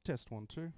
Test 1, 2.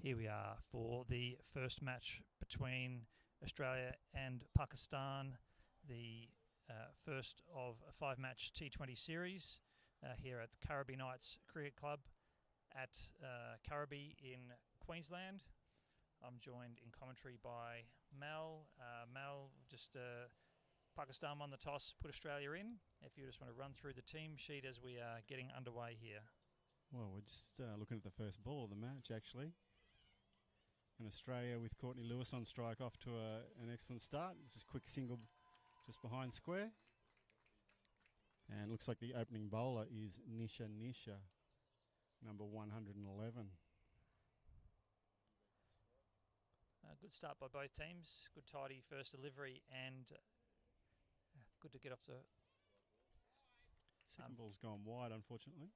Here we are for the first match between Australia and Pakistan, the first of a 5-match T20 series here at the Currabee Knights Cricket Club at Currabee in Queensland. I'm joined in commentary by Mal. Mal, just Pakistan won the toss, put Australia in. If you just want to run through the team sheet as we are getting underway here. Well, we're just looking at the first ball of the match, actually. And Australia with Courtney Lewis on strike off to an excellent start. This is a quick single just behind square. And looks like the opening bowler is Nisha, number 111. Good start by both teams. Good tidy first delivery and good to get off the... Second ball's gone wide, unfortunately.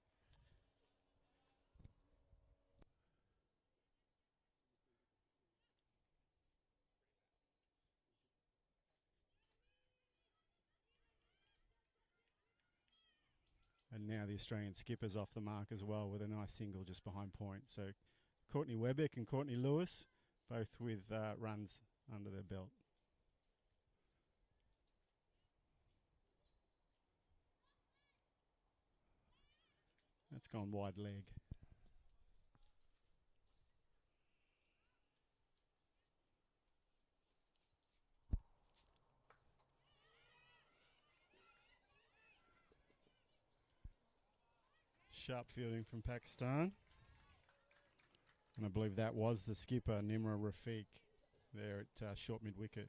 And now the Australian skipper's off the mark as well with a nice single just behind point. So Courtney Webbeck and Courtney Lewis, both with runs under their belt. That's gone wide leg. Sharp fielding from Pakistan. And I believe that was the skipper, Nimra Rafiq, there at short mid-wicket.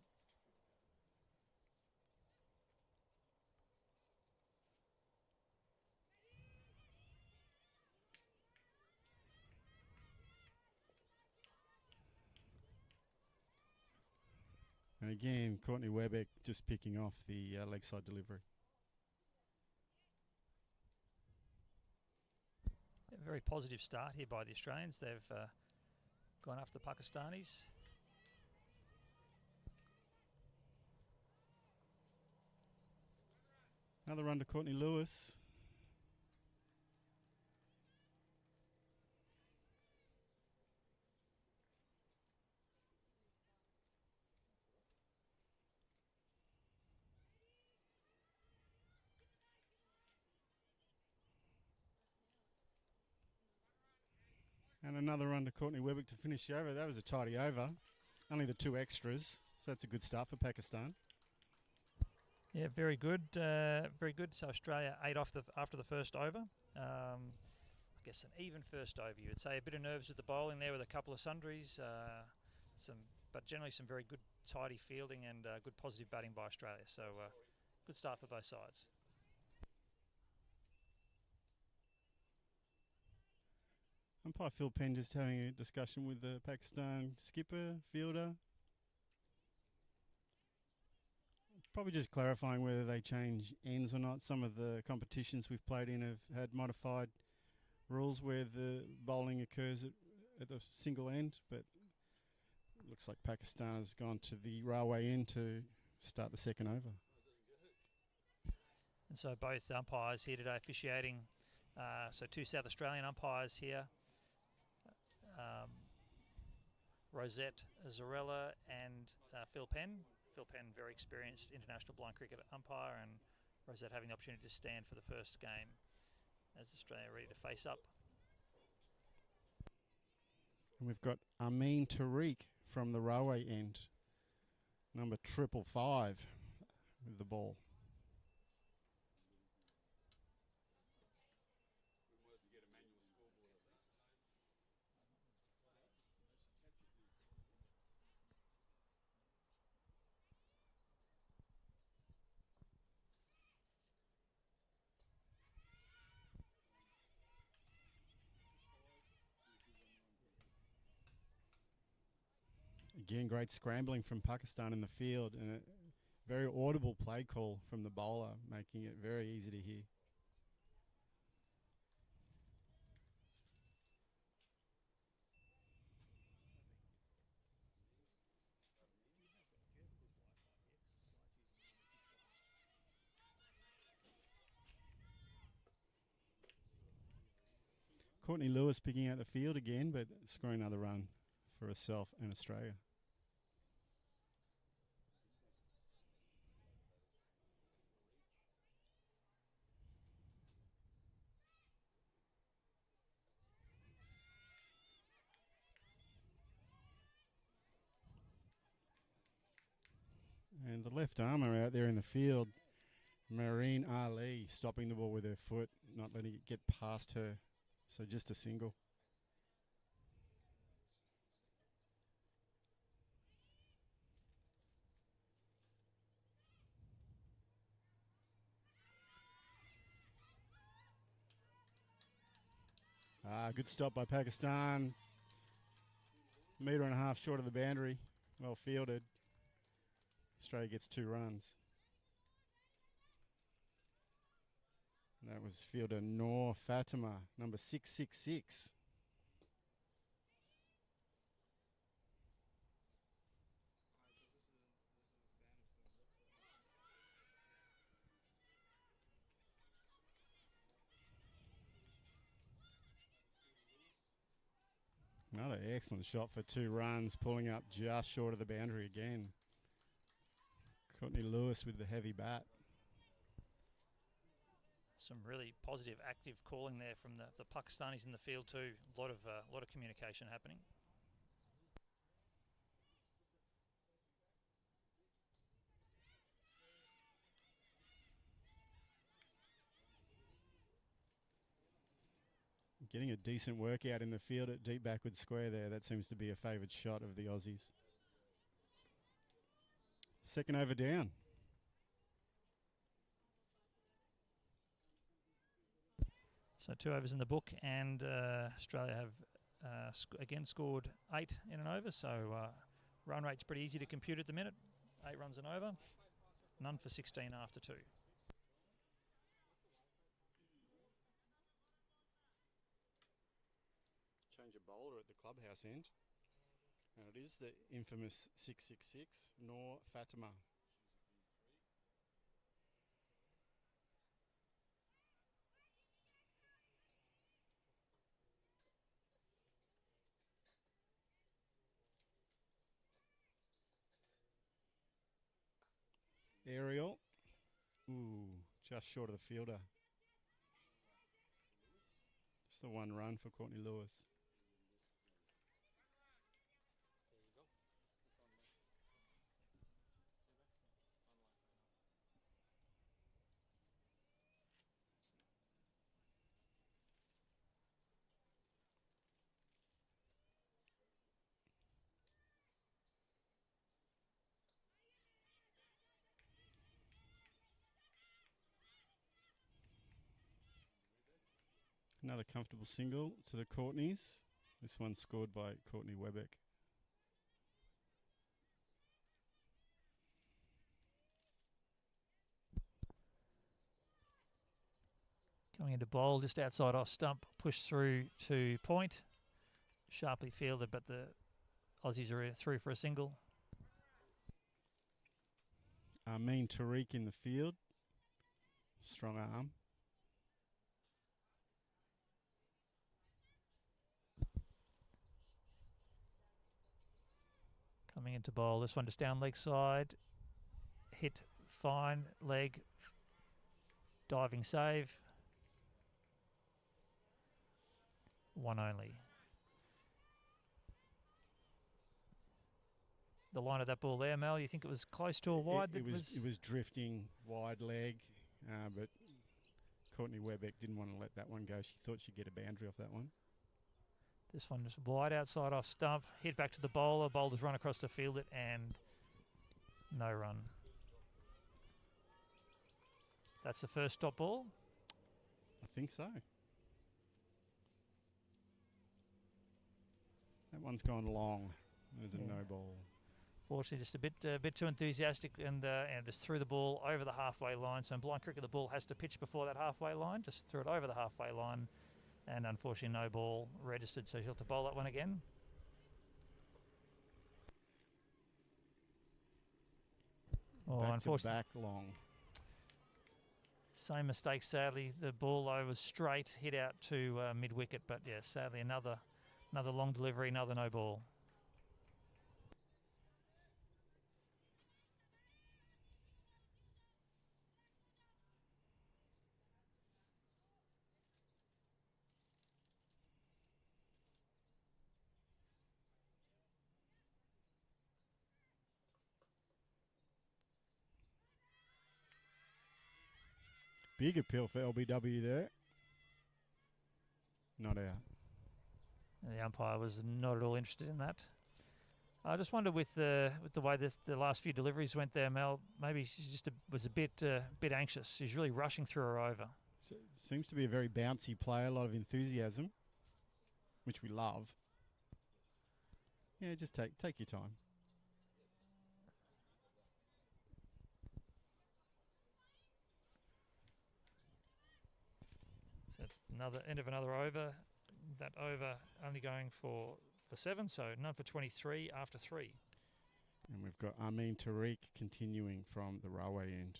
And again, Courtney Webbeck just picking off the leg side delivery. A very positive start here by the Australians. They've gone after the Pakistanis. Another run to Courtney Lewis. And another run to Courtney Webbeck to finish the over. That was a tidy over. Only the 2 extras. So that's a good start for Pakistan. Yeah, very good. Very good. So Australia 8 off after the first over. I guess an even first over, you would say. A bit of nerves with the bowling there with a couple of sundries. But generally some very good tidy fielding and good positive batting by Australia. So good start for both sides. Umpire Phil Penn just having a discussion with the Pakistan skipper, fielder. Probably just clarifying whether they change ends or not. Some of the competitions we've played in have had modified rules where the bowling occurs at the single end, but it looks like Pakistan has gone to the railway end to start the second over. And so both umpires here today officiating. So 2 South Australian umpires here. Rosette Zarella and Phil Penn. Phil Penn, very experienced international blind cricket umpire, and Rosette having the opportunity to stand for the first game as Australia ready to face up. And we've got Amin Tariq from the railway end, number 555 with the ball. Again, great scrambling from Pakistan in the field and a very audible play call from the bowler, making it very easy to hear. Courtney Lewis picking out the field again, but scoring another run for herself and Australia. And the left armour out there in the field, Marine Ali, stopping the ball with her foot, not letting it get past her. So just a single. Good stop by Pakistan. 1.5 meters short of the boundary. Well fielded. Australia gets 2 runs. And that was fielder Noor Fatima, number 666. Another excellent shot for 2 runs, pulling up just short of the boundary again. Courtney Lewis with the heavy bat. Some really positive, active calling there from the Pakistanis in the field too. A lot of communication happening. Getting a decent workout in the field at deep backward square there. That seems to be a favoured shot of the Aussies. Second over down. So 2 overs in the book, and Australia have again scored 8 in an over. So run rate's pretty easy to compute at the minute. 8 runs an over, none for 16 after 2. Change a bowler at the clubhouse end. And it is the infamous 666, Noor Fatima. Aerial. Ooh, just short of the fielder. It's the 1 run for Courtney Lewis. Another comfortable single to the Courtneys. This one scored by Courtney Webeck. Coming into bowl, just outside off stump, push through to point. Sharply fielded, but the Aussies are through for a single. Armin Tariq in the field. Strong arm. Coming into bowl, this one just down leg side. Hit fine, leg, diving save. 1 only. The line of that ball there, Mel, you think it was close to a wide? It was drifting wide leg, but Courtney Webeck didn't want to let that one go. She thought she'd get a boundary off that one. This one just wide outside off stump. Hit back to the bowler. Bowler's run across to field it and no run. That's the first stop ball? I think so. That one's gone long. There's a no ball. Fortunately, just a bit too enthusiastic and just threw the ball over the halfway line. So in blind cricket, the ball has to pitch before that halfway line. Just threw it over the halfway line. And unfortunately, no ball registered, so she'll have to bowl that one again. Oh, unfortunately, back long. Same mistake, sadly. The ball though was straight, hit out to mid wicket, but yeah, sadly another long delivery, another no ball. Big appeal for LBW there. Not out. The umpire was not at all interested in that. I just wonder with the way the last few deliveries went there, Mel. Maybe she just was a bit anxious. She's really rushing through her over. So seems to be a very bouncy player, a lot of enthusiasm, which we love. Yeah, just take your time. So that's another end of another over. That over only going for 7, so none for 23 after 3. And we've got Amin Tariq continuing from the railway end.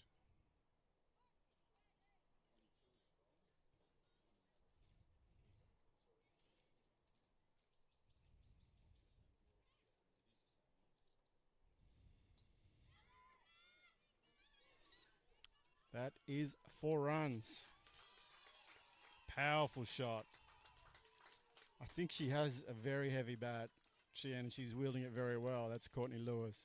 That is 4 runs. Powerful shot. I think she has a very heavy bat. She's wielding it very well. That's Courtney Lewis.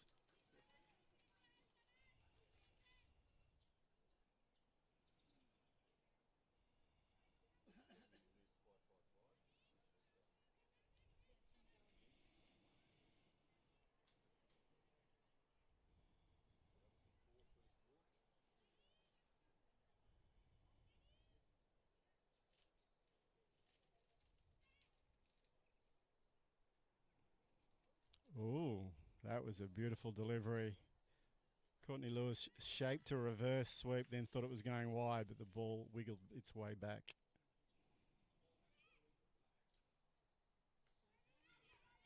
Ooh, that was a beautiful delivery. Courtney Lewis shaped a reverse sweep, then thought it was going wide, but the ball wiggled its way back.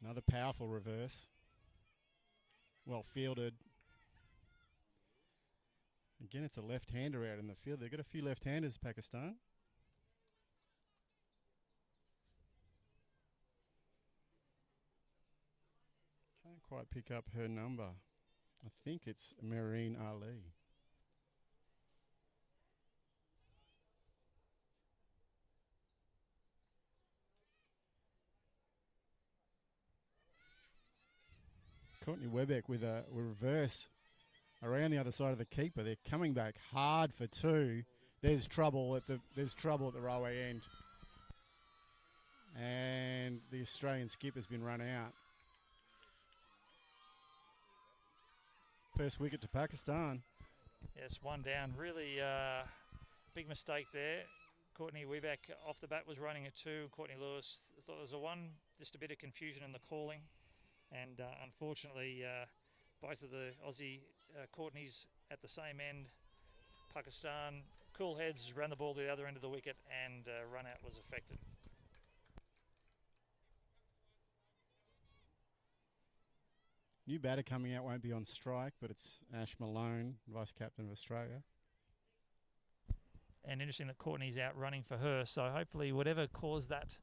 Another powerful reverse. Well fielded. Again, it's a left-hander out in the field. They've got a few left-handers, Pakistan. Can't quite pick up her number. I think it's Marine Ali. Courtney Webeck with a reverse around the other side of the keeper. They're coming back hard for 2. There's trouble at the railway end. And the Australian skip has been run out. First wicket to Pakistan. Yes, 1 down. Really big mistake there. Courtney Webeck off the bat was running at 2. Courtney Lewis thought there was a 1. Just a bit of confusion in the calling. And unfortunately, both of the Aussie Courtneys at the same end. Pakistan, cool heads, ran the ball to the other end of the wicket, and run out was affected. New batter coming out won't be on strike, but it's Ash Malone, Vice Captain of Australia. And interesting that Courtney's out running for her, so hopefully whatever caused that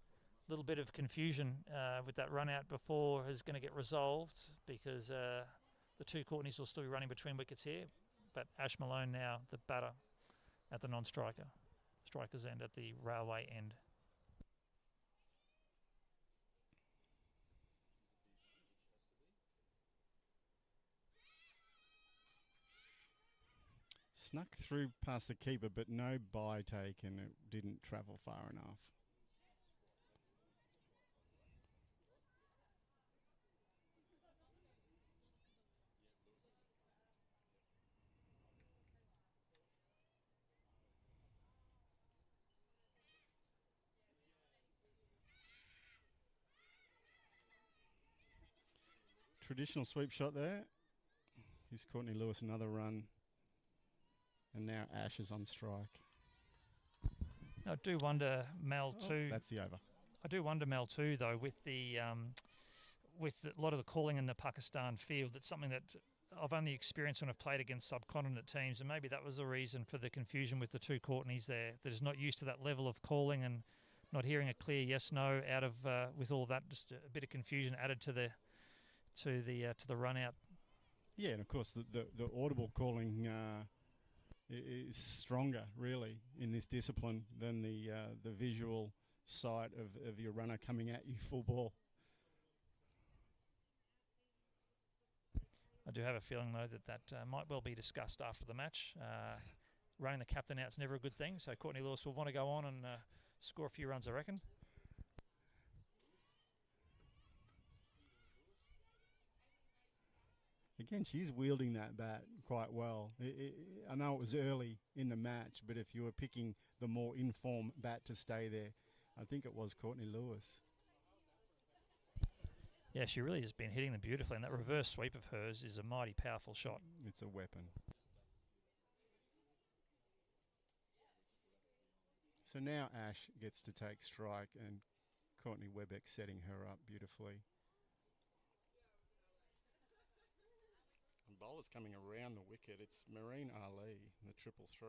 little bit of confusion with that run out before is going to get resolved, because the 2 Courtneys will still be running between wickets here, but Ash Malone now the batter at the striker's end at the railway end. Snuck through past the keeper, but no bye taken. It didn't travel far enough. Traditional sweep shot there. Here's Courtney Lewis, another run. And now Ash is on strike. I do wonder, Mel, too. That's the over. I do wonder, Mel, too, though, with a lot of the calling in the Pakistan field, that's something that I've only experienced when I've played against subcontinent teams, and maybe that was the reason for the confusion with the 2 Courtneys there, that is not used to that level of calling and not hearing a clear yes/no out of with all of that, just a bit of confusion added to the run out. Yeah, and of course the audible calling is stronger, really, in this discipline than the visual sight of your runner coming at you full ball. I do have a feeling, though, that might well be discussed after the match. running the captain out is never a good thing. So Courtney Lewis will want to go on and score a few runs, I reckon. Again, she's wielding that bat quite well. I know it was early in the match, but if you were picking the more informed bat to stay there, I think it was Courtney Lewis. Yeah, she really has been hitting them beautifully, and that reverse sweep of hers is a mighty powerful shot. It's a weapon. So now Ash gets to take strike, and Courtney Webeck setting her up beautifully. And bowler's coming around the wicket. It's Marine Ali, the 333.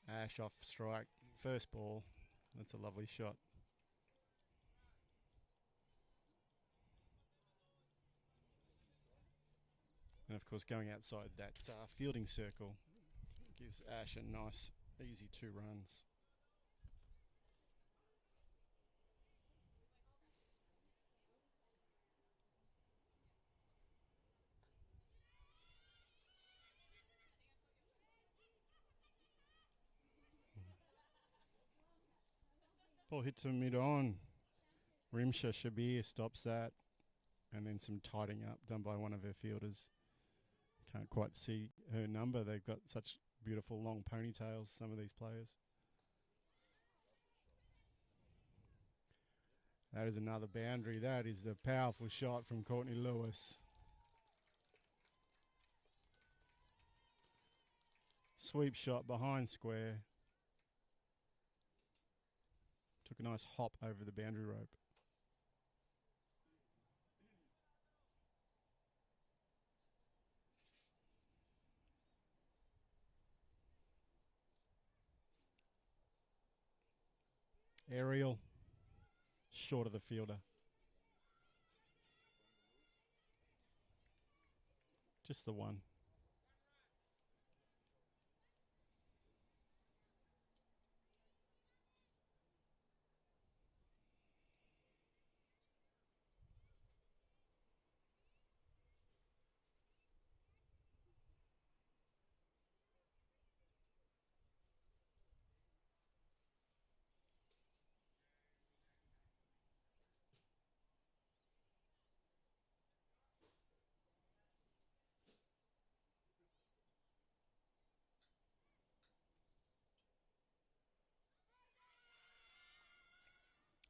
Ash off strike, first ball. That's a lovely shot. And of course, going outside that fielding circle gives Ash a nice, easy 2 runs. Ball hit to mid-on. Rimsha Shabir stops that. And then some tidying up done by one of her fielders. Can't quite see her number. They've got such beautiful long ponytails, some of these players. That is another boundary. That is the powerful shot from Courtney Lewis. Sweep shot behind square. Took a nice hop over the boundary rope. Aerial, short of the fielder. Just the one.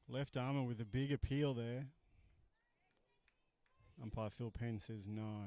Left armour with a big appeal there. Umpire Phil Penn says no.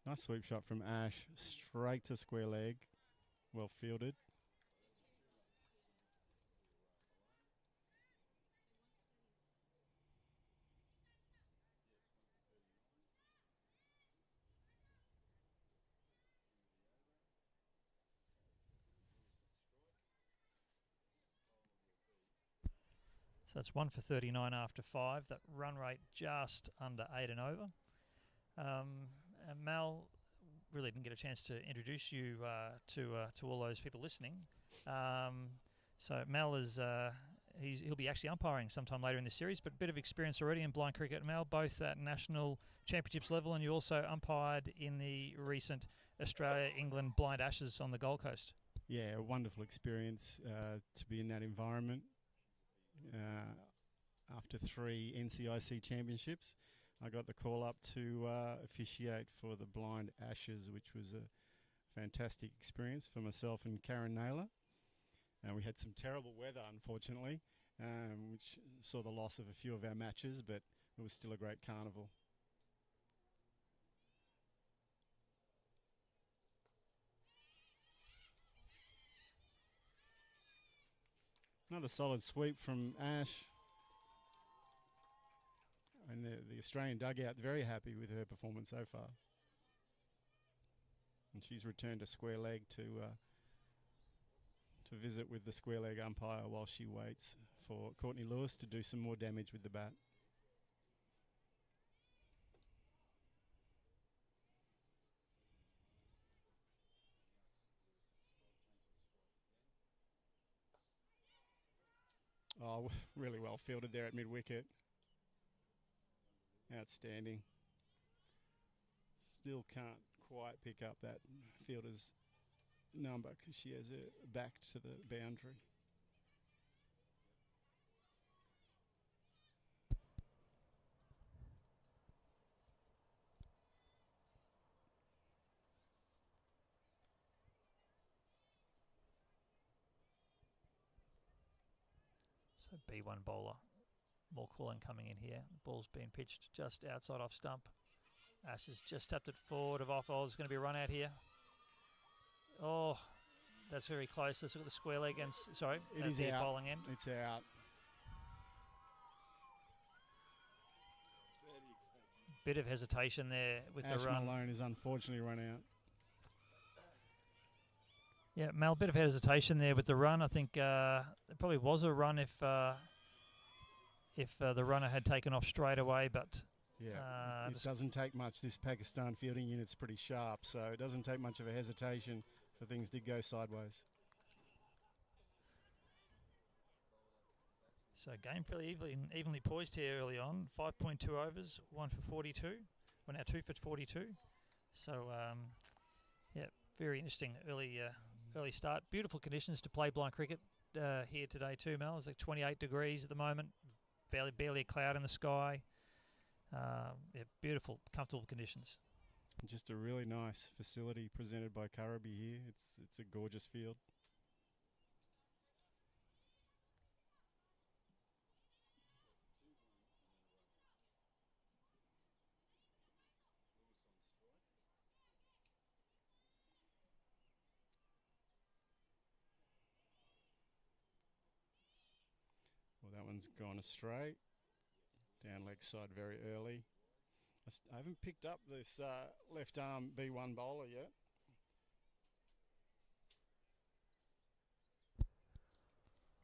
Nice sweep shot from Ash, straight to square leg. Well fielded. So it's 1 for 39 after 5. That run rate just under 8 and over. And Mal, really didn't get a chance to introduce you to all those people listening. So Mal is he'll be actually umpiring sometime later in the series, but a bit of experience already in blind cricket. Mal, both at national championships level, and you also umpired in the recent Australia-England Blind Ashes on the Gold Coast. Yeah, a wonderful experience to be in that environment. After 3 NCIC championships, I got the call up to officiate for the Blind Ashes, which was a fantastic experience for myself and Karen Naylor. We had some terrible weather, unfortunately, which saw the loss of a few of our matches, but it was still a great carnival. Another solid sweep from Ash. And the Australian dugout very happy with her performance so far. And she's returned a square leg to visit with the square leg umpire while she waits for Courtney Lewis to do some more damage with the bat. Oh, really well fielded there at mid-wicket. Outstanding. Still can't quite pick up that fielder's number because she has her back to the boundary. So B1 bowler, more cooling coming in here. The ball's been pitched just outside off stump. Ash has just tapped it forward of off. Oh, there's going to be a run out here. Oh, that's very close. Let's look at the square leg and sorry, it is the out. bowling end. It's out. Bit of hesitation there with Ash the run. Malone has unfortunately run out. Yeah, Mel, bit of hesitation there with the run. I think it probably was a run if the runner had taken off straight away, but yeah, it doesn't take much. This Pakistan fielding unit's pretty sharp, so it doesn't take much of a hesitation for things to go sideways. So game fairly evenly poised here early on. 5.2 overs, 1 for 42. Well, now 2 for 42. So yeah, very interesting early start. Beautiful conditions to play blind cricket here today too, Mel. It's like 28 degrees at the moment. Barely a cloud in the sky. Yeah, beautiful, comfortable conditions. Just a really nice facility presented by Karabi here. It's a gorgeous field. Well, that one's gone astray. Down leg side very early. I haven't picked up this left arm B1 bowler yet.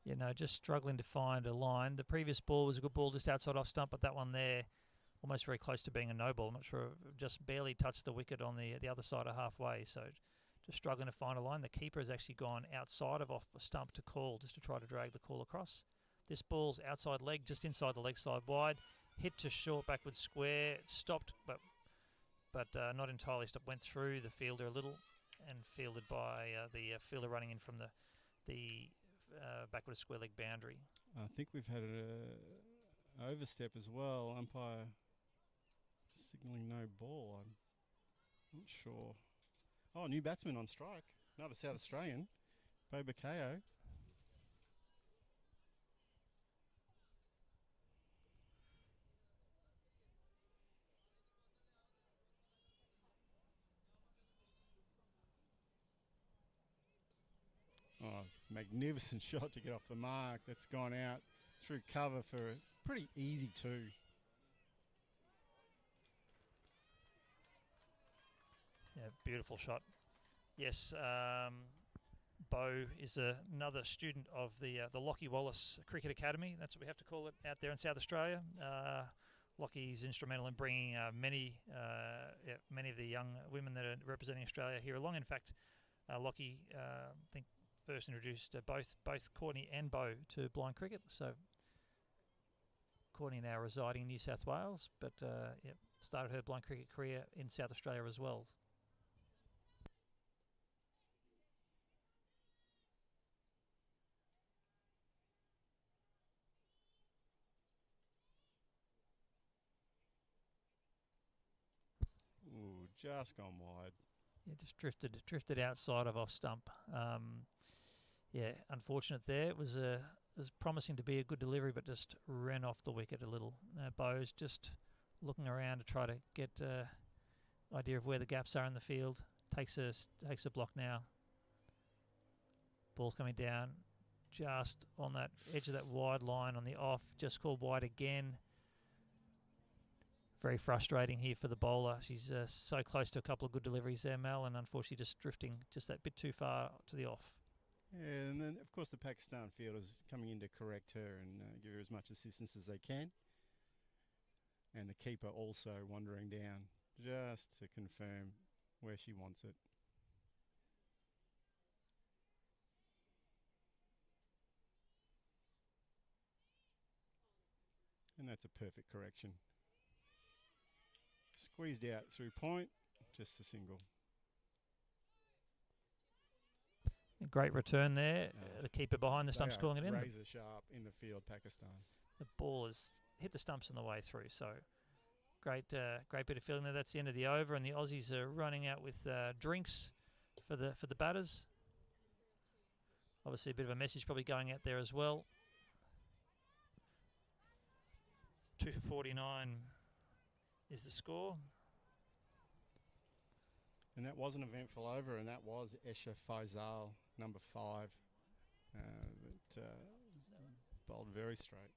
Yeah, no, just struggling to find a line. The previous ball was a good ball just outside off stump, but that one there almost very close to being a no ball. I'm not sure, just barely touched the wicket on the other side of halfway. So just struggling to find a line. The keeper has actually gone outside of off the stump to call, just to try to drag the call across. This ball's outside leg, just inside the leg side wide. Hit to short backward square. It stopped, but not entirely stopped. Went through the fielder a little and fielded by the fielder running in from the backward square leg boundary. I think we've had an overstep as well. Umpire signalling no ball. I'm not sure. Oh, new batsman on strike. Another South Australian, Bo Bakeo. Oh, magnificent shot to get off the mark. That's gone out through cover for a pretty easy two. Yeah, beautiful shot. Yes, Bo is another student of the Lockie Wallace Cricket Academy. That's what we have to call it out there in South Australia. Lockie's instrumental in bringing many of the young women that are representing Australia here along. In fact, Lockie, I think, first introduced both Courtney and Bo to blind cricket. So Courtney now residing in New South Wales, but started her blind cricket career in South Australia as well. Ooh, just gone wide. Yeah, just drifted outside of off stump. Yeah, unfortunate there. It was promising to be a good delivery, but just ran off the wicket a little. Bo's just looking around to try to get idea of where the gaps are in the field. Takes a block now. Ball's coming down, just on that edge of that wide line on the off. Just called wide again. Very frustrating here for the bowler. She's so close to a couple of good deliveries there, Mel, and unfortunately just drifting just that bit too far to the off. Yeah, and then, of course, the Pakistan fielders coming in to correct her and give her as much assistance as they can. And the keeper also wandering down just to confirm where she wants it. And that's a perfect correction. Squeezed out through point, just a single. A great return there. The keeper behind the stumps calling it in. Razor sharp in the field, Pakistan. The ball has hit the stumps on the way through, so great bit of fielding there. That's the end of the over, and the Aussies are running out with drinks for the batters. Obviously a bit of a message probably going out there as well. 2 for 49 is the score. And that was an eventful over, and that was Esha Faisal, number 5. That bowled very straight.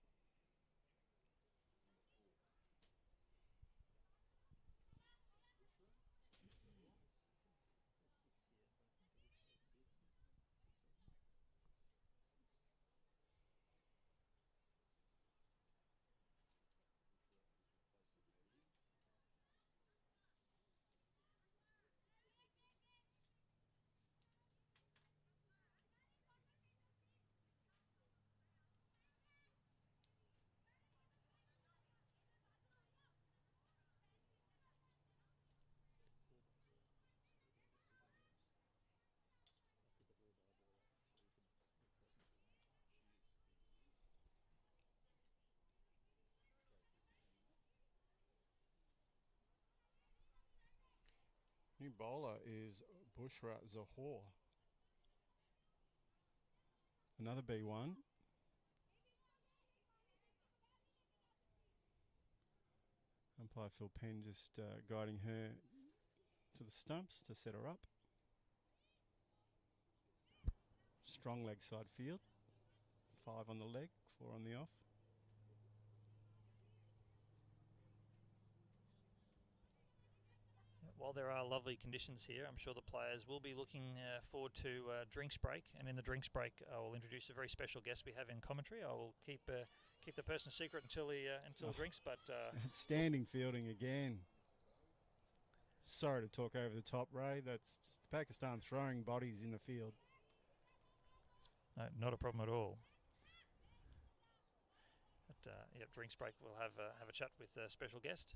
New bowler is Bushra Zahor. Another B1. Umpire Phil Penn just guiding her to the stumps to set her up. Strong leg side field. 5 on the leg, 4 on the off. While there are lovely conditions here, I'm sure the players will be looking forward to drinks break. And in the drinks break, I will introduce a very special guest we have in commentary. I will keep the person secret until drinks. But outstanding fielding again. Sorry to talk over the top, Ray. That's just Pakistan throwing bodies in the field. No, not a problem at all. But yeah, drinks break. We'll have a chat with a special guest.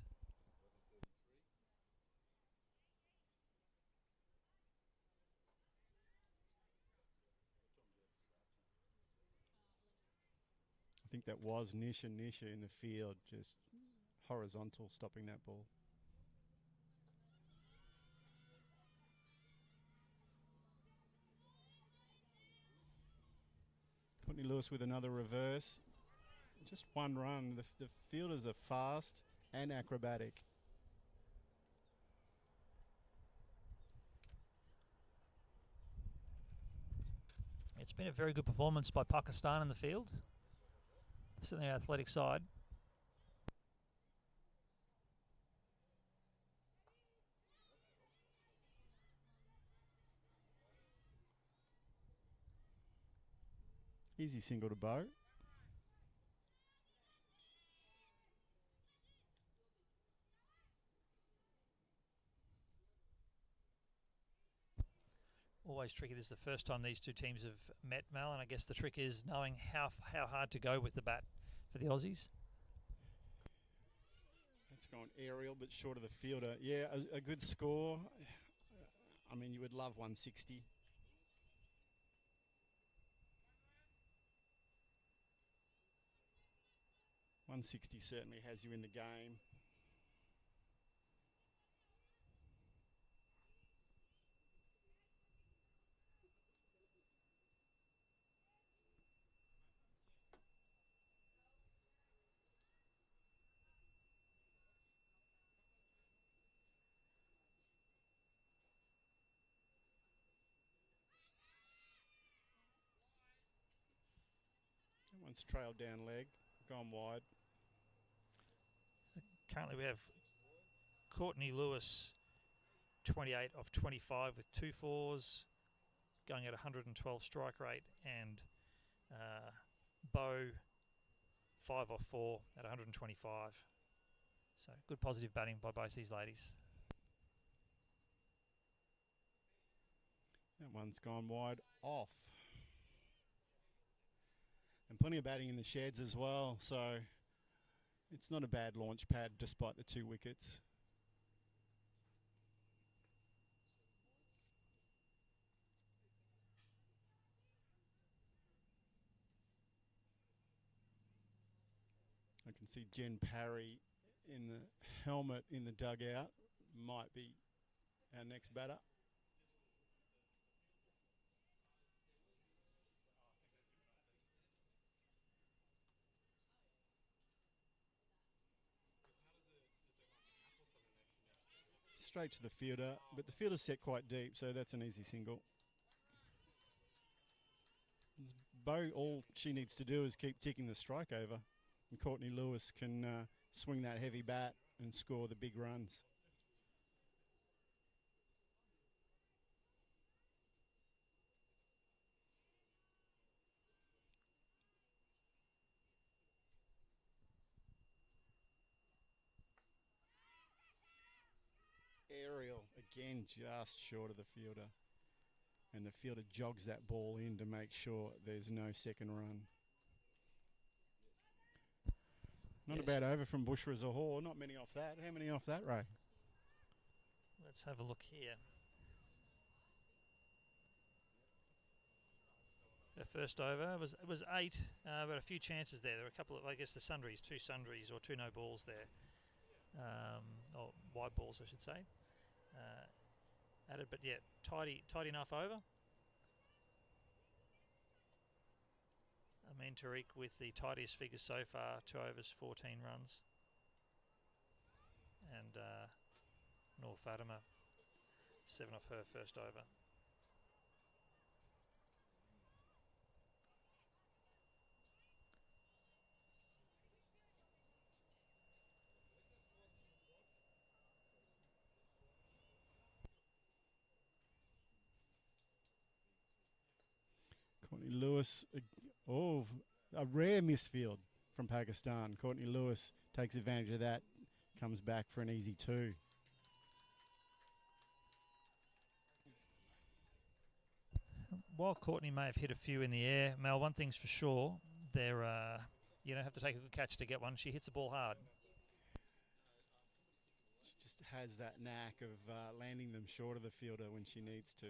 I think that was Nisha in the field, just horizontal, stopping that ball. Courtney Lewis with another reverse. Just one run. The fielders are fast and acrobatic. It's been a very good performance by Pakistan in the field. Certainly our athletic side. Easy single to bow. Always tricky. This is the first time these two teams have met, Mal, and I guess the trick is knowing how hard to go with the bat for the Aussies. That's gone aerial, but short of the fielder. Yeah, a good score. I mean, you would love 160. .160 certainly has you in the game. That one's trailed down leg, gone wide. Currently we have Courtney Lewis, 28 of 25 with 2 fours, going at 112 strike rate, and Bo, 5 off 4 at 125. So good positive batting by both these ladies. That one's gone wide off. And plenty of batting in the sheds as well, so it's not a bad launch pad despite the 2 wickets. I can see Jen Parry in the helmet in the dugout. Might be our next batter. Straight to the fielder, but the fielder's set quite deep, so that's an easy single. Bo, all she needs to do is keep ticking the strike over, and Courtney Lewis can swing that heavy bat and score the big runs. Aerial, again, just short of the fielder. And the fielder jogs that ball in to make sure there's no second run. Not a bad over from Bushra Zahor. Not many off that. How many off that, Ray? Let's have a look here. Her first over was 8, but a few chances there. There were a couple of, I guess, the sundries, 2 sundries or 2 no balls there. Or wide balls, I should say. Added, but yeah, tidy enough over. Amin Tariq with the tidiest figures so far, 2 overs, 14 runs. And Noor Fatima, 7 off her first over. Courtney Lewis, a rare misfield from Pakistan. Courtney Lewis takes advantage of that, comes back for an easy 2. While Courtney may have hit a few in the air, Mel, one thing's for sure, you don't have to take a good catch to get one. She hits the ball hard. She just has that knack of landing them short of the fielder when she needs to.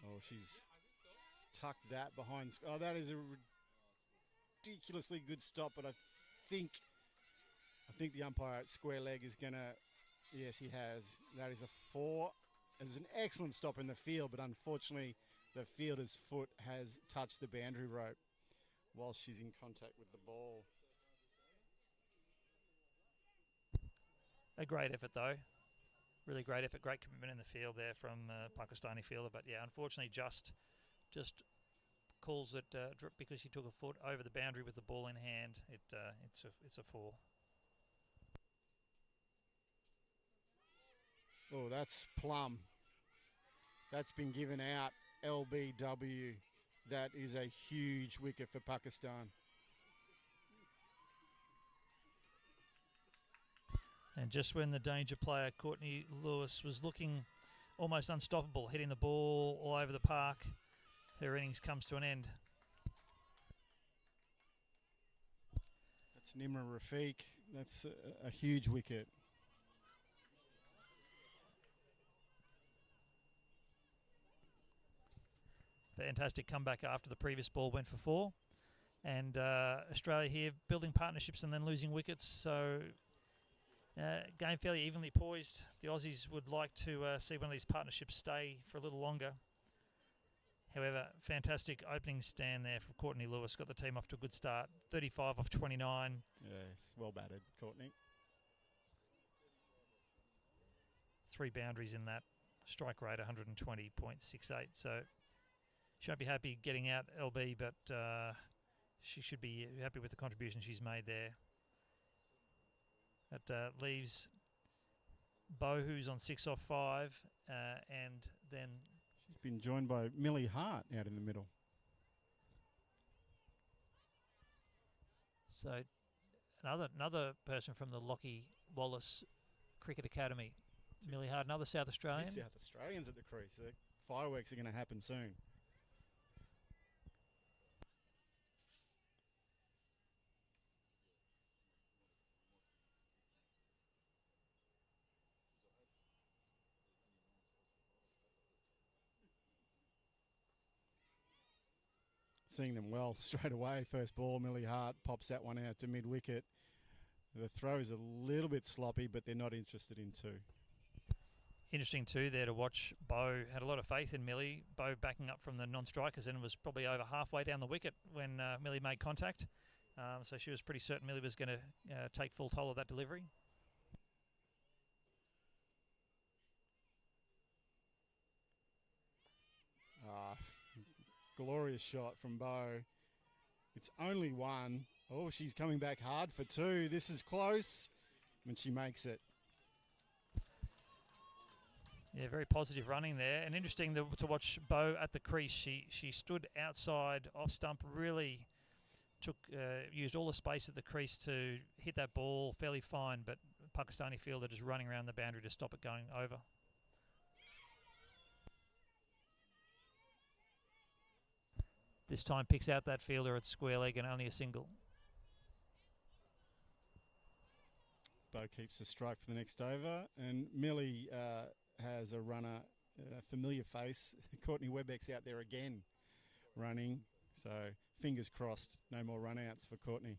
Oh, she's tucked that behind. Oh, that is a ridiculously good stop, but I think the umpire at square leg is going to... Yes, he has. That is a 4. It was an excellent stop in the field, but unfortunately the fielder's foot has touched the boundary rope while she's in contact with the ball. A great effort, though. Really great effort, great commitment in the field there from Pakistani fielder. But yeah, unfortunately, just calls it drip because she took a foot over the boundary with the ball in hand. It's a 4. Oh, that's plumb. That's been given out. LBW. That is a huge wicket for Pakistan. And just when the danger player, Courtney Lewis, was looking almost unstoppable, hitting the ball all over the park, her innings comes to an end. That's Nimra Rafiq. That's a huge wicket. Fantastic comeback after the previous ball went for 4. And Australia here building partnerships and then losing wickets. So game fairly evenly poised. The Aussies would like to see one of these partnerships stay for a little longer. However, fantastic opening stand there from Courtney Lewis. Got the team off to a good start. 35 off 29. Yes, well batted, Courtney. 3 boundaries in that. Strike rate 120.68. So she won't be happy getting out LB, but she should be happy with the contribution she's made there. That leaves Bo, who's on 6 off 5, and then she's been joined by Millie Hart out in the middle. So another person from the Lockie Wallace Cricket Academy, Millie Hart, another South Australian. South Australians at the crease. The fireworks are going to happen soon. Seeing them well straight away. First ball, Millie Hart pops that one out to mid-wicket. The throw's a little bit sloppy, but they're not interested in two. Interesting too there to watch. Bo had a lot of faith in Millie. Bo backing up from the non-strikers and was probably over halfway down the wicket when Millie made contact. So she was pretty certain Millie was going to take full toll of that delivery. Glorious shot from Bo. It's only one. Oh, she's coming back hard for two. This is close. And she makes it. Yeah, very positive running there. And interesting to watch Bo at the crease. She stood outside off stump, really used all the space at the crease to hit that ball fairly fine, but Pakistani fielder just running around the boundary to stop it going over. This time picks out that fielder at square leg and only a single. Bo keeps the strike for the next over, and Millie has a runner, familiar face. Courtney Webbeck's out there again, running. So fingers crossed, no more run-outs for Courtney.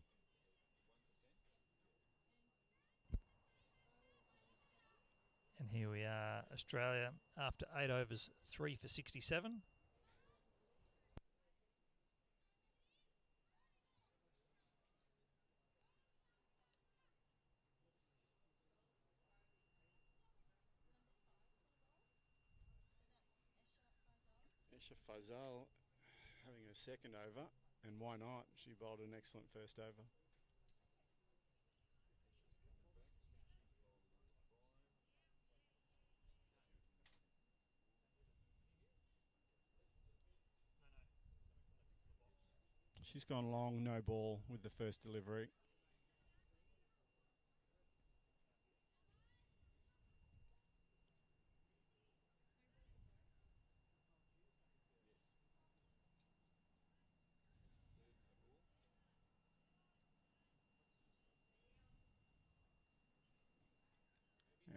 And here we are, Australia, after 8 overs, 3 for 67. Faisal having her second over, and why not? She bowled an excellent first over. She's gone long, no ball with the first delivery.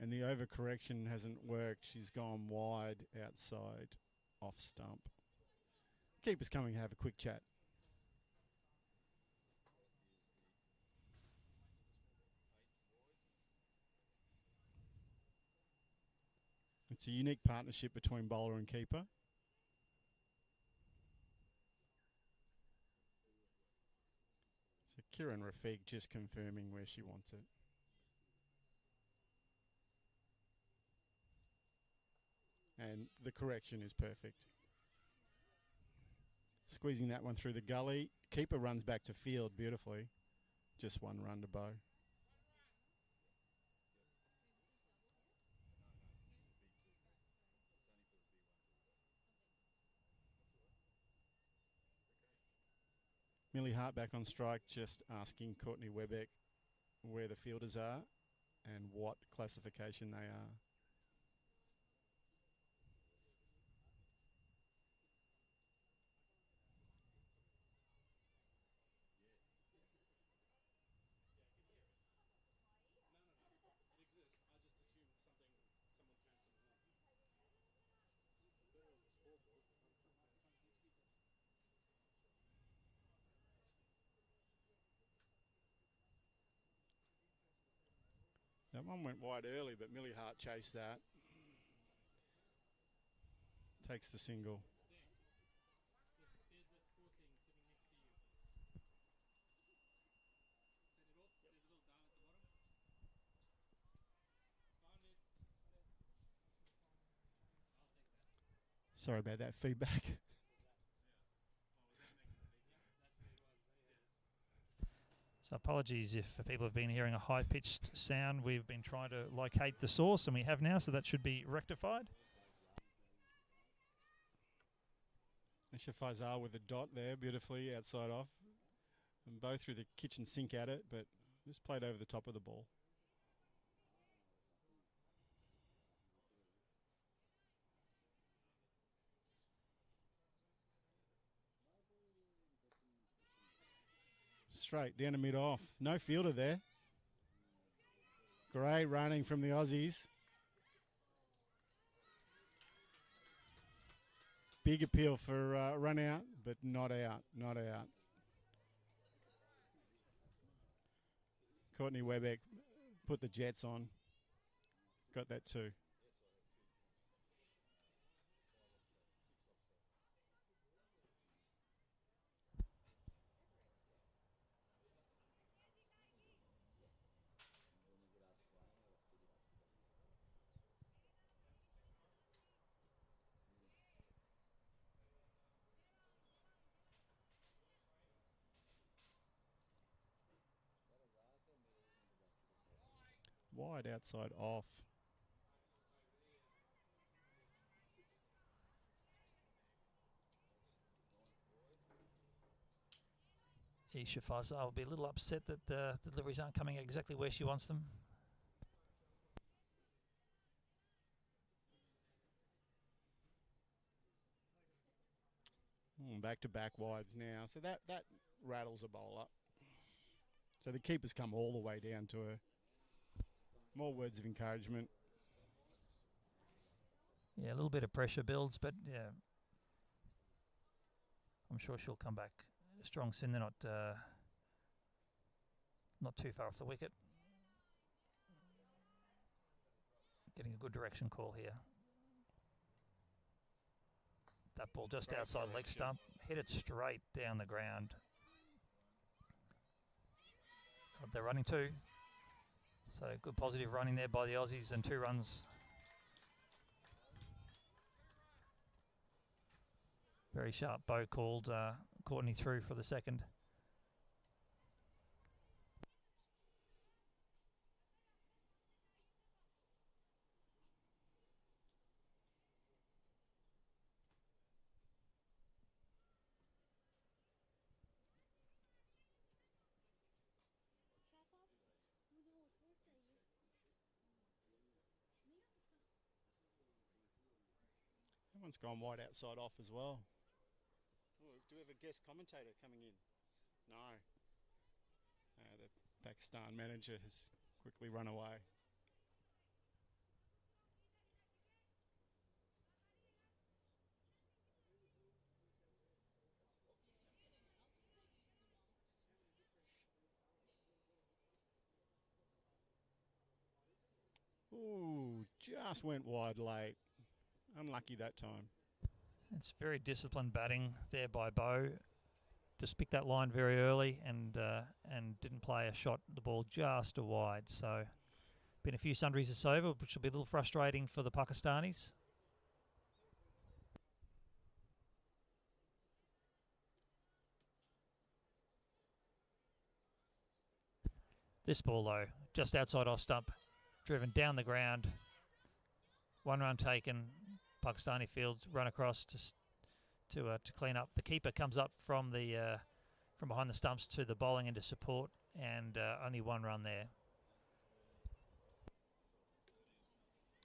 And the overcorrection hasn't worked. She's gone wide outside off stump. Keeper's coming to have a quick chat. It's a unique partnership between bowler and keeper. So Kieran Rafiq just confirming where she wants it. And the correction is perfect. Squeezing that one through the gully. Keeper runs back to field beautifully. Just one run to Bo. Millie Hart back on strike, just asking Courtney Webbeck where the fielders are and what classification they are. That one went wide early, but Millie Hart chased that. Takes the single. Sorry about that feedback. So apologies if people have been hearing a high-pitched sound. We've been trying to locate the source, and we have now, so that should be rectified. Shafazar with a dot there, beautifully outside off. And both through the kitchen sink at it, but just played over the top of the ball. Straight down the mid off. No fielder there. Great running from the Aussies. Big appeal for run out, but not out, not out. Courtney Webbeck put the Jets on. Got that too. Wide outside off. Shafazar will be a little upset that the deliveries aren't coming exactly where she wants them. Back-to-back wides now. So that rattles a bowler. So the keeper's come all the way down to her. More words of encouragement. Yeah, a little bit of pressure builds, but yeah, I'm sure she'll come back strong soon. They're not too far off the wicket. Getting a good direction call here. That ball just Great outside direction. leg stump, hit it straight down the ground. They're running two. So good positive running there by the Aussies and 2 runs. Very sharp bow called Courtney through for the second. That one's gone wide outside off as well. Oh, do we have a guest commentator coming in? No. The Pakistan manager has quickly run away. Ooh, just went wide late. Unlucky that time. It's very disciplined batting there by Bo. Just picked that line very early and didn't play a shot. The ball just a wide. So been a few sundries this over, which will be a little frustrating for the Pakistanis. This ball though, just outside off stump, driven down the ground. 1 run taken. Pakistani fields run across to clean up. The keeper comes up from behind the stumps to the bowling end to support, and only 1 run there.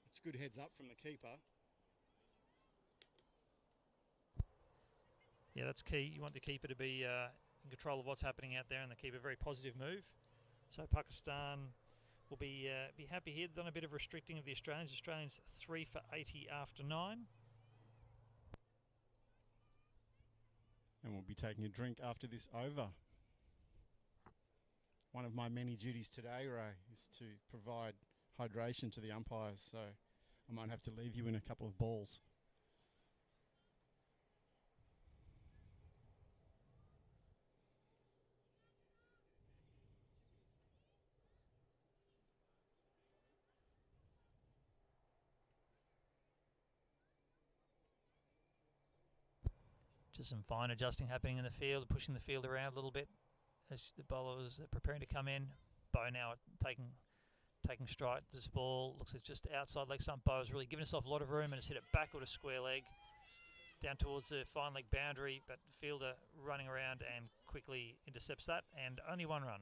It's good heads up from the keeper. Yeah, that's key. You want the keeper to be in control of what's happening out there, and the keeper very positive move. So Pakistan will be happy here. They've done a bit of restricting of the Australians. Australians 3 for 80 after 9. And we'll be taking a drink after this over. One of my many duties today, Ray, is to provide hydration to the umpires. So I might have to leave you in a couple of balls. Just some fine adjusting happening in the field, pushing the field around a little bit as the bowlers are preparing to come in. Bow now taking strike. This ball looks like just outside leg stump. Bow's really given himself a lot of room and has hit it backward a square leg down towards the fine leg boundary, but the fielder running around and quickly intercepts that, and only one run.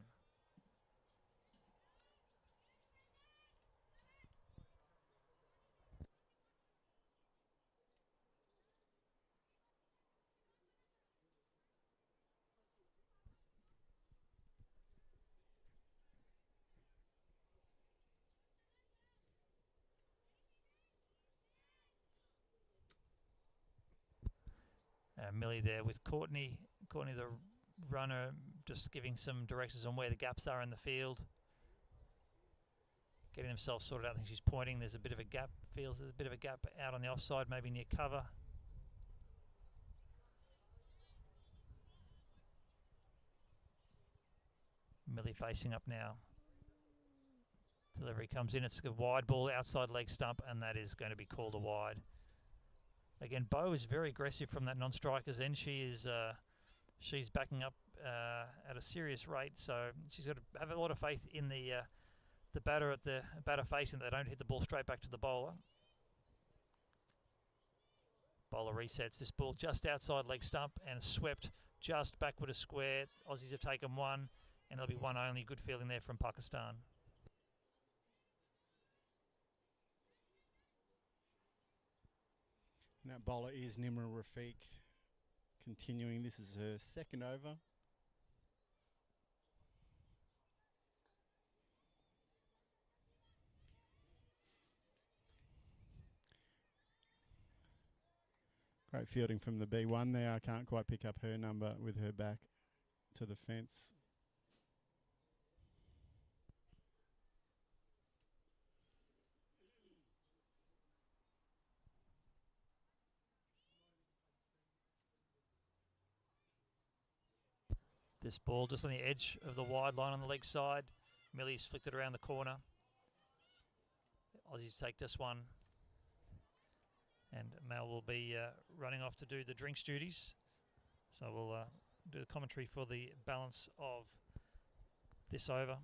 Millie there with Courtney. Courtney, the runner, just giving some directions on where the gaps are in the field. Getting themselves sorted out. I think she's pointing. There's a bit of a gap. Feels there's a bit of a gap out on the offside, maybe near cover. Millie facing up now. Delivery comes in. It's a wide ball outside leg stump, and that is going to be called a wide. Again, Bo is very aggressive from that non-striker's end. She's backing up at a serious rate, so she's got to have a lot of faith in the batter facing that they don't hit the ball straight back to the bowler. Bowler resets this ball just outside leg stump and swept just backward a square. Aussies have taken one, and there'll be one only. Good fielding there from Pakistan. And that bowler is Nimra Rafiq. Continuing, this is her second over. Great fielding from the B1 there. I can't quite pick up her number with her back to the fence. This ball just on the edge of the wide line on the leg side. Millie's flicked it around the corner. Aussies take this one. And Mel will be running off to do the drinks duties. So we'll do the commentary for the balance of this over.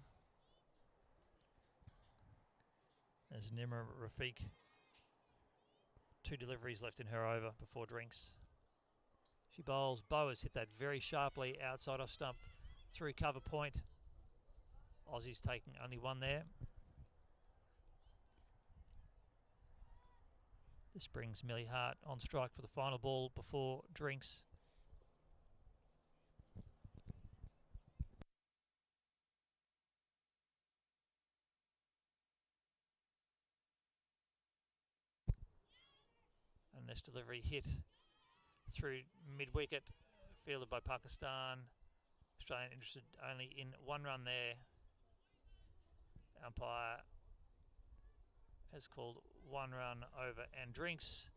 As Nimra Rafiq, 2 deliveries left in her over before drinks. She bowls. Bo has hit that very sharply outside off stump through cover point. Aussies taking only one there. This brings Millie Hart on strike for the final ball before drinks. And this delivery hit through mid-wicket, fielded by Pakistan. Australian interested only in one run there. Umpire has called one run over and drinks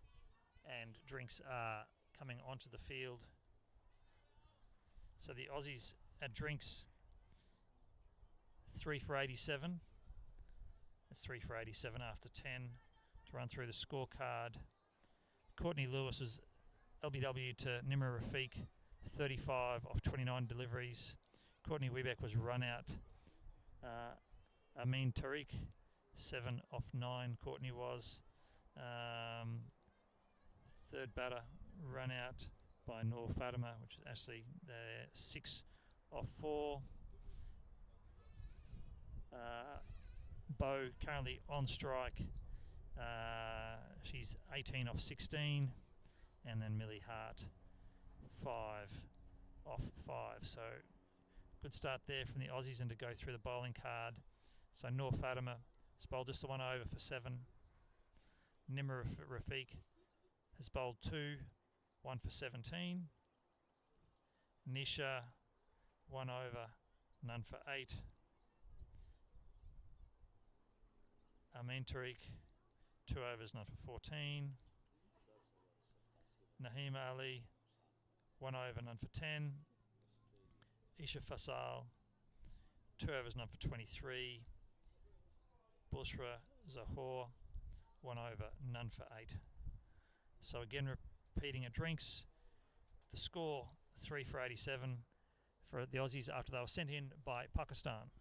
are coming onto the field. So the Aussies at drinks, 3 for 87. That's 3 for 87 after 10 to run through the scorecard. Courtney Lewis was LBW to Nimra Rafiq, 35 off 29 deliveries. Courtney Wiebeck was run out. Amin Tariq, 7 off 9. Courtney was. Third batter run out by Noor Fatima, which is actually 6 off 4. Bo currently on strike. She's 18 off 16. And then Millie Hart, 5 off 5. So good start there from the Aussies, and to go through the bowling card. So Noor Fatima has bowled just the one over for 7. Nimra Rafiq has bowled 2, 1 for 17. Nisha, 1 over, none for 8. Amin Tariq, 2 overs, none for 14. Naheem Ali, 1 over, none for 10. Isha Fasal, 2 overs, none for 23. Bushra Zahor, 1 over, none for 8. So again, repeating at drinks, the score 3 for 87. for the Aussies after they were sent in by Pakistan.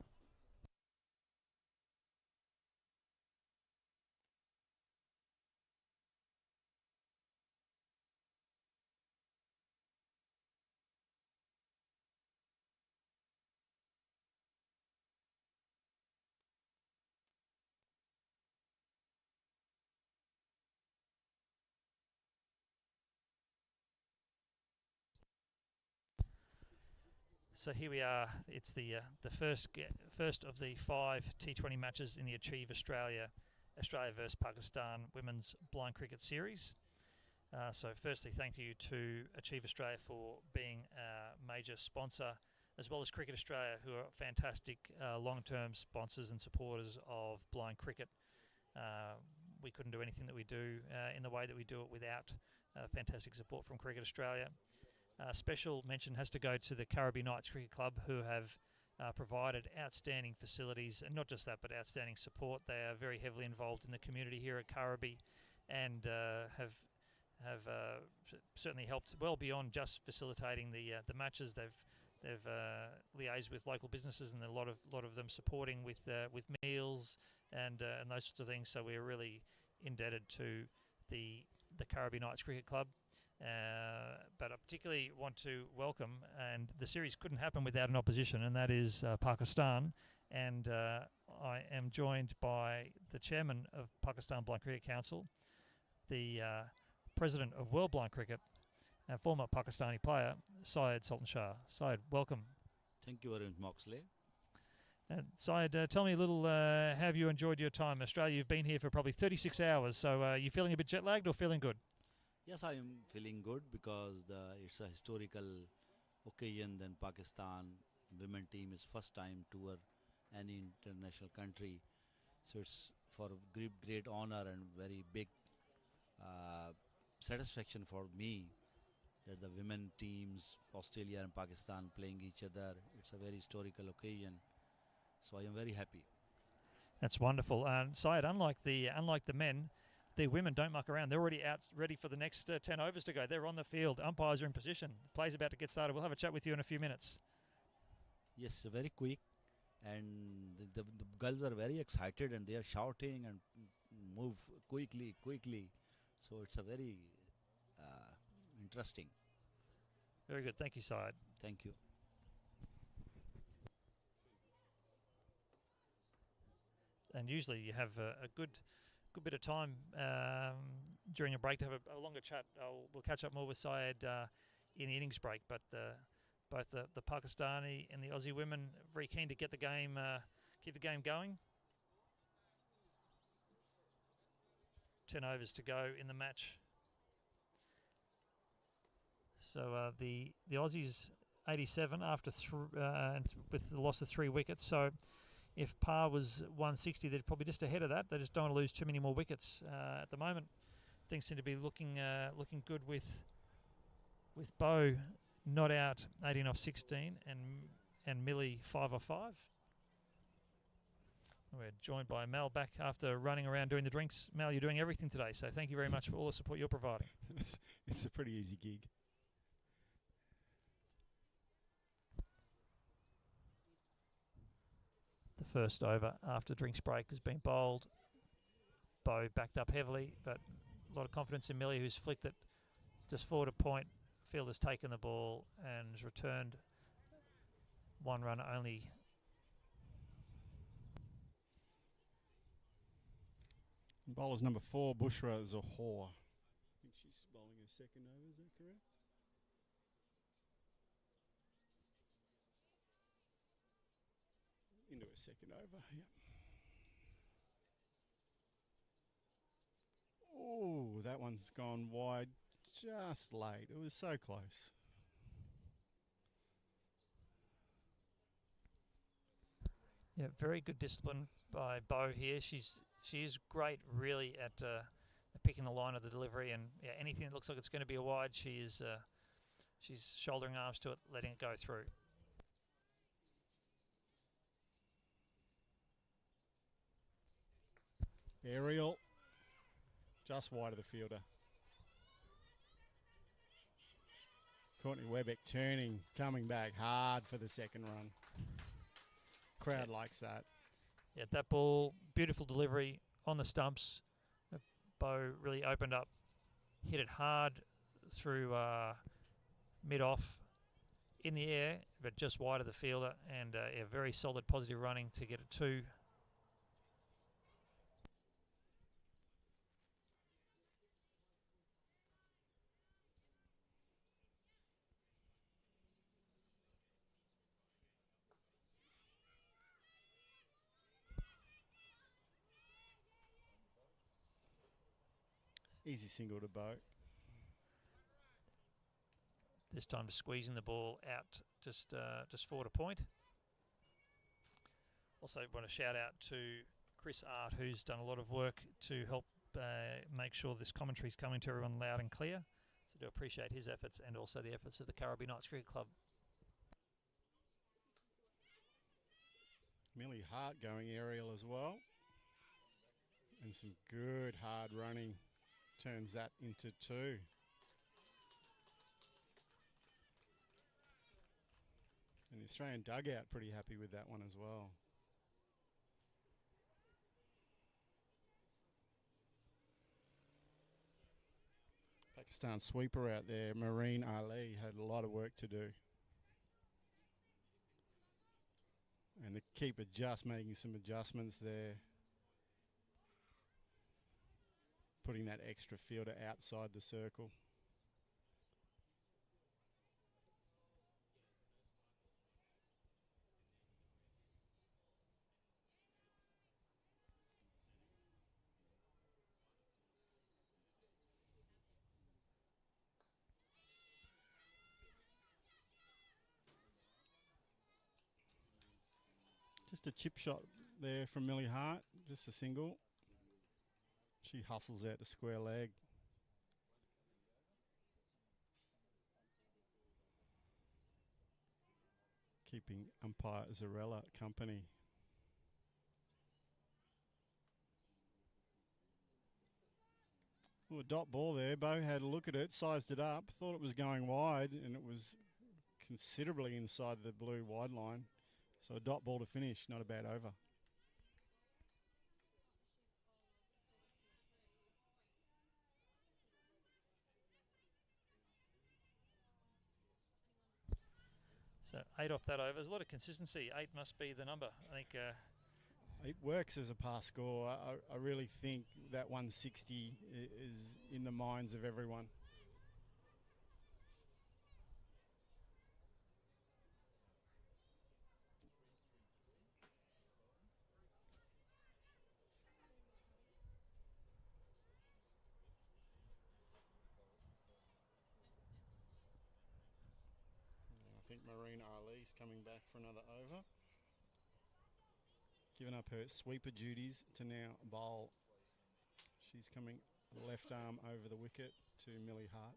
So here we are. It's the first of the 5 T20 matches in the Achieve Australia versus Pakistan Women's Blind Cricket Series. So firstly, thank you to Achieve Australia for being a major sponsor, as well as Cricket Australia, who are fantastic long-term sponsors and supporters of blind cricket. We couldn't do anything that we do in the way that we do it without fantastic support from Cricket Australia. Special mention has to go to the Caribbean Knights Cricket Club, who have provided outstanding facilities, and not just that, but outstanding support. They are very heavily involved in the community here at Caribbean, and have certainly helped well beyond just facilitating the matches. They've liaised with local businesses, and a lot of them supporting with meals and those sorts of things. So we're really indebted to the Caribbean Knights Cricket Club. But I particularly want to welcome, and the series couldn't happen without an opposition, and that is Pakistan. And I am joined by the chairman of Pakistan Blind Cricket Council, the president of World Blind Cricket, and former Pakistani player, Syed Sultan Shah. Syed, welcome. Thank you very much, Moxley. And Syed, tell me a little, how have you enjoyed your time in Australia? You've been here for probably 36 hours, so are you feeling a bit jet-lagged or feeling good? Yes, I am feeling good because it's a historical occasion. Then Pakistan women team is first time tour any international country, so it's for great honor and very big satisfaction for me that the women teams, Australia and Pakistan, playing each other. It's a very historical occasion, so I am very happy. That's wonderful. And Syed, unlike the men, the women don't muck around. They're already out, ready for the next 10 overs to go. They're on the field. Umpires are in position. The play's about to get started. We'll have a chat with you in a few minutes. Yes, very quick, and the girls are very excited and they are shouting and move quickly. So it's a very interesting. Very good. Thank you, Syed. Thank you. And usually you have a good bit of time during a break to have a longer chat. We'll catch up more with Syed in the innings break, but both the Pakistani and the Aussie women very keen to get the game, keep the game going. 10 overs to go in the match. So the Aussies 87 after with the loss of 3 wickets. So if par was 160, they're probably just ahead of that. They just don't want to lose too many more wickets at the moment. Things seem to be looking good with Bo not out 18 off 16 and Millie 5 off 5. We're joined by Mel back after running around doing the drinks. Mel, you're doing everything today, so thank you very much for all the support you're providing. It's a pretty easy gig. The first over after drinks break has been bowled. Bo backed up heavily, but a lot of confidence in Millie, who's flicked it just forward a point. Fielder's taken the ball and has returned 1 run only. Bowler's number 4, Bushra Zohor. I think she's bowling her second over, is that correct? Into a second over, yep. Oh, that one's gone wide just late. It was so close. Yeah, very good discipline by Bo here. She is great, really, at picking the line of the delivery, and yeah, anything that looks like it's going to be a wide, she's shouldering arms to it, letting it go through. Aerial, just wide of the fielder. Courtney Webbeck turning, coming back hard for the second run. Crowd likes that. Yeah, that ball, beautiful delivery on the stumps. Bo really opened up, hit it hard through mid-off in the air, but just wide of the fielder, and a very solid positive running to get it 2. Easy single to Bo. This time squeezing the ball out just forward a point. Also want to shout out to Chris Art, who's done a lot of work to help make sure this commentary is coming to everyone loud and clear. So do appreciate his efforts and also the efforts of the Caribbean Knights Cricket Club. Millie Hart going aerial as well. And some good hard running turns that into 2. And the Australian dugout pretty happy with that one as well. Pakistan sweeper out there, Marine Ali, had a lot of work to do. And the keeper just making some adjustments there. Putting that extra fielder outside the circle. Just a chip shot there from Millie Hart, just a single. She hustles out to square leg. Keeping umpire Zarella company. Well, a dot ball there. Bo had a look at it, sized it up, thought it was going wide, and it was considerably inside the blue wide line. So a dot ball to finish, not a bad over. So 8 off that over. There's a lot of consistency. 8 must be the number. I think it works as a pass score. I really think that 160 is in the minds of everyone. I think Marine Ali's coming back for another over. Giving up her sweeper duties to now bowl. She's coming left arm over the wicket to Millie Hart.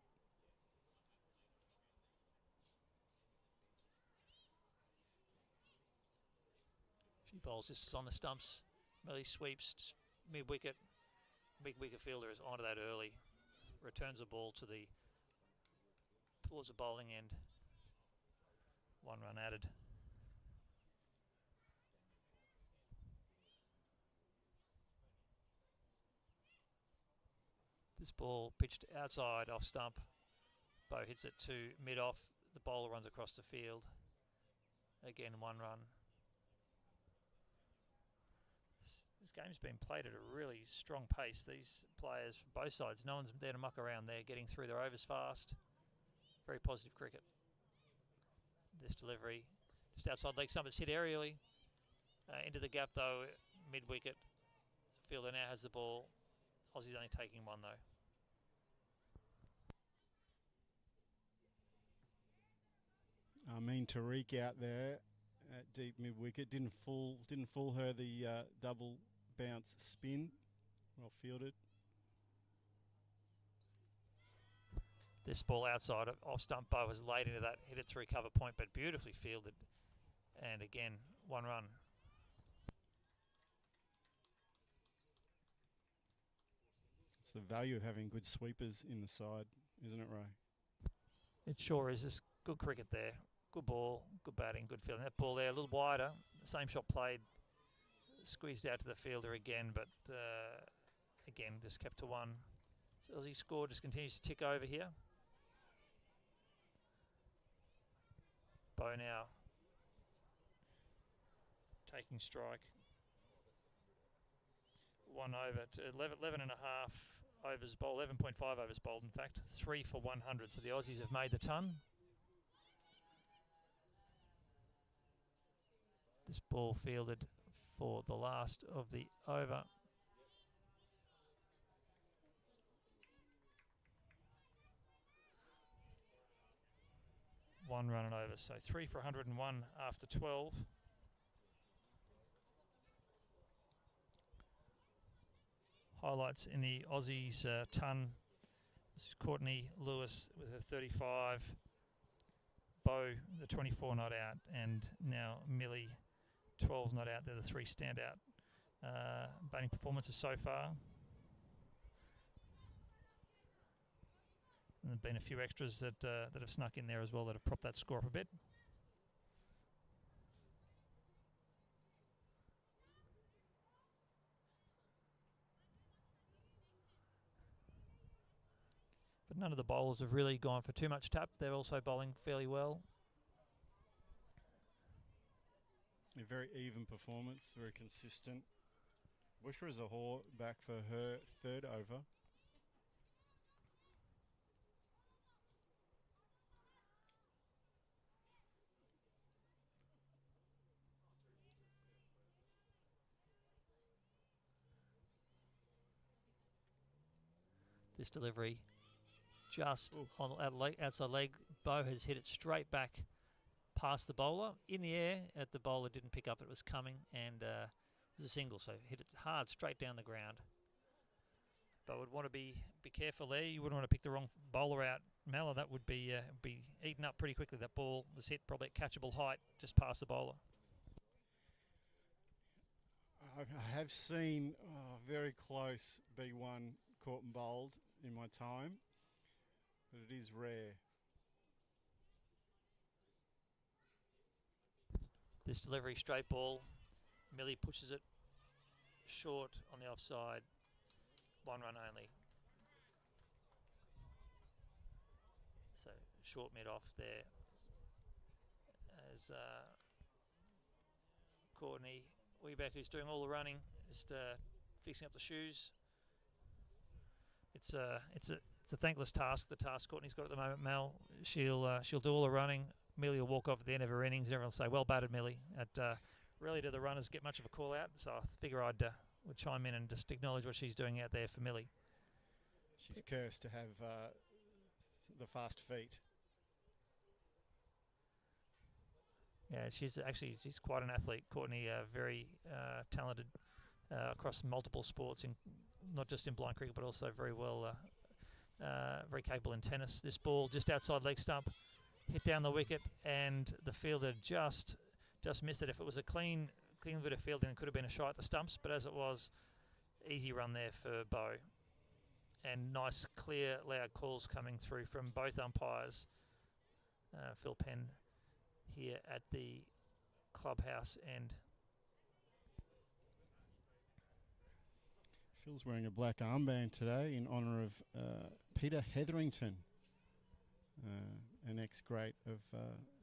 she bowls. This is on the stumps. Millie sweeps mid-wicket. Big wicket fielder is onto that early. Returns the ball towards the bowling end. 1 run added. This ball pitched outside off stump. Bo hits it to mid-off. The bowler runs across the field. Again, 1 run. This game's been played at a really strong pace. These players from both sides, no one's there to muck around. They're getting through their overs fast. Very positive cricket. This delivery just outside leg stump. It's hit aerially. Into the gap though, mid-wicket. Fielder now has the ball. Aussie's only taking 1 though. Tariq out there at deep mid-wicket. Didn't fool her, the double bounce spin. Well fielded. This ball outside off stump. Bo was late into that, hit it through cover point, but beautifully fielded. And again, 1 run. It's the value of having good sweepers in the side, isn't it, Ray? It sure is. It's good cricket there. Good ball, good batting, good fielding. That ball there, a little wider. The same shot played, squeezed out to the fielder again, but again, just kept to one. So Aussie score just continues to tick over here. Bow now taking strike. 1 over to 11 and a half overs bowled, 11.5 overs bowled in fact, 3 for 100. So the Aussies have made the ton. This ball fielded for the last of the over. One run and over, so 3 for 101 after 12. Highlights in the Aussies ton. This is Courtney Lewis with her 35. Bo, the 24 not out, and now Millie, 12 not out. They're the three standout batting performances so far. And there've been a few extras that have snuck in there as well that have propped that score up a bit. But none of the bowlers have really gone for too much tap. They're also bowling fairly well. A very even performance, very consistent. Bushra Zahor back for her third over. This delivery just on outside leg. Bo has hit it straight back past the bowler. In the air, the bowler didn't pick up it was coming, and it was a single, so hit it hard straight down the ground. But would want to be careful there. You wouldn't want to pick the wrong bowler out, Mel, that would be eaten up pretty quickly. That ball was hit probably at catchable height just past the bowler. I have seen very close B1 caught and bowled in my time, but it is rare. This delivery, straight ball. Millie pushes it short on the offside. 1 run only. So short mid off there as Courtney Weebeck, who's doing all the running, just fixing up the shoes. It's a thankless task. The task Courtney's got at the moment, Mel. She'll do all the running. Millie will walk off at the end of her innings. Everyone will say, "Well batted, Millie." Rarely do the runners get much of a call out, so I figure I'd would chime in and just acknowledge what she's doing out there for Millie. She's cursed to have the fast feet. Yeah, she's quite an athlete. Courtney, very talented across multiple sports, not just in blind cricket, but also very capable in tennis. This ball just outside leg stump, hit down the wicket, and the fielder just missed it. If it was a clean bit of fielding, it could have been a shot at the stumps, but as it was, easy run there for Bo. And nice, clear, loud calls coming through from both umpires. Phil Penn here at the clubhouse end. Phil's wearing a black armband today in honour of Peter Hetherington, an ex-great of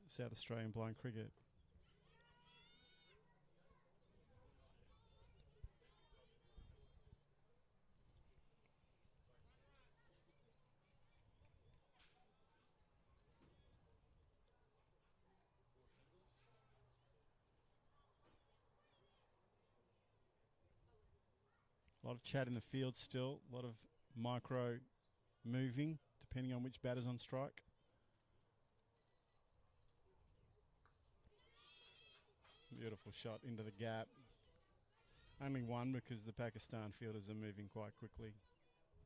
South Australian blind cricket. A lot of chat in the field still, a lot of micro moving, depending on which batter's on strike. Beautiful shot into the gap. Only one because the Pakistan fielders are moving quite quickly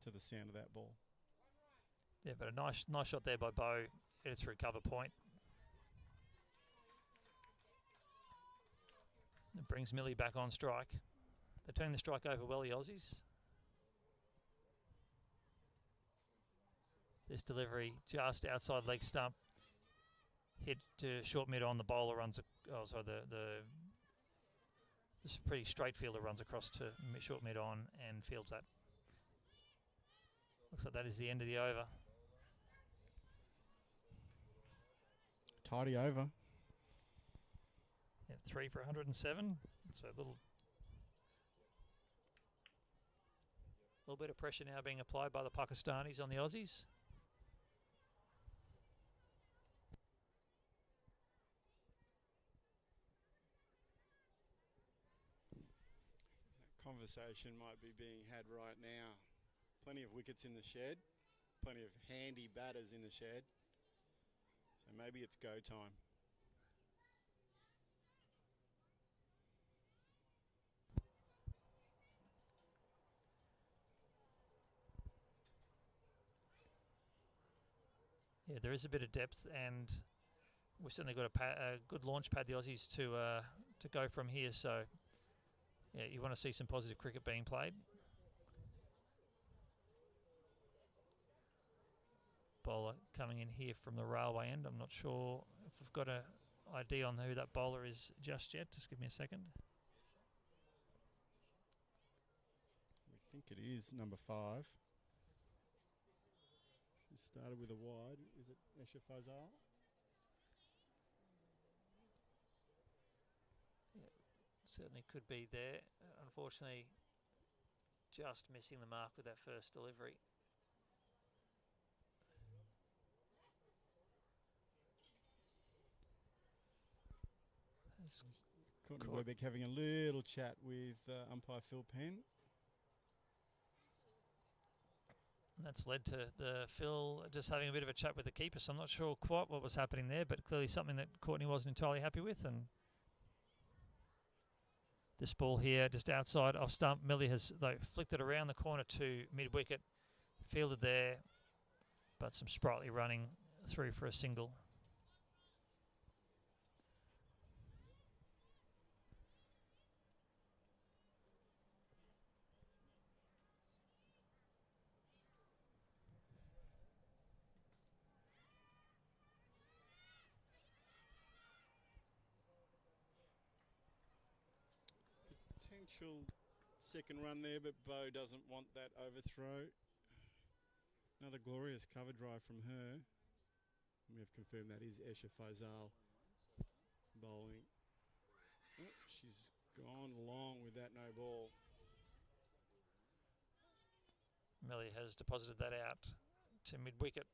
to the sound of that ball. Yeah, but a nice shot there by Bo. Hit it through cover point. It brings Millie back on strike. They turn the strike over well, the Aussies. This delivery just outside leg stump. Hit to short mid on. The bowler runs. This pretty straight fielder runs across to short mid on and fields that. Looks like that is the end of the over. Tidy over. Yeah, 3 for 107. So a little bit of pressure now being applied by the Pakistanis on the Aussies. Conversation might be being had right now. Plenty of wickets in the shed, plenty of handy batters in the shed. So maybe it's go time. Yeah, there is a bit of depth, and we've certainly got a good launch pad, the Aussies, to go from here. So, yeah, you want to see some positive cricket being played. Bowler coming in here from the railway end. I'm not sure if we've got an ID on who that bowler is just yet. Just give me a second. We think it is number 5. He started with a wide. Is it Esha Fazal? Yeah, certainly could be there. Unfortunately, just missing the mark with that first delivery. Courtney Webbeck having a little chat with umpire Phil Penn. And that's led to the Phil just having a bit of a chat with the keeper. So I'm not sure quite what was happening there, but clearly something that Courtney wasn't entirely happy with. And this ball here just outside off stump. Millie has though flicked it around the corner to mid wicket, fielded there, but some sprightly running through for a single. Potential second run there, but Bo doesn't want that overthrow. Another glorious cover drive from her. We have confirmed that is Esha Faisal bowling. Oh, she's gone long with that no ball. Millie has deposited that out to mid wicket.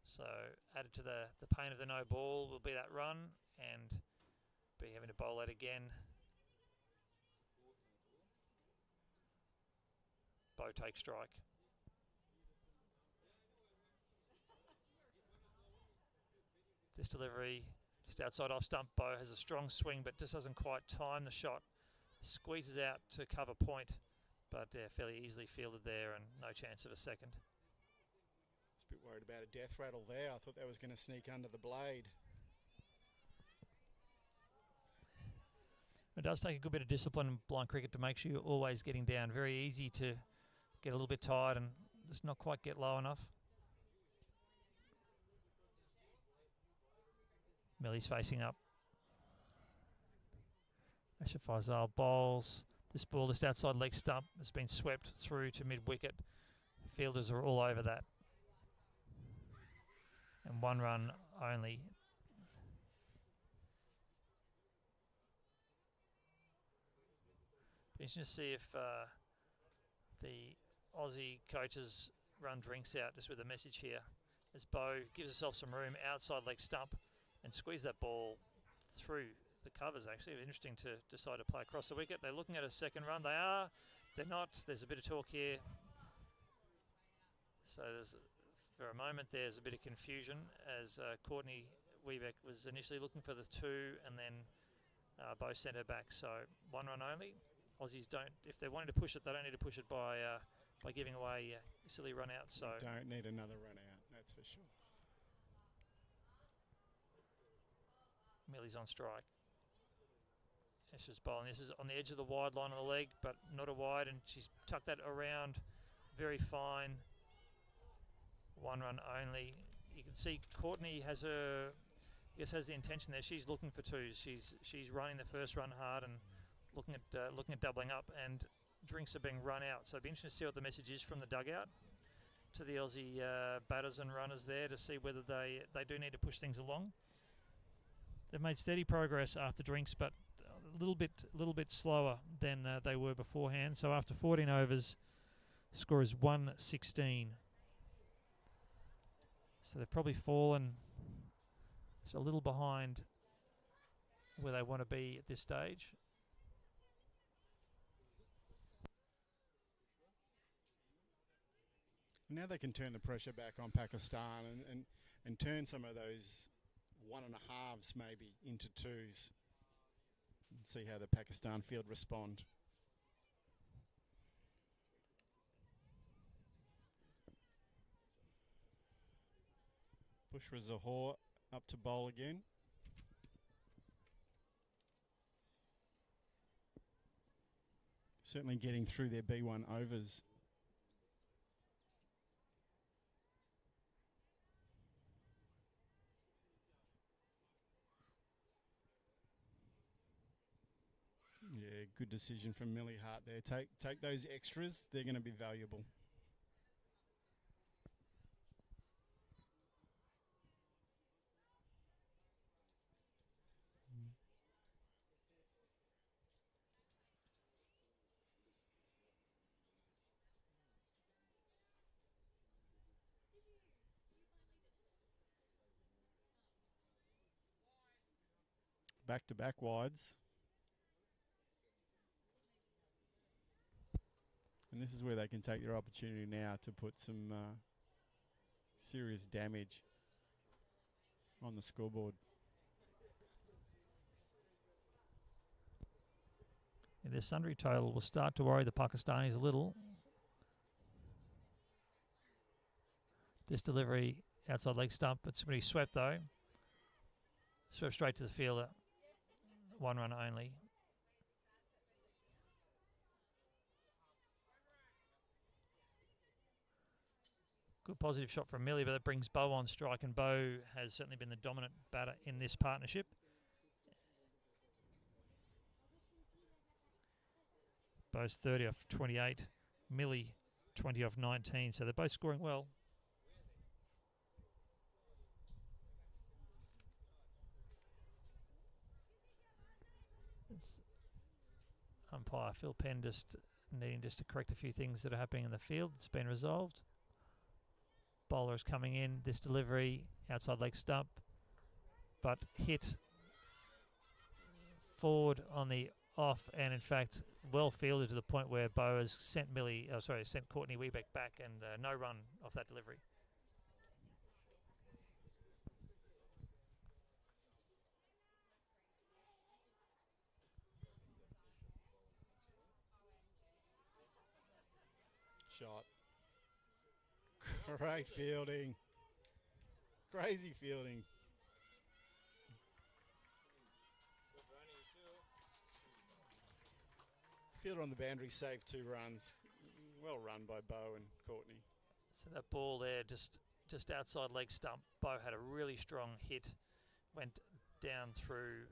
So added to the pain of the no ball will be that run, and be having to bowl that again. Bo takes strike. This delivery just outside off stump. Bo has a strong swing, but just doesn't quite time the shot. Squeezes out to cover point, but fairly easily fielded there, and no chance of a second. It's a bit worried about a death rattle there. I thought that was going to sneak under the blade. It does take a good bit of discipline in blind cricket to make sure you're always getting down. Very easy to get a little bit tired and just not quite get low enough. Millie's facing up. Asha Faisal bowls. This ball just outside leg stump has been swept through to mid wicket. Fielders are all over that. And one run only. Be interesting to see if the Aussie coaches run drinks out just with a message here. As Bo gives herself some room outside leg stump and squeeze that ball through the covers. Actually, interesting to decide to play across the wicket. They're looking at a second run. They are. They're not. There's a bit of talk here. So for a moment there's a bit of confusion as Courtney Webbeck was initially looking for the 2, and then Bo sent her back. So one run only. Aussies don't. If they're wanting to push it, they don't need to push it by giving away a silly run out. So don't need another run out. That's for sure. Millie's on strike. Esha's bowling. This is on the edge of the wide line on the leg, but not a wide, and she's tucked that around very fine. 1 run only. You can see Courtney has the intention there. She's looking for twos. She's running the first run hard and looking at doubling up, and drinks are being run out. So it'll be interesting to see what the message is from the dugout to the Aussie batters and runners there to see whether they do need to push things along. They've made steady progress after drinks, but a little bit slower than they were beforehand. So after 14 overs, score is 116. So they've probably fallen just a little behind where they want to be at this stage. Now they can turn the pressure back on Pakistan and turn some of those 1.5s maybe into 2s. And see how the Pakistan field respond. Bushra Zahor up to bowl again. Certainly getting through their B1 overs. Yeah, good decision from Millie Hart there. Take those extras. They're going to be valuable. Back-to-back wides. And this is where they can take their opportunity now to put some serious damage on the scoreboard. Yeah, this sundry total will start to worry the Pakistanis a little. This delivery outside leg stump, but somebody swept though. Swept straight to the fielder. 1 run only. Good positive shot from Millie, but that brings Bo on strike, and Bo has certainly been the dominant batter in this partnership. Bo's 30 off 28, Millie 20 off 19, so they're both scoring well. Umpire Phil Penn just needing to correct a few things that are happening in the field. It's been resolved. Bowler is coming in. This delivery outside leg stump, but hit forward on the off, and in fact well fielded to the point where Bo has sent Courtney Wiebeck back, and no run off that delivery. Shot. Great fielding. Crazy fielding. Fielder on the boundary saved 2 runs. Well run by Bo and Courtney. So that ball there, just outside leg stump. Bo had a really strong hit. Went down through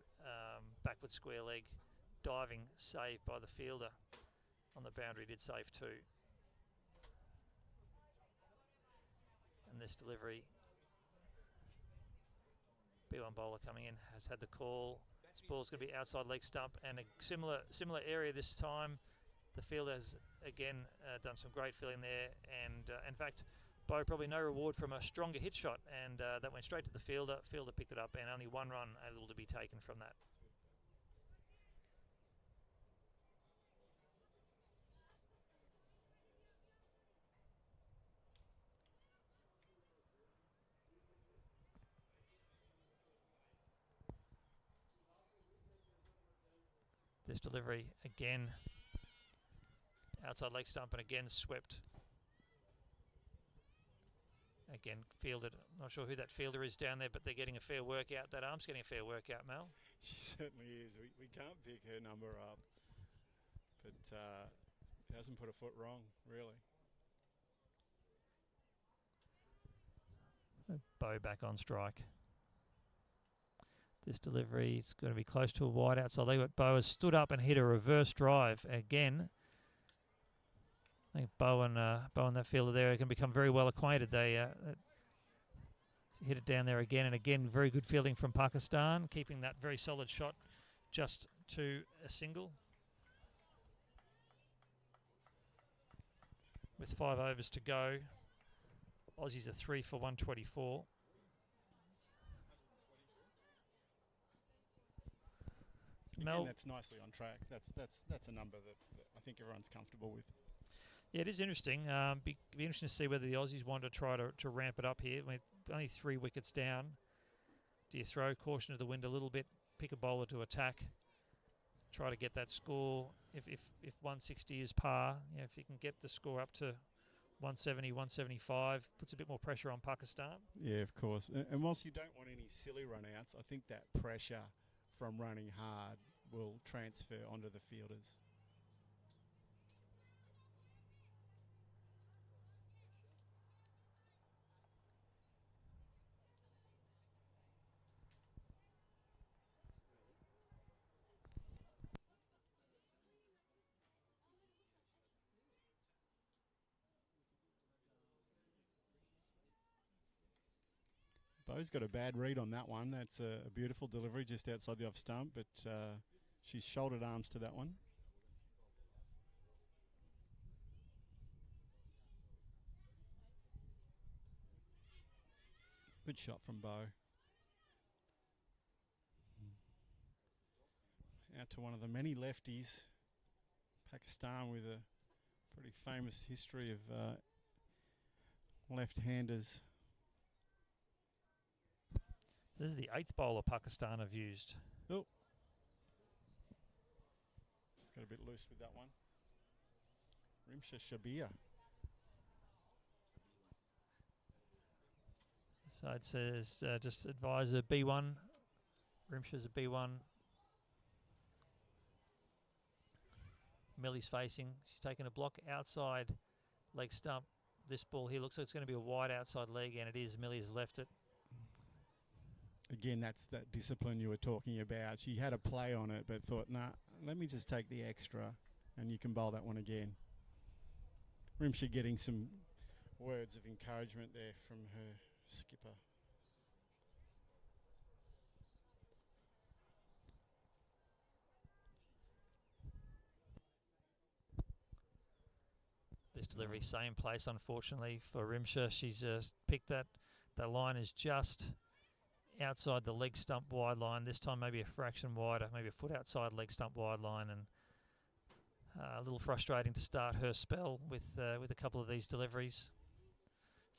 backward square leg. Diving save by the fielder on the boundary. Did save 2. And this delivery, B1 bowler coming in, has had the call. This ball's going to be outside leg stump, and a similar area this time. The fielder has again done some great fielding there, and in fact, Bo probably no reward from a stronger hit shot, and that went straight to the fielder. Fielder picked it up, and only 1 run able to be taken from that. This delivery again outside leg stump, and again swept. Again fielded. Not sure who that fielder is down there, but they're getting a fair workout. That arm's getting a fair workout, Mel. She certainly is. We can't pick her number up, but hasn't put a foot wrong, really. Bow back on strike. This delivery, it's going to be close to a wide outside leg, but Bow has stood up and hit a reverse drive again. I think Bow and that fielder there can become very well acquainted. They hit it down there again and again. Very good fielding from Pakistan, keeping that very solid shot just to a single. With 5 overs to go, Aussies are 3 for 124. Again, that's nicely on track. That's a number that I think everyone's comfortable with. Yeah, it is interesting. Be interesting to see whether the Aussies want to try to ramp it up here. I mean, only 3 wickets down. Do you throw caution to the wind a little bit, pick a bowler to attack, try to get that score? If 160 is par, if you can get the score up to 170, 175, puts a bit more pressure on Pakistan. Yeah, of course. And whilst you don't want any silly run-outs, I think that pressure from running hard will transfer onto the fielders. Bo's got a bad read on that one. That's a beautiful delivery just outside the off stump, but she's shouldered arms to that one. Good shot from Bo. Out to one of the many lefties. Pakistan with a pretty famous history of left-handers. This is the 8th bowler Pakistan have used. Oh. Got a bit loose with that one. Rimsha Shabir. So it says just advisor B1. Rimsha's a B1. Millie's facing. She's taken a block outside leg stump. This ball here looks like it's going to be a wide outside leg, and it is. Millie has left it. Again, that's that discipline you were talking about. She had a play on it, but thought, nah, let me just take the extra, and you can bowl that one again. Rimsha getting some words of encouragement there from her skipper. This delivery, same place, unfortunately, for Rimsha. She's picked that. That line is just outside the leg stump wide line. This time maybe a fraction wider, maybe a foot outside leg stump wide line, and a little frustrating to start her spell with a couple of these deliveries.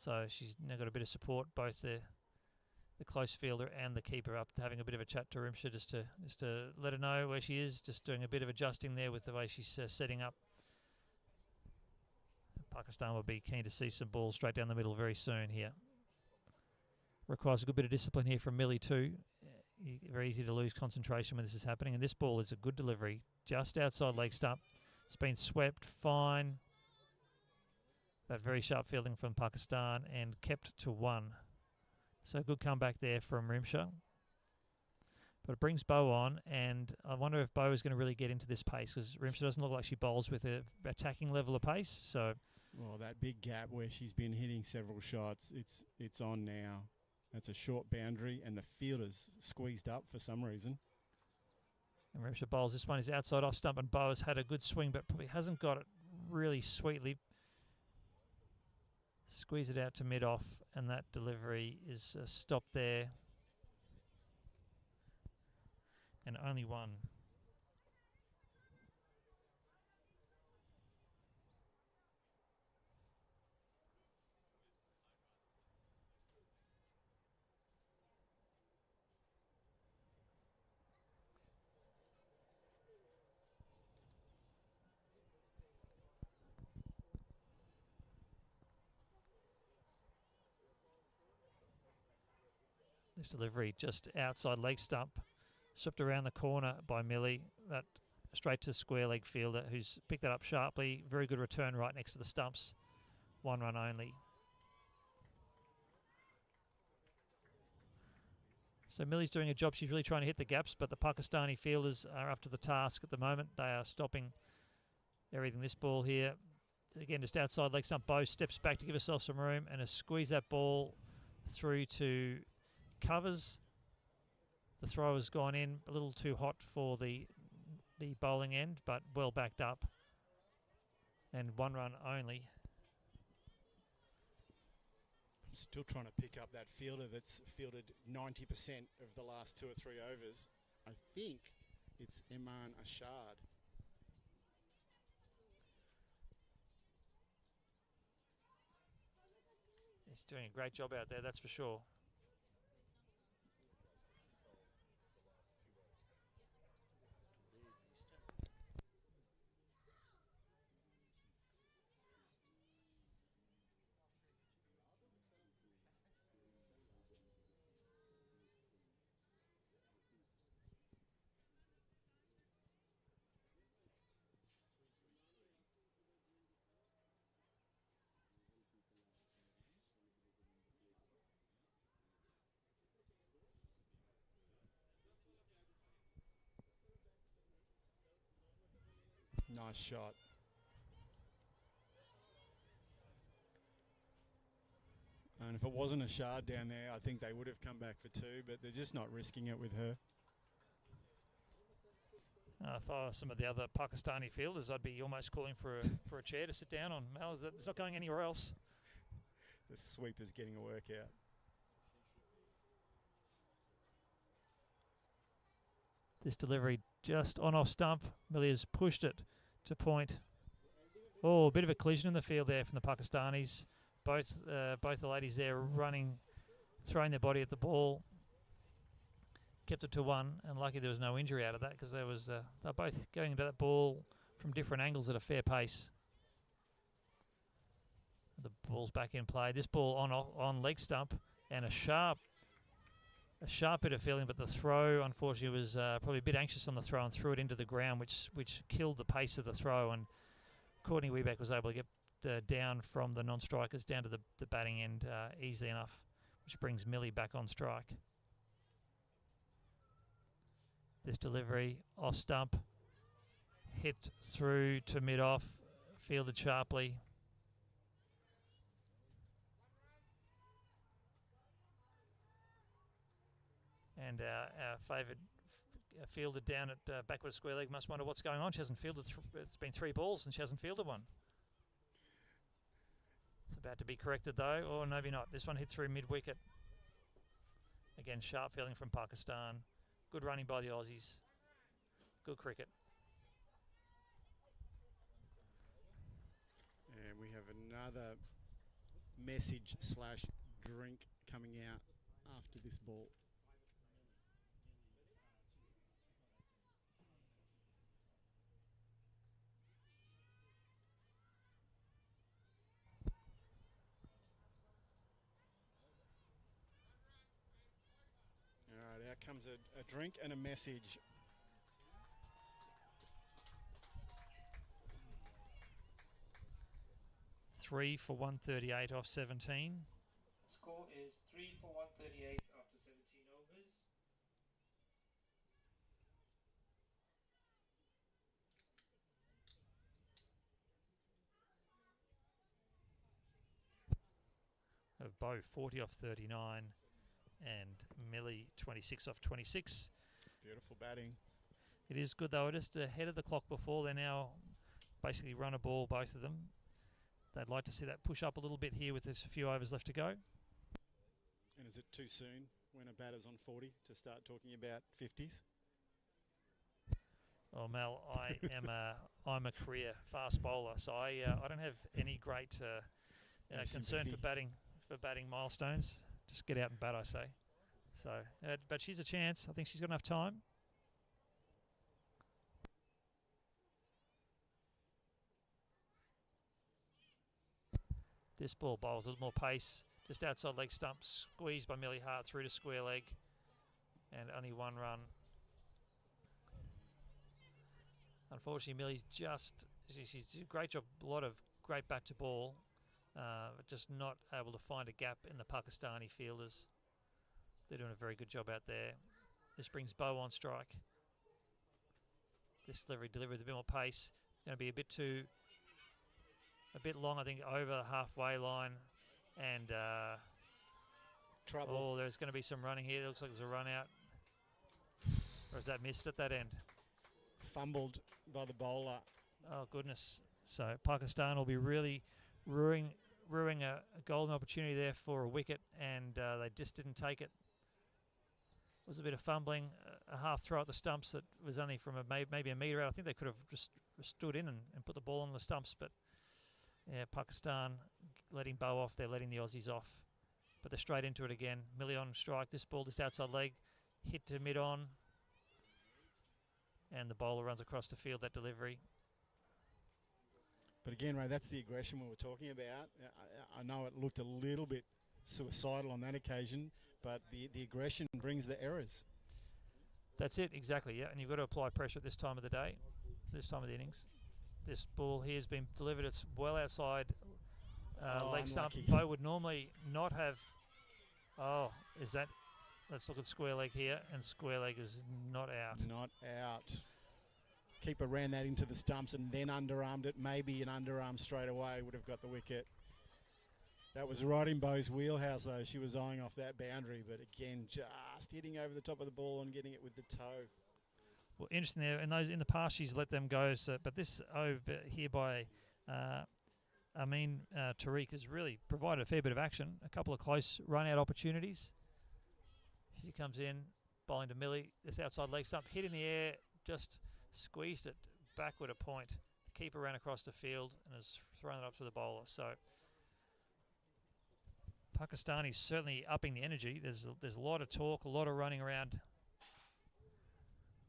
So she's now got a bit of support, both the close fielder and the keeper up, having a bit of a chat to Rimsha just to let her know where she is, just doing a bit of adjusting there with the way she's setting up. Pakistan will be keen to see some balls straight down the middle very soon here. Requires a good bit of discipline here from Millie too. Very easy to lose concentration when this is happening. And this ball is a good delivery, just outside leg stump. It's been swept fine. That very sharp fielding from Pakistan and kept to 1. So good comeback there from Rimsha. But it brings Bo on, and I wonder if Bo is going to really get into this pace, because Rimsha doesn't look like she bowls with an attacking level of pace. So, well, that big gap where she's been hitting several shots, it's on now. That's a short boundary, and the fielder's squeezed up for some reason. And Rimsha bowls. This one is outside off stump, and Bo has had a good swing, but probably hasn't got it really sweetly. Squeeze it out to mid-off, and that delivery is stopped there. And only 1. This delivery just outside leg stump. Swept around the corner by Millie. That straight to square leg fielder who's picked that up sharply. Very good return right next to the stumps. 1 run only. So Millie's doing a job. She's really trying to hit the gaps, but the Pakistani fielders are up to the task at the moment. They are stopping everything. This ball here, again, just outside leg stump. Bo steps back to give herself some room and squeeze that ball through to covers. The throw has gone in a little too hot for the bowling end, but well backed up. And 1 run only. I'm still trying to pick up that fielder that's fielded 90% of the last 2 or 3 overs. I think it's Eman Ashard. He's doing a great job out there, that's for sure. Nice shot. And if it wasn't a shard down there, I think they would have come back for 2, but they're just not risking it with her. If I were some of the other Pakistani fielders, I'd be almost calling for a chair to sit down on. Mal, it's not going anywhere else. The sweeper's getting a workout. This delivery just on off stump. Millie has pushed it to point. Oh, a bit of a collision in the field there from the Pakistanis. Both the ladies there running, throwing their body at the ball. Kept it to 1, and lucky there was no injury out of that because they're both going into that ball from different angles at a fair pace. The ball's back in play. This ball on leg stump and a sharp bit of feeling, but the throw unfortunately was probably a bit anxious on the throw and threw it into the ground, which killed the pace of the throw. And Courtney Wiebeck was able to get down from the non-strikers down to the batting end easily enough, which brings Millie back on strike. This delivery off stump, hit through to mid-off, fielded sharply. And our favoured fielded down at backward square leg must wonder what's going on. She hasn't fielded. It's been 3 balls and she hasn't fielded one. It's about to be corrected though, or maybe not. This one hit through mid-wicket. Again, sharp fielding from Pakistan. Good running by the Aussies. Good cricket. And we have another message/drink coming out after this ball. All right, out comes a drink and a message. Three for 138 off 17. Score is 3 for 138 after 17 overs. Of Bo 40 off 39 and Millie 26 off 26. Beautiful batting. It is good though. Just ahead of the clock before. They're now basically run a ball, both of them. They'd like to see that push up a little bit here with just a few overs left to go. And is it too soon when a batter's on 40 to start talking about 50s? Oh, Mel, I'm a career fast bowler, so I don't have any great concern for batting milestones. Just get out and bat, I say. So, but she's a chance. I think she's got enough time. This ball bowls a little more pace, just outside leg stump, squeezed by Millie Hart through to square leg, and only 1 run. Unfortunately, Millie's she's did a great job, a lot of great bat to ball, but just not able to find a gap in the Pakistani fielders. They're doing a very good job out there. This brings Bow on strike. This delivery with a bit more pace. Going to be a bit long, I think, over the halfway line. And Trouble. oh, there's going to be some running here. It looks like there's a run out. Or is that missed at that end? Fumbled by the bowler. Oh, goodness. So Pakistan will be really ruining a golden opportunity there for a wicket, and they just didn't take it. It was a bit of fumbling, a half throw at the stumps that was only from maybe a metre out. I think they could have just stood in and put the ball on the stumps, but yeah, Pakistan letting Bow off. They're letting the Aussies off, but they're straight into it again. Millie on strike. This ball, this outside leg, hit to mid-on, and the bowler runs across the field, that delivery. But again, Ray, that's the aggression we were talking about. I know it looked a little bit suicidal on that occasion, but the aggression brings the errors. That's it, exactly, yeah. And you've got to apply pressure at this time of the day, this time of the innings. This ball here has been delivered. It's well outside leg stump. Bow would normally not have... Oh, is that... Let's look at square leg here, and square leg is not out. Not out. Keeper ran that into the stumps and then underarmed it. Maybe an underarm straight away would have got the wicket. That was right in Bow's wheelhouse, though. She was eyeing off that boundary, but again, just hitting over the top of the ball and getting it with the toe. Well, interesting there. In the past, she's let them go. So, but this over here by Tariq has really provided a fair bit of action. A couple of close run-out opportunities. She comes in, bowling to Millie. This outside leg stump hit in the air, just squeezed it backward a point. The keeper ran across the field and has thrown it up to the bowler. So Pakistani's certainly upping the energy. There's a lot of talk, a lot of running around.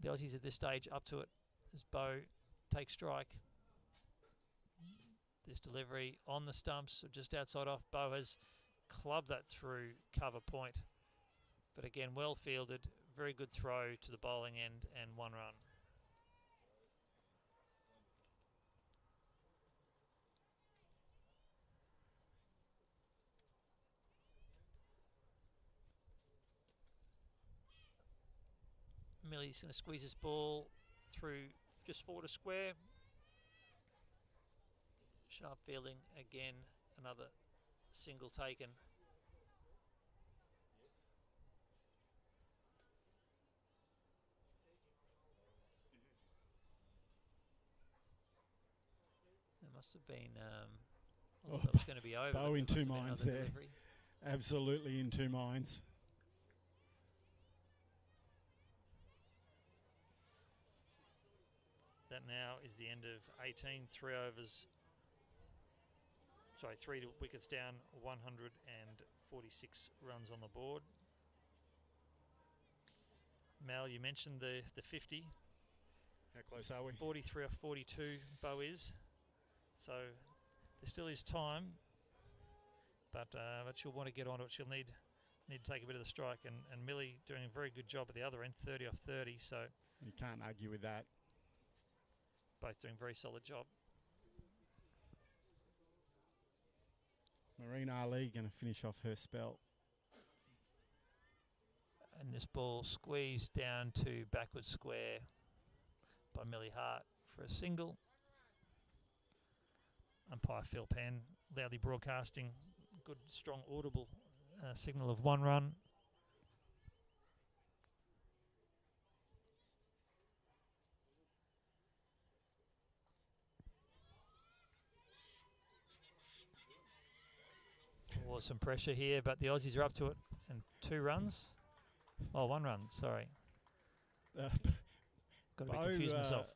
The Aussies at this stage up to it as Bow takes strike. This delivery on the stumps, just outside off. Bow has clubbed that through cover point. But again, well fielded, very good throw to the bowling end and one run. Millie's going to squeeze this ball through just forward to square. Sharp fielding again, another single taken. There must have been. I thought that was going to be over. Bow in two minds there. Delivery. Absolutely in two minds. That now is the end of 18, 3 overs. Sorry, 3 wickets down, 146 runs on the board. Mal, you mentioned the 50. How close are we? 43 or 42 Bow is. So there still is time, but she'll want to get on it. She'll need to take a bit of the strike, and Millie doing a very good job at the other end, 30 off 30. So you can't argue with that. Both doing a very solid job. Marine Ali going to finish off her spell. And this ball squeezed down to backward square by Millie Hart for a single. Umpire Phil Penn loudly broadcasting good, strong, audible signal of one run. Was some pressure here, but the Aussies are up to it, and 2 runs. Oh, 1 run, sorry. Got a bit confused myself.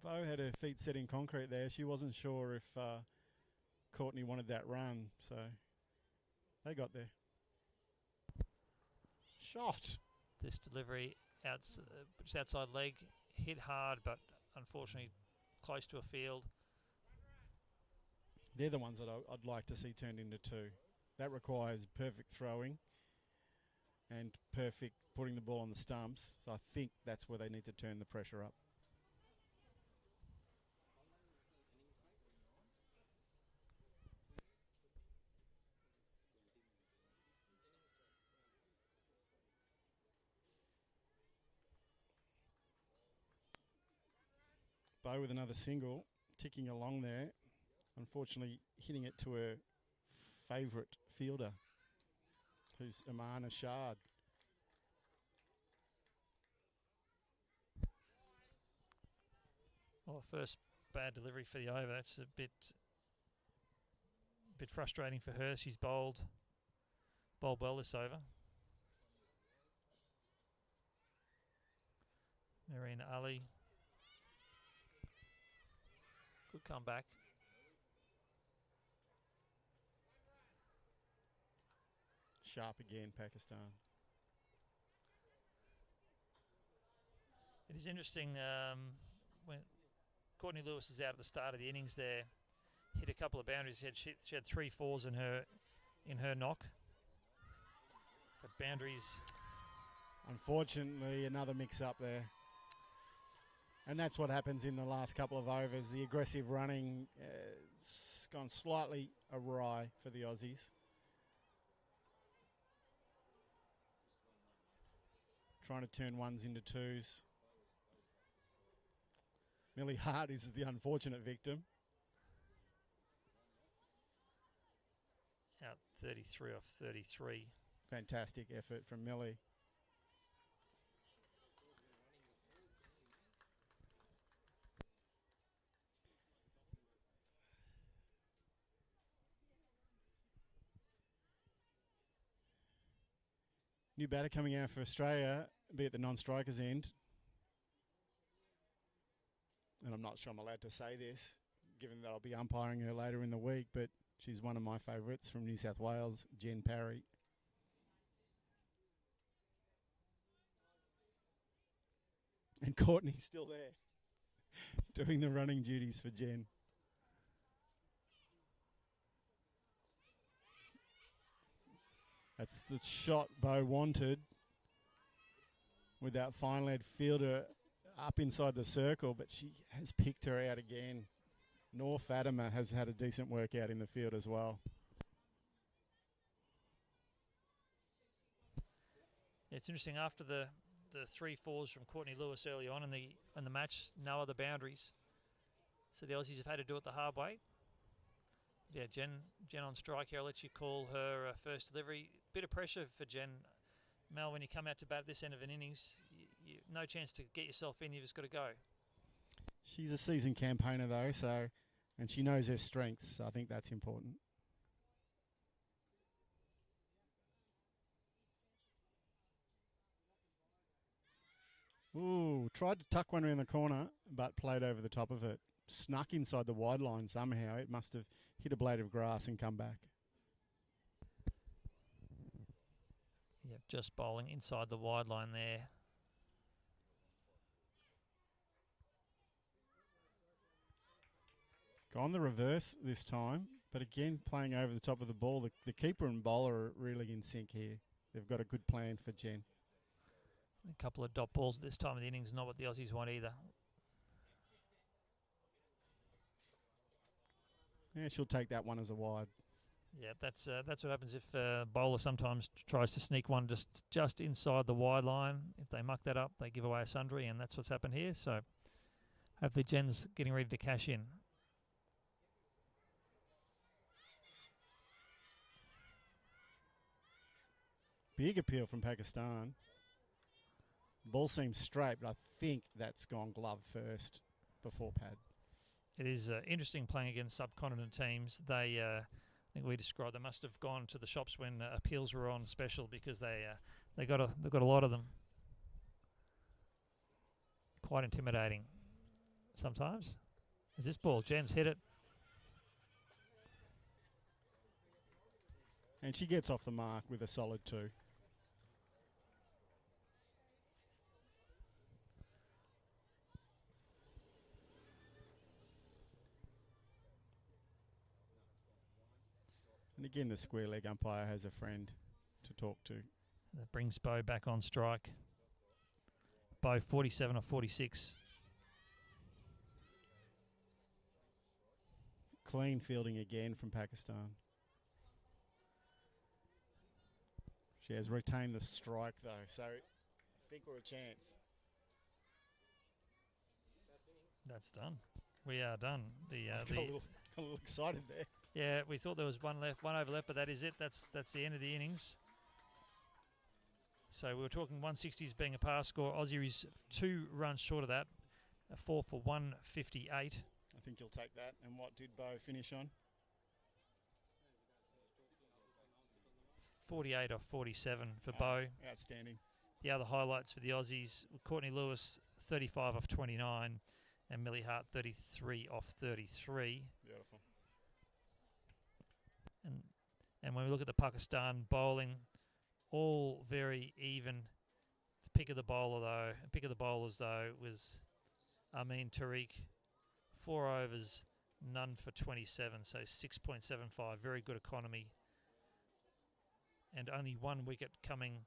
Bow had her feet set in concrete there. She wasn't sure if Courtney wanted that run, so they got there. Shot. This delivery just outside leg, hit hard, but unfortunately close to a field. They're the ones that I'd like to see turned into 2. That requires perfect throwing and perfect putting the ball on the stumps. So I think that's where they need to turn the pressure up. Bow with another single, ticking along there. Unfortunately, hitting it to her favourite fielder, who's Amana Shard. Well, first bad delivery for the over. It's a bit frustrating for her. She's bowled well this over. Marina Ali. Good comeback. Sharp again, Pakistan. It is interesting when Courtney Lewis is out at the start of the innings there, hit a couple of boundaries. She had 3 fours in her knock. But boundaries. Unfortunately, another mix-up there. And that's what happens in the last couple of overs. The aggressive running it's gone slightly awry for the Aussies. Trying to turn ones into twos. Millie Hart is the unfortunate victim. Out 33 off 33. Fantastic effort from Millie. New batter coming out for Australia, be at the non-strikers end. And I'm not sure I'm allowed to say this, given that I'll be umpiring her later in the week, but she's one of my favourites from New South Wales, Jen Parry. And Courtney's still there, doing the running duties for Jen. That's the shot Bo wanted with that fine lead fielder up inside the circle, but she has picked her out again. Nor Fatima has had a decent workout in the field as well. It's interesting, after the 3 fours from Courtney Lewis early on in the match, no other boundaries. So the Aussies have had to do it the hard way. Yeah, Jen on strike here. I'll let you call her first delivery. Bit of pressure for Jen. Mel, when you come out to bat at this end of an innings, no chance to get yourself in. You've just got to go. She's a seasoned campaigner though, and she knows her strengths. So I think that's important. Ooh, tried to tuck one around the corner, but played over the top of it. Snuck inside the wide line somehow. It must have hit a blade of grass and come back. Yep, just bowling inside the wide line there. Gone the reverse this time, but again playing over the top of the ball. The keeper and bowler are really in sync here. They've got a good plan for Jen. A couple of dot balls at this time of the innings, not what the Aussies want either. Yeah, she'll take that one as a wide. Yeah, that's what happens if a bowler sometimes tries to sneak one just inside the wide line. If they muck that up, they give away a sundry, and that's what's happened here. So hopefully Jen's getting ready to cash in. Big appeal from Pakistan. Ball seems straight, but I think that's gone glove first before pad. It is interesting playing against subcontinent teams. They, I think we described, they must have gone to the shops when appeals were on special, because they've got a lot of them. Quite intimidating sometimes. Is this ball? Jen's hit it. And she gets off the mark with a solid 2. And again, the square leg umpire has a friend to talk to. That brings Bo back on strike. Bo 47 or 46. Clean fielding again from Pakistan. She has retained the strike though, so I think we're a chance. That's done. We are done. Got a little excited there. Yeah, we thought there was one left, one over left, but that is it. That's the end of the innings. So we were talking 160s being a pass score. Aussie is 2 runs short of that, 4 for 158. I think you'll take that. And what did Bo finish on? 48 off 47 for Bo. Outstanding. The other highlights for the Aussies, Courtney Lewis, 35 off 29, and Millie Hart, 33 off 33. Beautiful. And when we look at the Pakistan bowling, all very even. The pick of the bowlers though was Amin Tariq, 4 overs, none for 27, so 6.75, very good economy. And only 1 wicket coming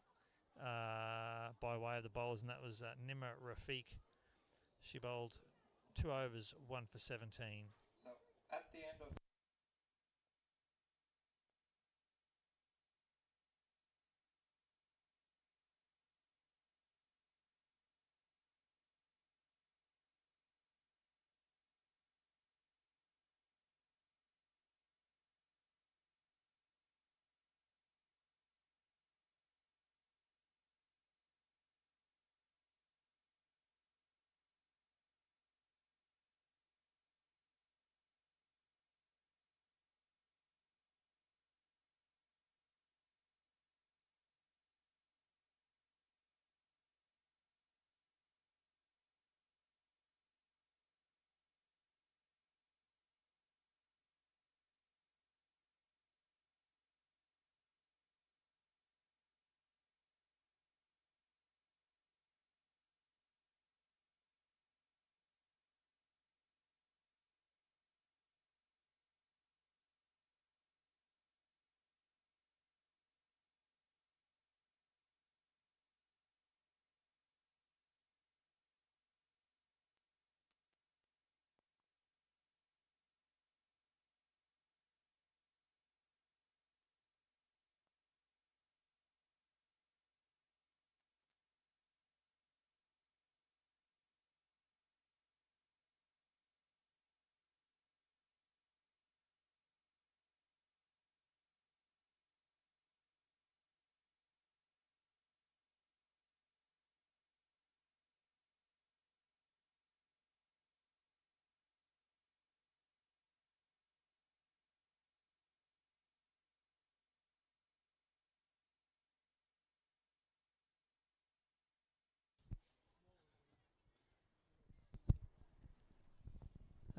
by way of the bowlers, and that was Nimra Rafiq. She bowled 2 overs, 1 for 17. So at the end of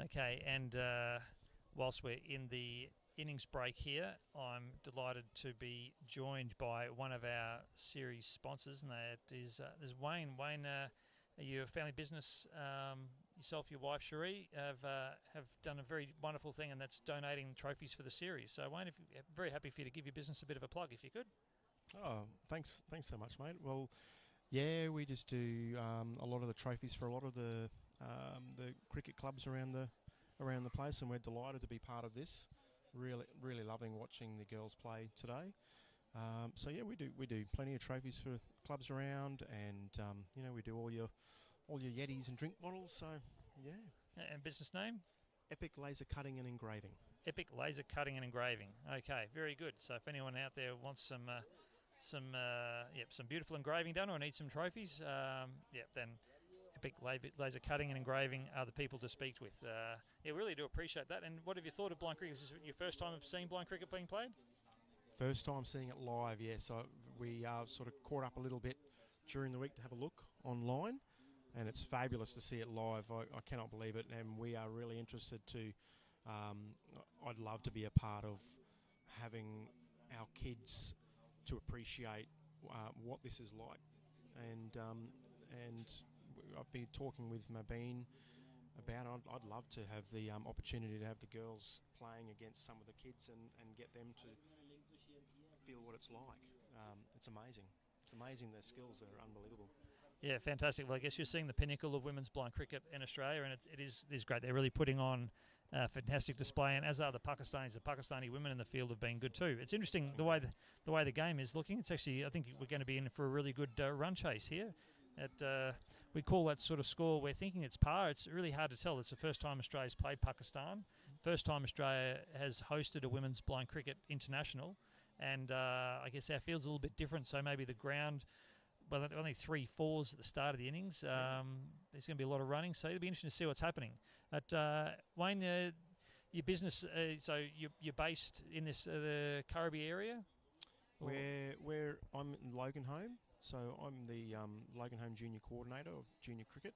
Okay, and whilst we're in the innings break here, I'm delighted to be joined by one of our series sponsors, and that is there's Wayne. Wayne, are you a family business? Yourself, your wife Cherie have done a very wonderful thing, and that's donating trophies for the series. So Wayne, very happy for you to give your business a bit of a plug, if you could. Oh, thanks so much, mate. Well, yeah, we just do a lot of the trophies for a lot of the cricket clubs around the place, and we're delighted to be part of this. Really loving watching the girls play today. So yeah, we do plenty of trophies for clubs around, and we do all your Yetis and drink bottles. So yeah. And business name? Epic Laser Cutting and Engraving. Epic Laser Cutting and Engraving. Okay, very good. So if anyone out there wants some beautiful engraving done or needs some trophies, then Epic Laser Cutting and Engraving are the people to speak with. We really do appreciate that. And what have you thought of blind cricket? Is this your first time of seeing blind cricket being played? First time seeing it live, yes. So we sort of caught up a little bit during the week to have a look online, and it's fabulous to see it live. I cannot believe it, and we are really interested to. I'd love to be a part of having our kids to appreciate what this is like, and I've been talking with Mabeen about it. I'd love to have the opportunity to have the girls playing against some of the kids and get them to feel what it's like. It's amazing. It's amazing. Their skills are unbelievable. Yeah, fantastic. Well, I guess you're seeing the pinnacle of women's blind cricket in Australia, and it is great. They're really putting on a fantastic display, and as are the Pakistanis. The Pakistani women in the field have been good too. It's interesting the way the game is looking. It's actually, I think we're going to be in for a really good run chase here. we call that sort of score, we're thinking it's par. It's really hard to tell. It's the first time Australia's played Pakistan. First time Australia has hosted a women's blind cricket international. And I guess our field's a little bit different, so maybe the ground, well, only 3 4s at the start of the innings. There's going to be a lot of running, so it'll be interesting to see what's happening. But Wayne, your business, so you're based in this the Currabee area? Where I'm in Loganholme, so I'm the Loganholme Junior Coordinator of Junior Cricket.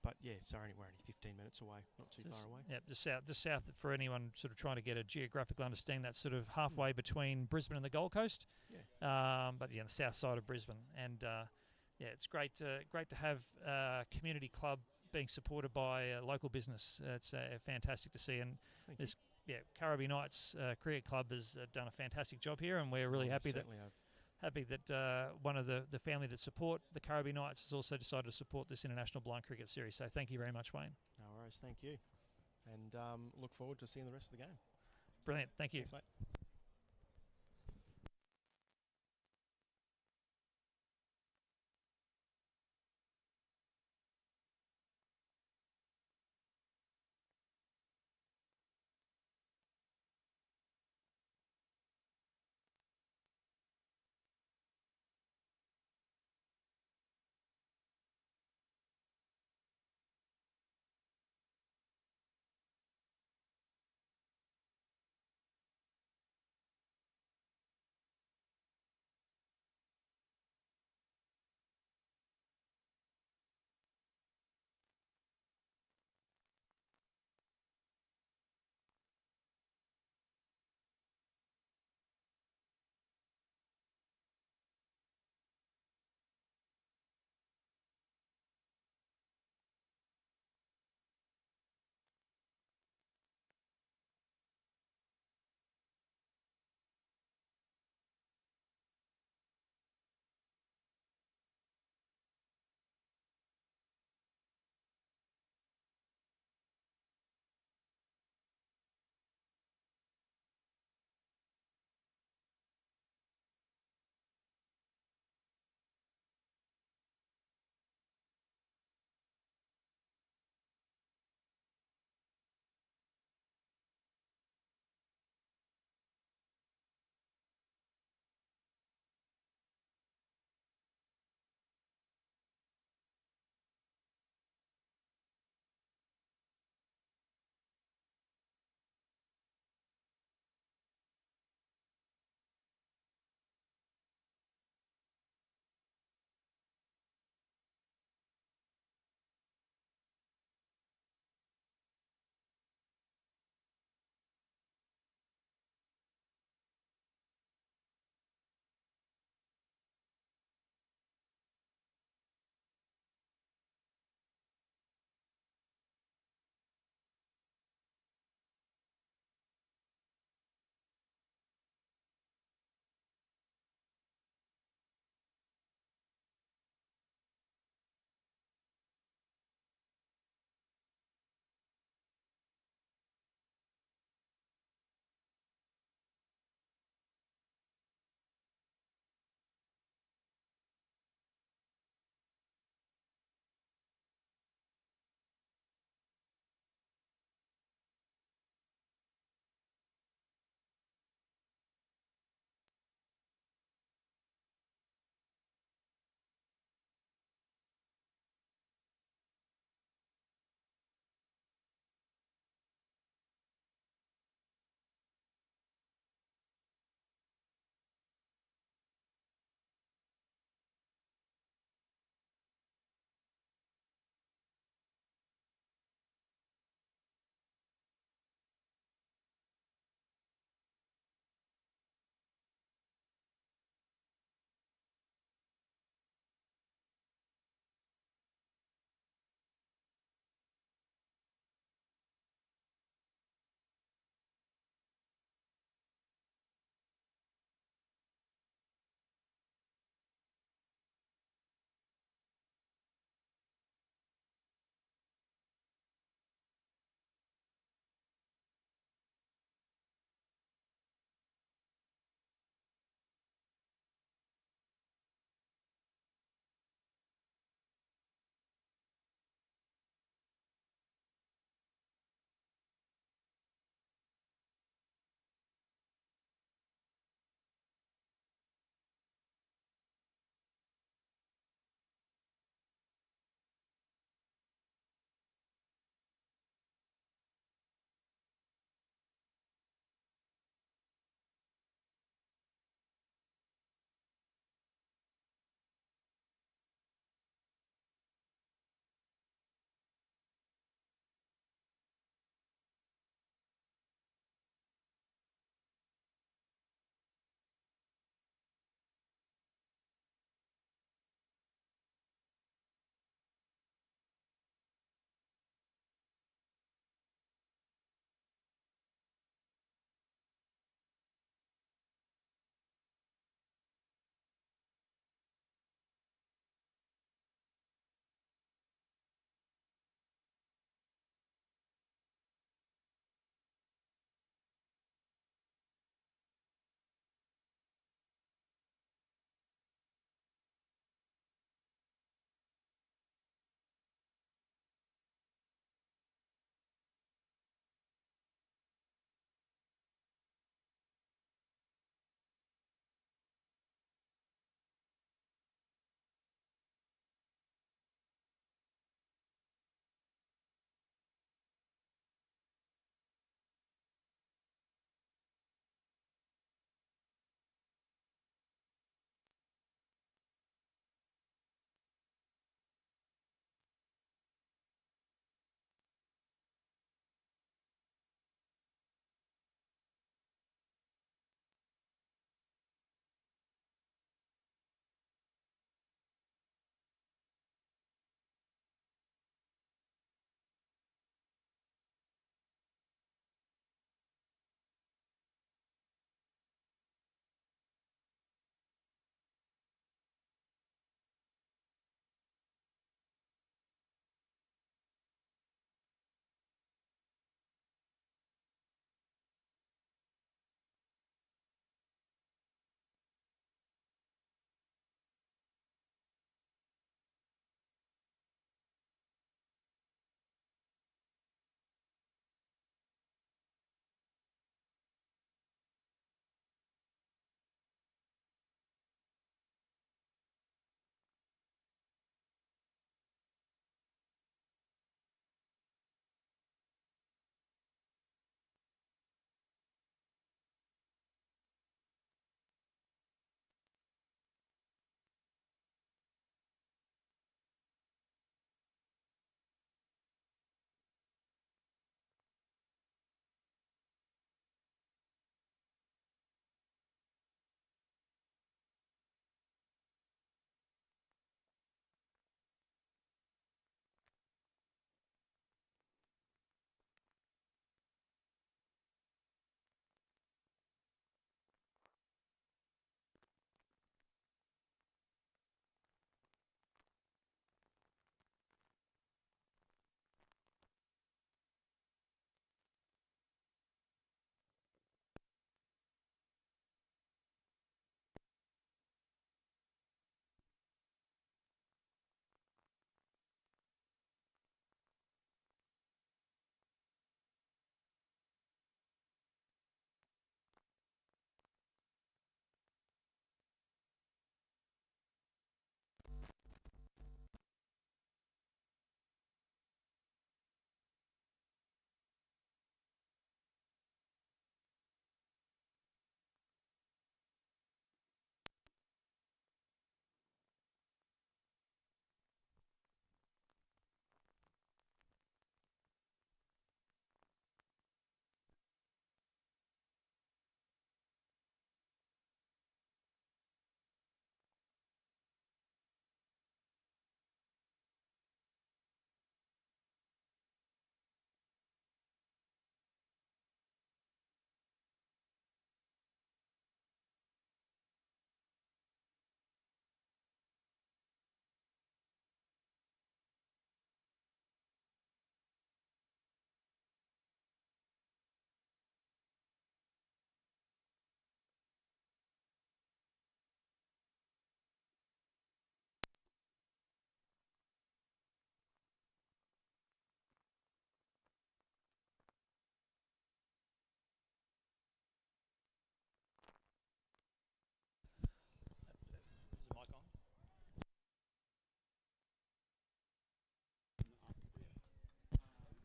But yeah, so we're only 15 minutes away, not too far away. Yeah, just south for anyone sort of trying to get a geographical understanding. That's sort of halfway between Brisbane and the Gold Coast. Yeah. But yeah, the south side of Brisbane, and yeah, it's great to have a community club being supported by a local business. It's fantastic to see, and this Currabee Knights Cricket Club has done a fantastic job here, and we're really happy that one of the family that support the Currabee Knights has also decided to support this International Blind Cricket Series. So thank you very much, Wayne. No worries, thank you. And look forward to seeing the rest of the game. Brilliant, thank you. Thanks, mate.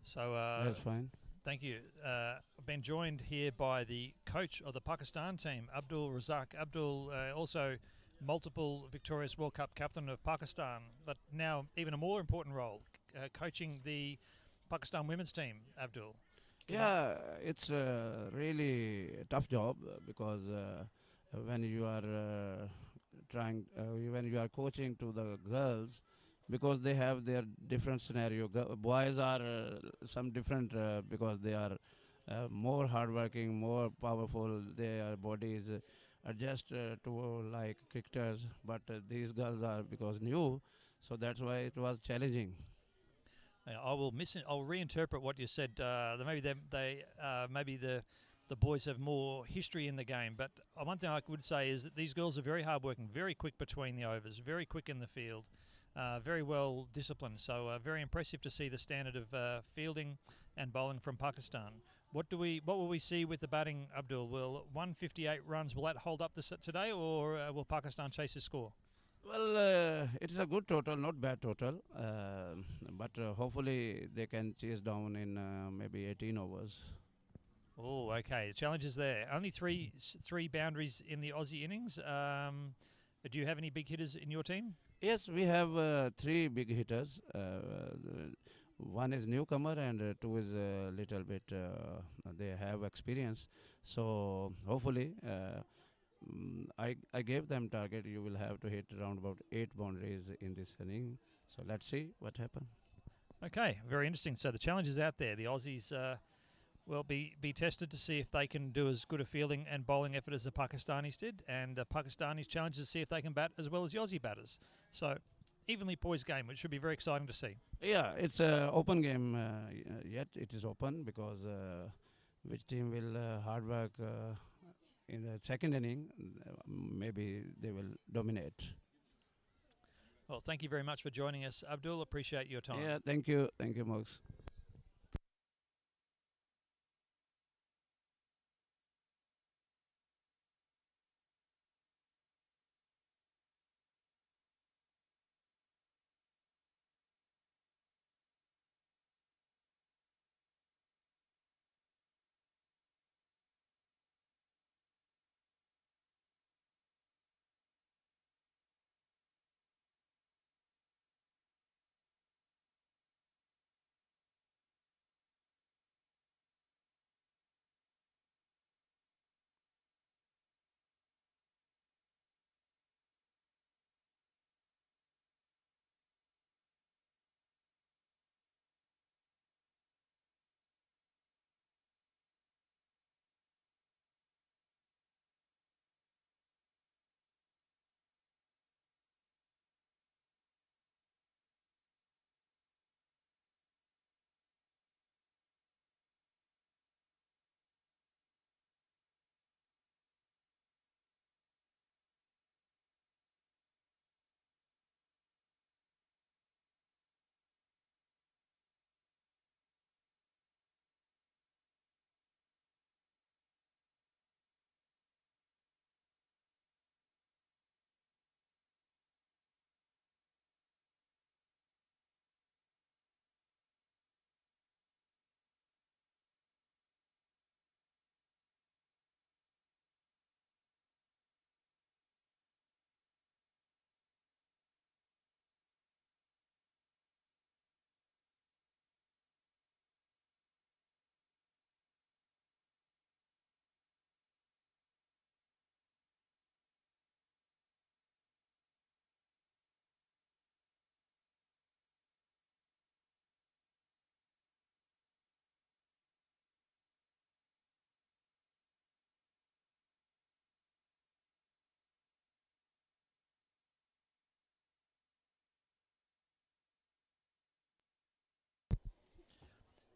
So That's fine. thank you. I've been joined here by the coach of the Pakistan team, Abdul Razak. Abdul, also multiple victorious World Cup captain of Pakistan, but now even a more important role, coaching the Pakistan women's team, Abdul. Yeah, it's really a tough job because when you are when you are coaching to the girls, because they have their different scenario. Boys are some different because they are more hardworking, more powerful. Their bodies adjust to like cricketers, but these girls are because new, so that's why it was challenging. I'll reinterpret what you said. Maybe the boys have more history in the game. But one thing I would say is that these girls are very hardworking, very quick between the overs, very quick in the field, very well disciplined. So very impressive to see the standard of fielding and bowling from Pakistan. What will we see with the batting, Abdul? Will 158 runs, will that hold up today, or will Pakistan chase the score? Well, it's a good total, not bad total, but hopefully they can chase down in maybe 18 overs. Oh, okay. The challenge is there. Only three boundaries in the Aussie innings. Do you have any big hitters in your team? Yes, we have three big hitters. One is newcomer and two is a little bit, they have experience. So hopefully, I gave them target. You will have to hit around about 8 boundaries in this inning. So let's see what happens. Okay, very interesting. So the challenge is out there. The Aussies will be tested to see if they can do as good a fielding and bowling effort as the Pakistanis did, and the Pakistanis challenge to see if they can bat as well as the Aussie batters. So evenly poised game, which should be very exciting to see. Yeah, it's an open game yet. It is open because which team will hard work in the second inning, maybe they will dominate. Well, thank you very much for joining us, Abdul. Appreciate your time. Yeah, thank you. Thank you, Mox.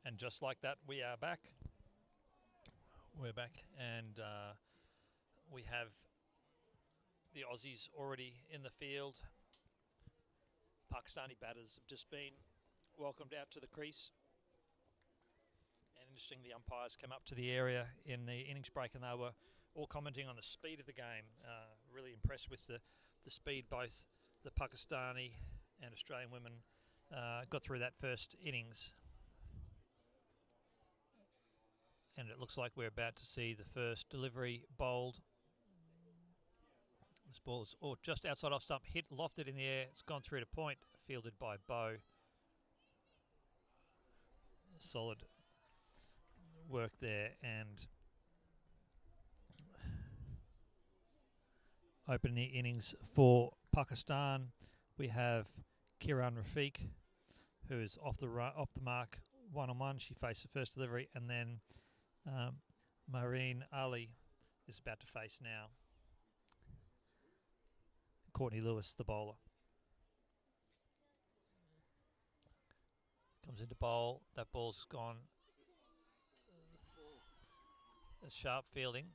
And just like that, we are back. We're back, and we have the Aussies already in the field. Pakistani batters have just been welcomed out to the crease. And interesting, the umpires came up to the area in the innings break, and they were all commenting on the speed of the game. Really impressed with the speed both the Pakistani and Australian women got through that first innings. and it looks like we're about to see the first delivery bowled. This ball is just outside off stump, hit, lofted in the air. It's gone through to point, fielded by Bo. Solid work there, and opening the innings for Pakistan, we have Kiran Rafiq, who is off the mark, 1-on-1. She faced the first delivery, and then Marine Ali is about to face now Courtney Lewis, the bowler. Comes into bowl. That ball's gone. A sharp fielding,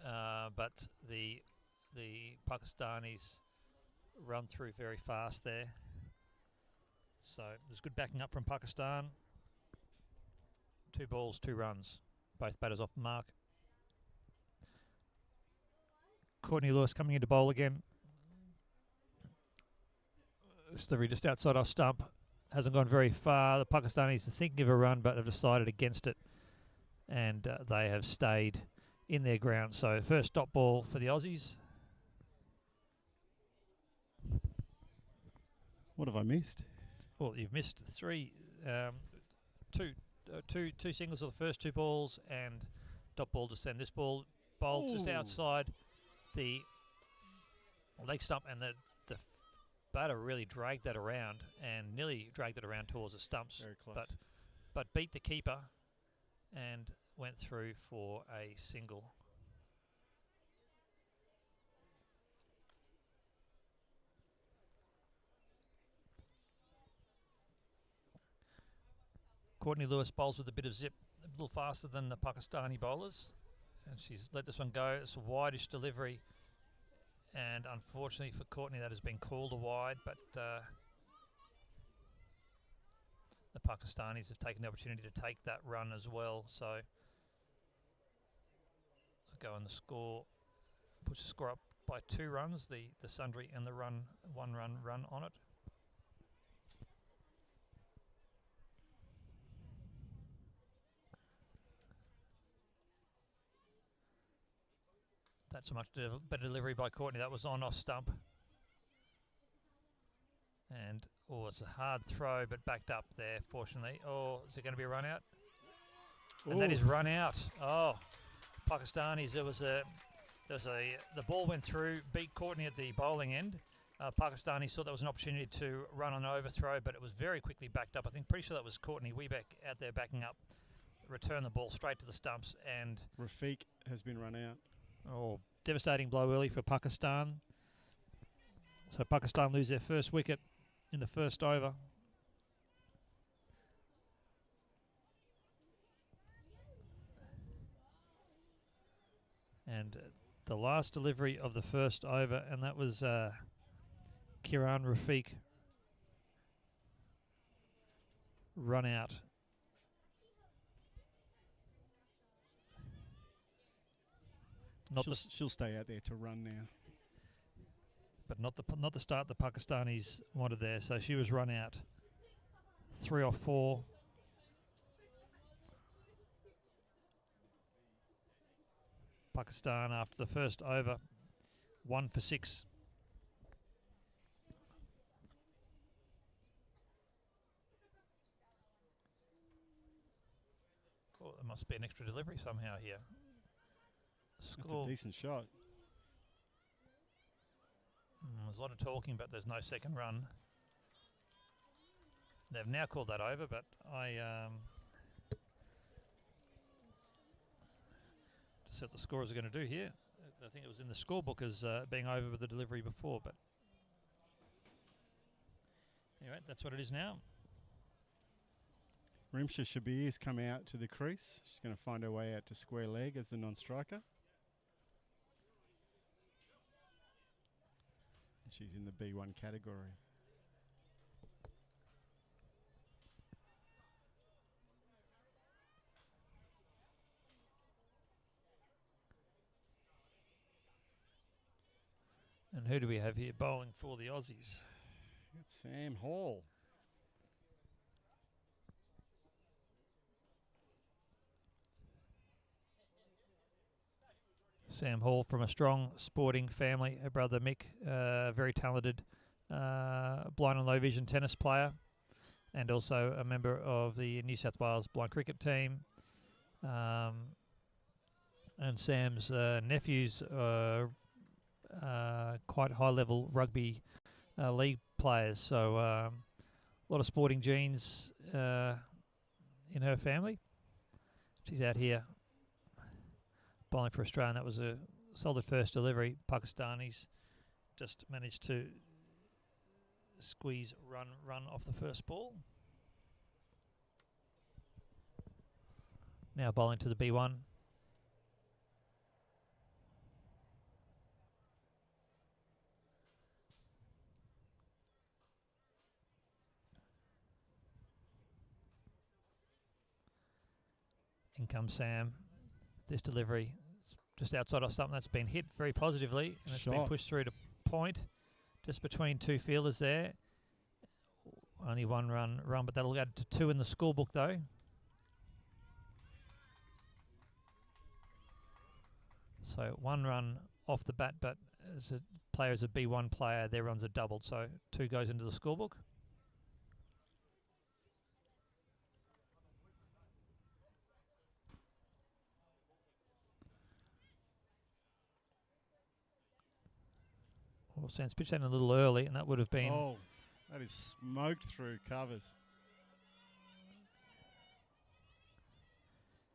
but the Pakistanis run through very fast there. So there's good backing up from Pakistan. 2 balls, 2 runs. Both batters off the mark. Courtney Lewis coming into bowl again. Delivery just outside off stump. Hasn't gone very far. The Pakistanis are thinking of a run, but have decided against it. And they have stayed in their ground. So first stop ball for the Aussies. What have I missed? Well, you've missed 2 singles of the first 2 balls, and dot ball to send. This ball bowled just outside the leg stump, and the batter really dragged that around and nearly dragged it around towards the stumps. Very close. But beat the keeper and went through for a single. Courtney Lewis bowls with a bit of zip, a little faster than the Pakistani bowlers, and she's let this one go. It's a wideish delivery, and unfortunately for Courtney, that has been called a wide, but the Pakistanis have taken the opportunity to take that run as well. So go on the score, push the score up by 2 runs, the sundry and the 1-run run on it. That's a much better delivery by Courtney. That was on off stump. And, it's a hard throw, but backed up there, fortunately. Is it going to be a run out? And that is run out. Pakistanis, the ball went through, beat Courtney at the bowling end. Pakistanis thought that was an opportunity to run on overthrow, but it was very quickly backed up. I think pretty sure that was Courtney Wiebeck out there backing up. Return the ball straight to the stumps, and Rafiq has been run out. Devastating blow early for Pakistan. So Pakistan lose their first wicket in the first over. And the last delivery of the first over, and that was Kiran Rafiq run out. She'll stay out there to run now. But not the start the Pakistanis wanted there. So she was run out. 3 or 4. Pakistan after the first over, 1 for 6. There must be an extra delivery somehow here. That's a decent shot. There's a lot of talking, but there's no second run. They've now called that over, but to see what the scorers are going to do here. I think it was in the scorebook as being over with the delivery before, but anyway, that's what it is now. Rimsha Shabir has come out to the crease. She's going to find her way out to square leg as the non-striker. She's in the B1 category. And who do we have here bowling for the Aussies? It's Sam Hall. Sam Hall from a strong sporting family. Her brother Mick, very talented blind and low vision tennis player, and also a member of the New South Wales blind cricket team. And Sam's nephews are quite high-level rugby league players. So a lot of sporting genes in her family. She's out here bowling for Australia. That was a solid first delivery. Pakistanis just managed to squeeze run off the first ball. Now bowling to the B1. In comes Sam. This delivery just outside of something that's been hit very positively, and it's been pushed through to point, just between two fielders there. Only one run, but that'll add to 2 in the scorebook though. So 1 run off the bat, but as a player, as a B1 player, their runs are doubled, so 2 goes into the scorebook. Well, Sam's pitched that in a little early, and that would have been... Oh, that is smoked through covers.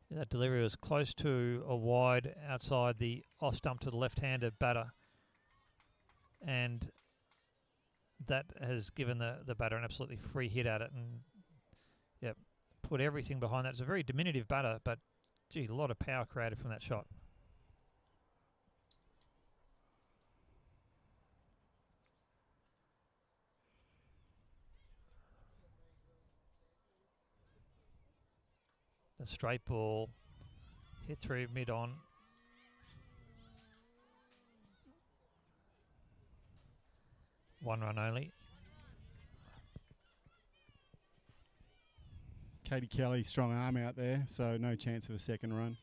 Yeah, that delivery was close to a wide outside the off stump to the left-hander batter. And that has given the batter an absolutely free hit at it. And, yeah, put everything behind that. It's a very diminutive batter, but, gee, a lot of power created from that shot. The straight ball hit through mid-on. One run only. Katie Kelly, strong arm out there, so no chance of a second run.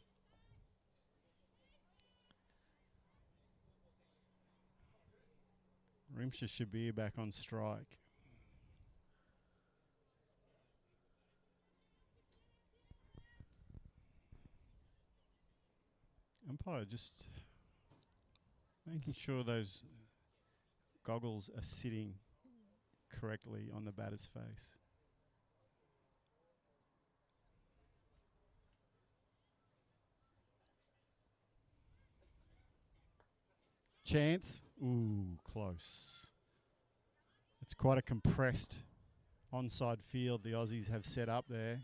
Rimsha Shabir back on strike. Umpire just making sure those goggles are sitting correctly on the batter's face. Chance. Ooh, close. It's quite a compressed onside field the Aussies have set up there.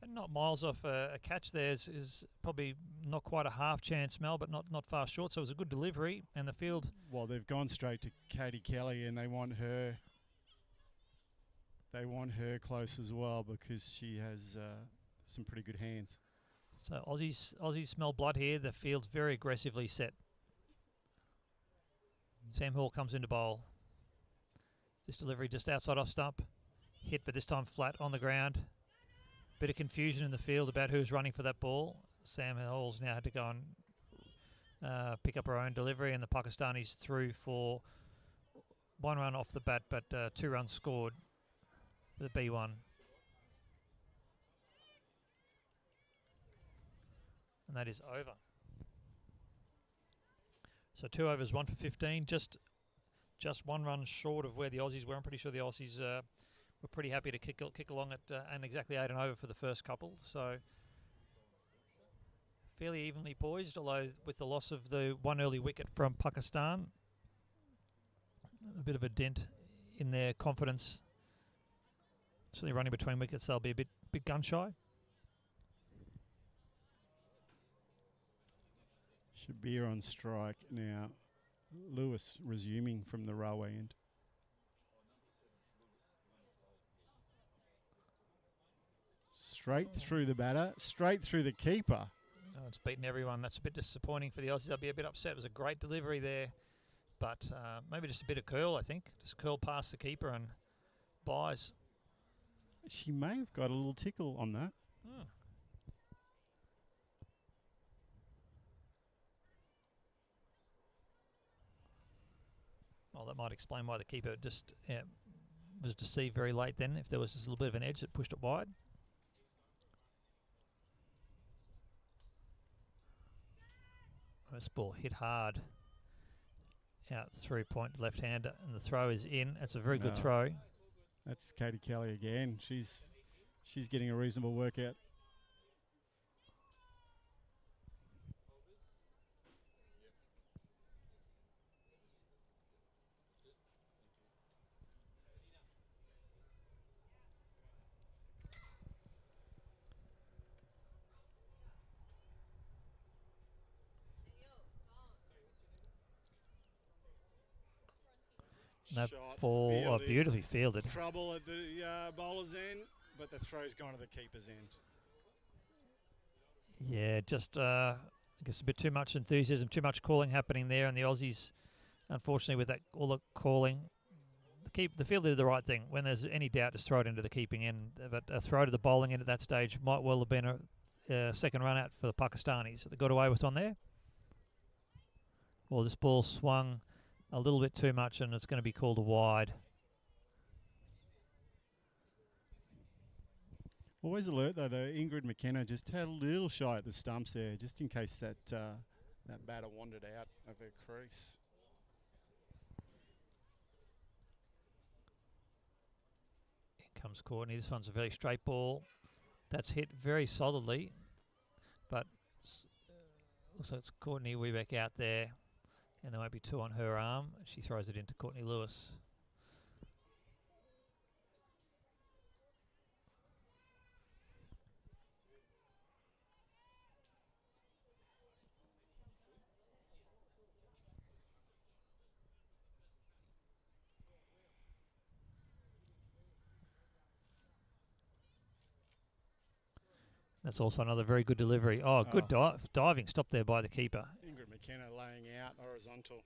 And not miles off a catch there is probably not quite a half chance, Mel, but not far short. So it was a good delivery, and the field... Well, they've gone straight to Katie Kelly, and they want her... They want her close as well because she has some pretty good hands. So Aussies smell blood here. The field's very aggressively set. Sam Hall comes into bowl. This delivery just outside off stump. Hit, but this time flat on the ground. Bit of confusion in the field about who's running for that ball. Sam Hall's now had to go and pick up her own delivery, and the Pakistanis through for 1 run off the bat, but 2 runs scored for the B1. And that is over. So 2 overs, 1 for 15. Just 1 run short of where the Aussies were. I'm pretty sure the Aussies were pretty happy to kick along at and exactly 8 and over for the first couple. So fairly evenly poised, although with the loss of the 1 early wicket from Pakistan, a bit of a dent in their confidence. Certainly running between wickets, they'll be a bit gun shy. Shabir on strike now. Lewis resuming from the railway end. Straight through the batter, straight through the keeper. Oh, it's beaten everyone. That's a bit disappointing for the Aussies. They'll be a bit upset. It was a great delivery there, but maybe just a bit of curl, I think. Just curl past the keeper and buys. She may have got a little tickle on that. Oh. Well, that might explain why the keeper just was deceived very late then. If there was just a little bit of an edge that pushed it wide. This ball hit hard out through point left-hander, and the throw is in. That's a very good throw. That's Katie Kelly again. She's getting a reasonable workout. That ball, beautifully fielded. Trouble at the bowler's end, but the throw's gone to the keeper's end. Yeah, just I guess a bit too much enthusiasm, too much calling happening there, and the Aussies, unfortunately, with that all the calling, the fielder did the right thing. When there's any doubt, just throw it into the keeping end. But a throw to the bowling end at that stage might well have been a second run out for the Pakistanis. So they got away with one there. Well, this ball swung a little bit too much, and it's going to be called a wide. Always alert though. Ingrid McKenna just had a little shy at the stumps there, just in case that that batter wandered out of her crease. In comes Courtney. This one's a very straight ball. That's hit very solidly, but looks like it's Courtney Wiebeck out there. And there might be two on her arm. She throws it into Courtney Lewis. That's also another very good delivery. Oh, good diving stop there by the keeper. Ingrid McKenna laying out horizontal.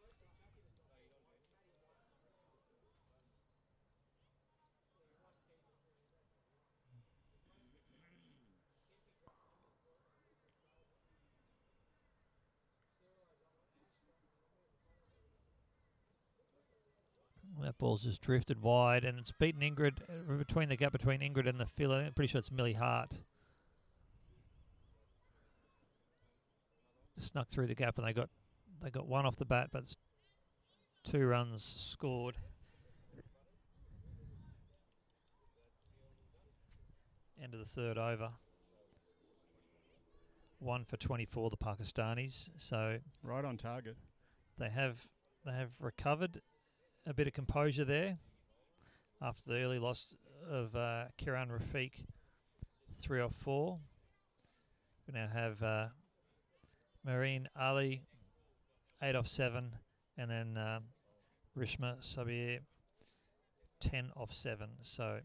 That ball's just drifted wide, and it's beaten Ingrid between the gap between Ingrid and the fielder. I'm pretty sure it's Millie Hart. Snuck through the gap, and they got one off the bat, but it's 2 runs scored. End of the third over. 1 for 24, the Pakistanis. So right on target. They have recovered a bit of composure there after the early loss of Kiran Rafiq, 3 off 4. We now have Marine Ali, 8 off 7, and then Rishma Sabir, 10 off 7. So,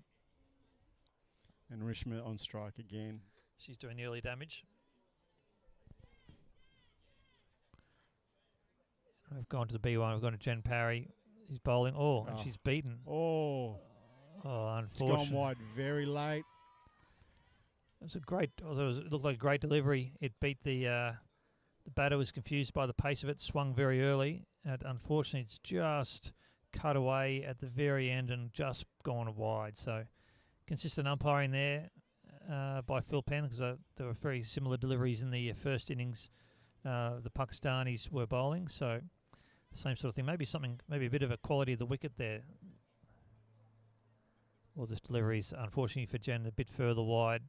and Rishma on strike again. She's doing the early damage. We've gone to the B1. We've gone to Jen Parry. He's bowling. And she's beaten. Unfortunate. It's gone wide very late. It was a great. It looked like a great delivery. It beat the batter was confused by the pace of it. Swung very early. And unfortunately, it's just cut away at the very end and just gone wide. So consistent umpiring there by Phil Penn, because there were very similar deliveries in the first innings. The Pakistanis were bowling, so same sort of thing. Maybe a bit of a quality of the wicket there. Well, this delivery's unfortunately for Jen a bit further wide.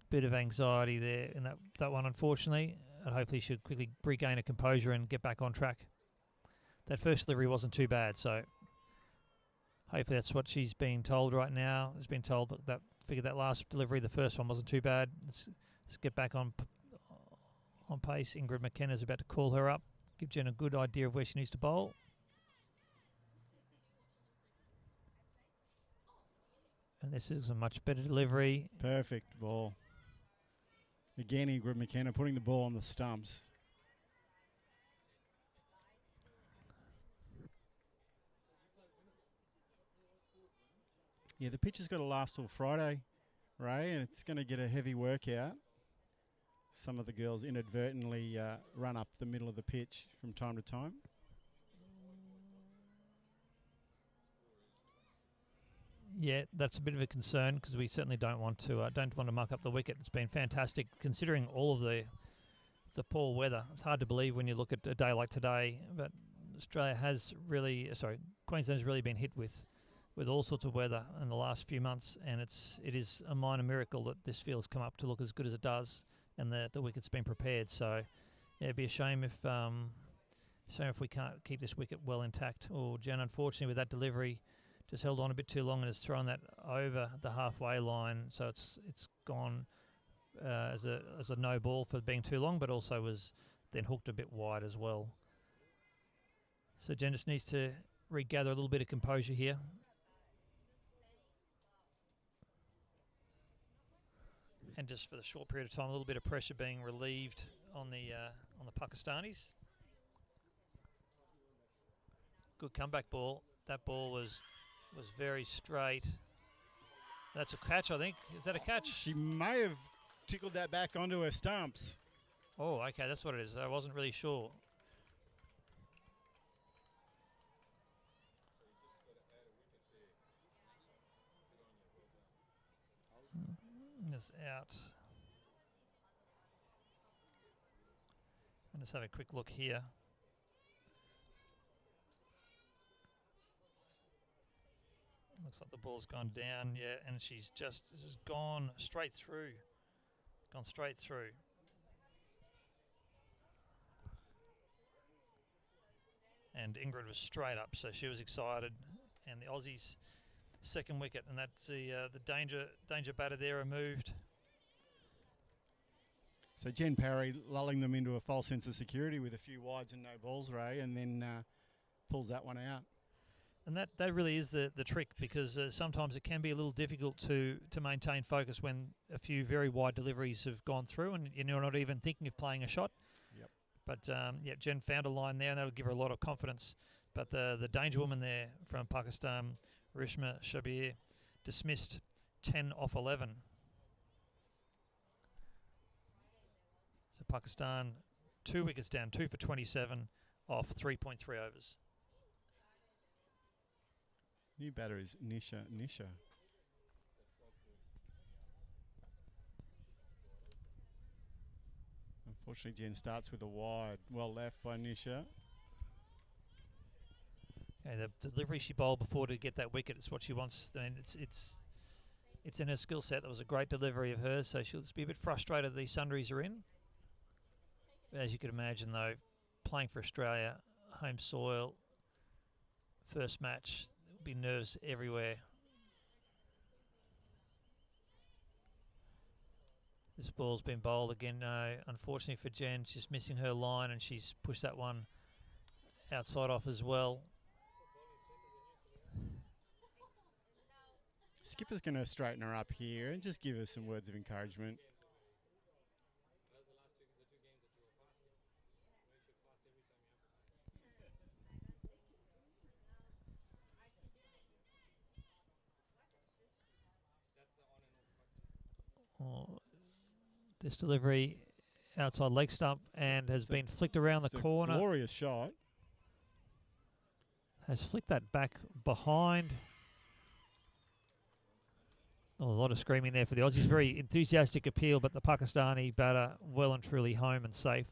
Bit of anxiety there in that one, unfortunately. And hopefully she'll quickly regain her composure and get back on track. That first delivery wasn't too bad, so hopefully that's what she's being told right now. She's been told that last delivery, the first one, wasn't too bad. Let's get back on pace. Ingrid McKenna's about to call her up, give Jen a good idea of where she needs to bowl. And this is a much better delivery. Perfect ball. Again, Ingrid McKenna putting the ball on the stumps. Yeah, the pitch has got to last till Friday, Ray, and it's going to get a heavy workout. Some of the girls inadvertently run up the middle of the pitch from time to time. Yeah, that's a bit of a concern because we certainly don't want to muck up the wicket. It's been fantastic considering all of the poor weather. It's hard to believe when you look at a day like today, but Queensland has really been hit with all sorts of weather in the last few months, and it is a minor miracle that this field's come up to look as good as it does, and the wicket's been prepared. So, yeah, it'd be a shame if we can't keep this wicket well intact. Or Jen, unfortunately, with that delivery, just held on a bit too long and has thrown that over the halfway line. So it's gone as a no ball for being too long, but also was then hooked a bit wide as well. So Jen just needs to regather a little bit of composure here. And just for the short period of time, a little bit of pressure being relieved on the Pakistanis. Good comeback ball. That ball was very straight. That's a catch, I think. Is that a catch? She may have tickled that back onto her stumps. Oh, okay, that's what it is. I wasn't really sure. It's out. I'll just have a quick look here. Looks like the ball's gone down, yeah, and this has gone straight through. Gone straight through. And Ingrid was straight up, so she was excited. And the Aussies' second wicket, and that's the danger batter there removed. So Jen Parry lulling them into a false sense of security with a few wides and no balls, Ray, and then pulls that one out. And that really is the trick, because sometimes it can be a little difficult to maintain focus when a few very wide deliveries have gone through and you're not even thinking of playing a shot. Yep. But Jen found a line there, and that'll give her a lot of confidence. But the danger woman there from Pakistan, Rishma Shabir, dismissed 10 off 11. So Pakistan 2 wickets down, 2 for 27 off 3.3 overs. New batter is Nisha. Unfortunately, Jen starts with a wide. Well left by Nisha. Okay, the delivery she bowled before to get that wicket is what she wants. I mean, it's in her skill set. That was a great delivery of hers, so she'll just be a bit frustrated the Sundries are in. As you could imagine, though, playing for Australia, home soil, first match, there'll be nerves everywhere. This ball's been bowled again. No, unfortunately for Jen, she's missing her line, and she's pushed that one outside off as well. Skipper's going to straighten her up here and just give her some words of encouragement. Oh, this delivery outside leg stump and has been flicked around the corner. Glorious shot. Has flicked that back behind. Oh, a lot of screaming there for the Aussies. Very enthusiastic appeal, but the Pakistani batter well and truly home and safe.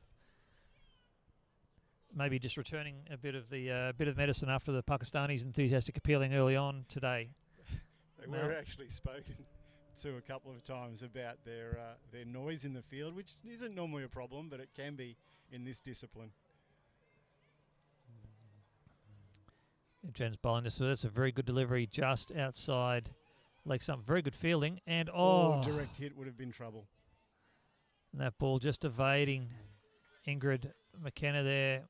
Maybe just returning a bit of medicine after the Pakistanis' enthusiastic appealing early on today. They were actually spoken to a couple of times about their noise in the field, which isn't normally a problem, but it can be in this discipline. Jen's bowling this, so that's a very good delivery just outside leg stump. Very good fielding, and direct hit would have been trouble. And that ball just evading Ingrid McKenna there,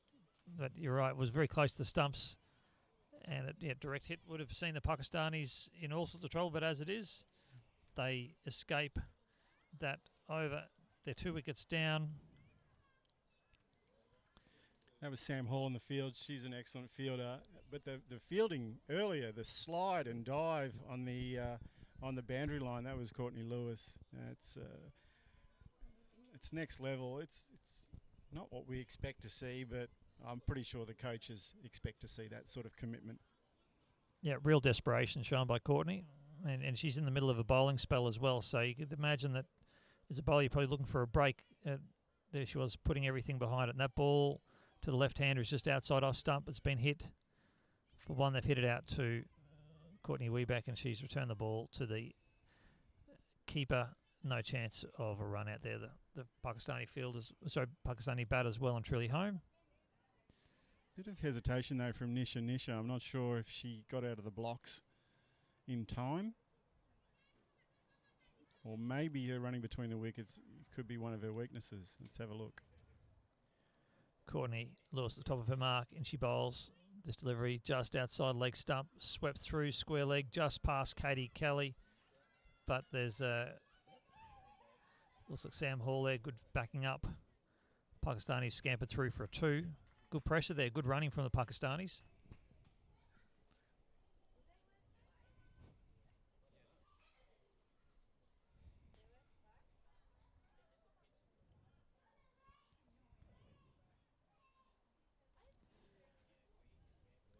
but you're right, was very close to the stumps, and direct hit would have seen the Pakistanis in all sorts of trouble. But as it is, they escape that over. They're 2 wickets down. That was Sam Hall in the field. She's an excellent fielder. But the fielding earlier, the slide and dive on the boundary line, that was Courtney Lewis. It's next level. It's not what we expect to see, but I'm pretty sure the coaches expect to see that sort of commitment. Yeah, real desperation shown by Courtney. and she's in the middle of a bowling spell as well. So you could imagine that as a bowler, you're probably looking for a break. There she was, putting everything behind it. And that ball to the left-hander is just outside off stump. It's been hit. For one, they've hit it out to Courtney Wiebeck, and she's returned the ball to the keeper. No chance of a run out there. The Pakistani Pakistani batter's well and truly home. Bit of hesitation though from Nisha. I'm not sure if she got out of the blocks in time, or maybe her running between the wickets could be one of her weaknesses. Let's have a look. Courtney Lewis at the top of her mark, and she bowls. This delivery just outside leg stump, swept through square leg, just past Katie Kelly. But there's looks like Sam Hall there, good backing up. Pakistanis scampered through for a 2. Good pressure there, good running from the Pakistanis.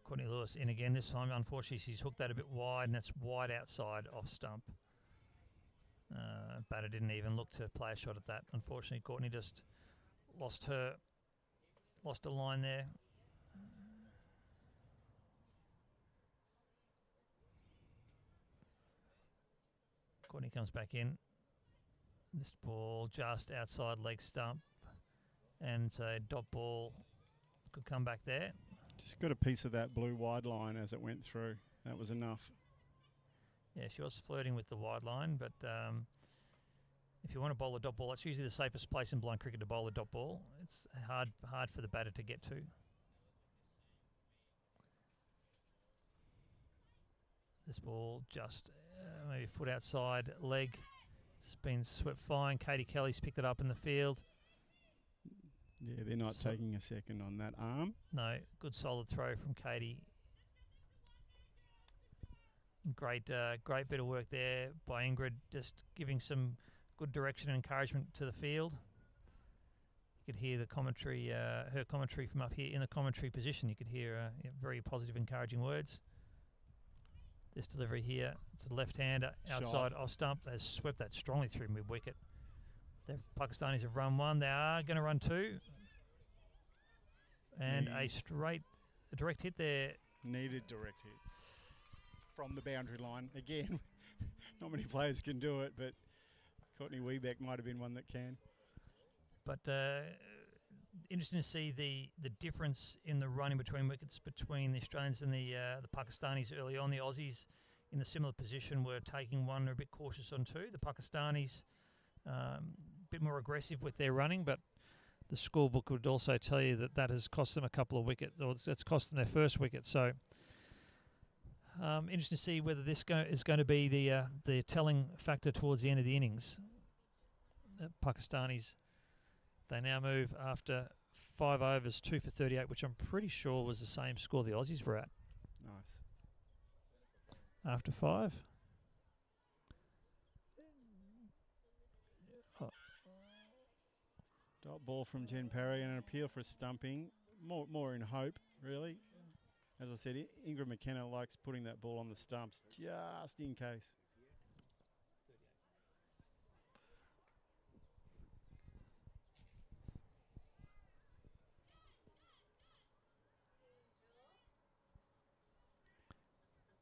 Courtney Lewis in again this time. Unfortunately, she's hooked that a bit wide, and that's wide outside off stump. Batter didn't even look to play a shot at that. Unfortunately, Courtney just lost a line there. Courtney comes back in. This ball just outside leg stump, and so dot ball could come back there. Just got a piece of that blue wide line as it went through. That was enough. Yeah, she was flirting with the wide line, but if you want to bowl a dot ball, that's usually the safest place in blind cricket to bowl a dot ball. It's hard for the batter to get to. This ball just maybe a foot outside leg. It's been swept fine. Katie Kelly's picked it up in the field. Yeah, they're not taking a second on that arm. No, good solid throw from Katie. Great bit of work there by Ingrid, just giving some good direction and encouragement to the field. You could hear the commentary, her commentary from up here in the commentary position. You could hear very positive, encouraging words. This delivery here, it's a left-hander outside off stump. They've swept that strongly through mid-wicket. The Pakistanis have run 1. They are going to run 2. And a direct hit there. Needed direct hit from the boundary line. Again, not many players can do it, but Courtney Wiebeck might have been one that can. But interesting to see the difference in the running between wickets between the Australians and the Pakistanis early on. The Aussies in a similar position were taking 1, a bit cautious on 2. The Pakistanis a bit more aggressive with their running, but the scorebook would also tell you that has cost them a couple of wickets, or it's cost them their first wicket. So interesting to see whether this is going to be the telling factor towards the end of the innings. The Pakistanis, they now move after 5 overs, 2 for 38, which I'm pretty sure was the same score the Aussies were at. Nice. After 5. Dot ball from Jen Parry and an appeal for stumping. More in hope, really. As I said, Ingrid McKenna likes putting that ball on the stumps just in case.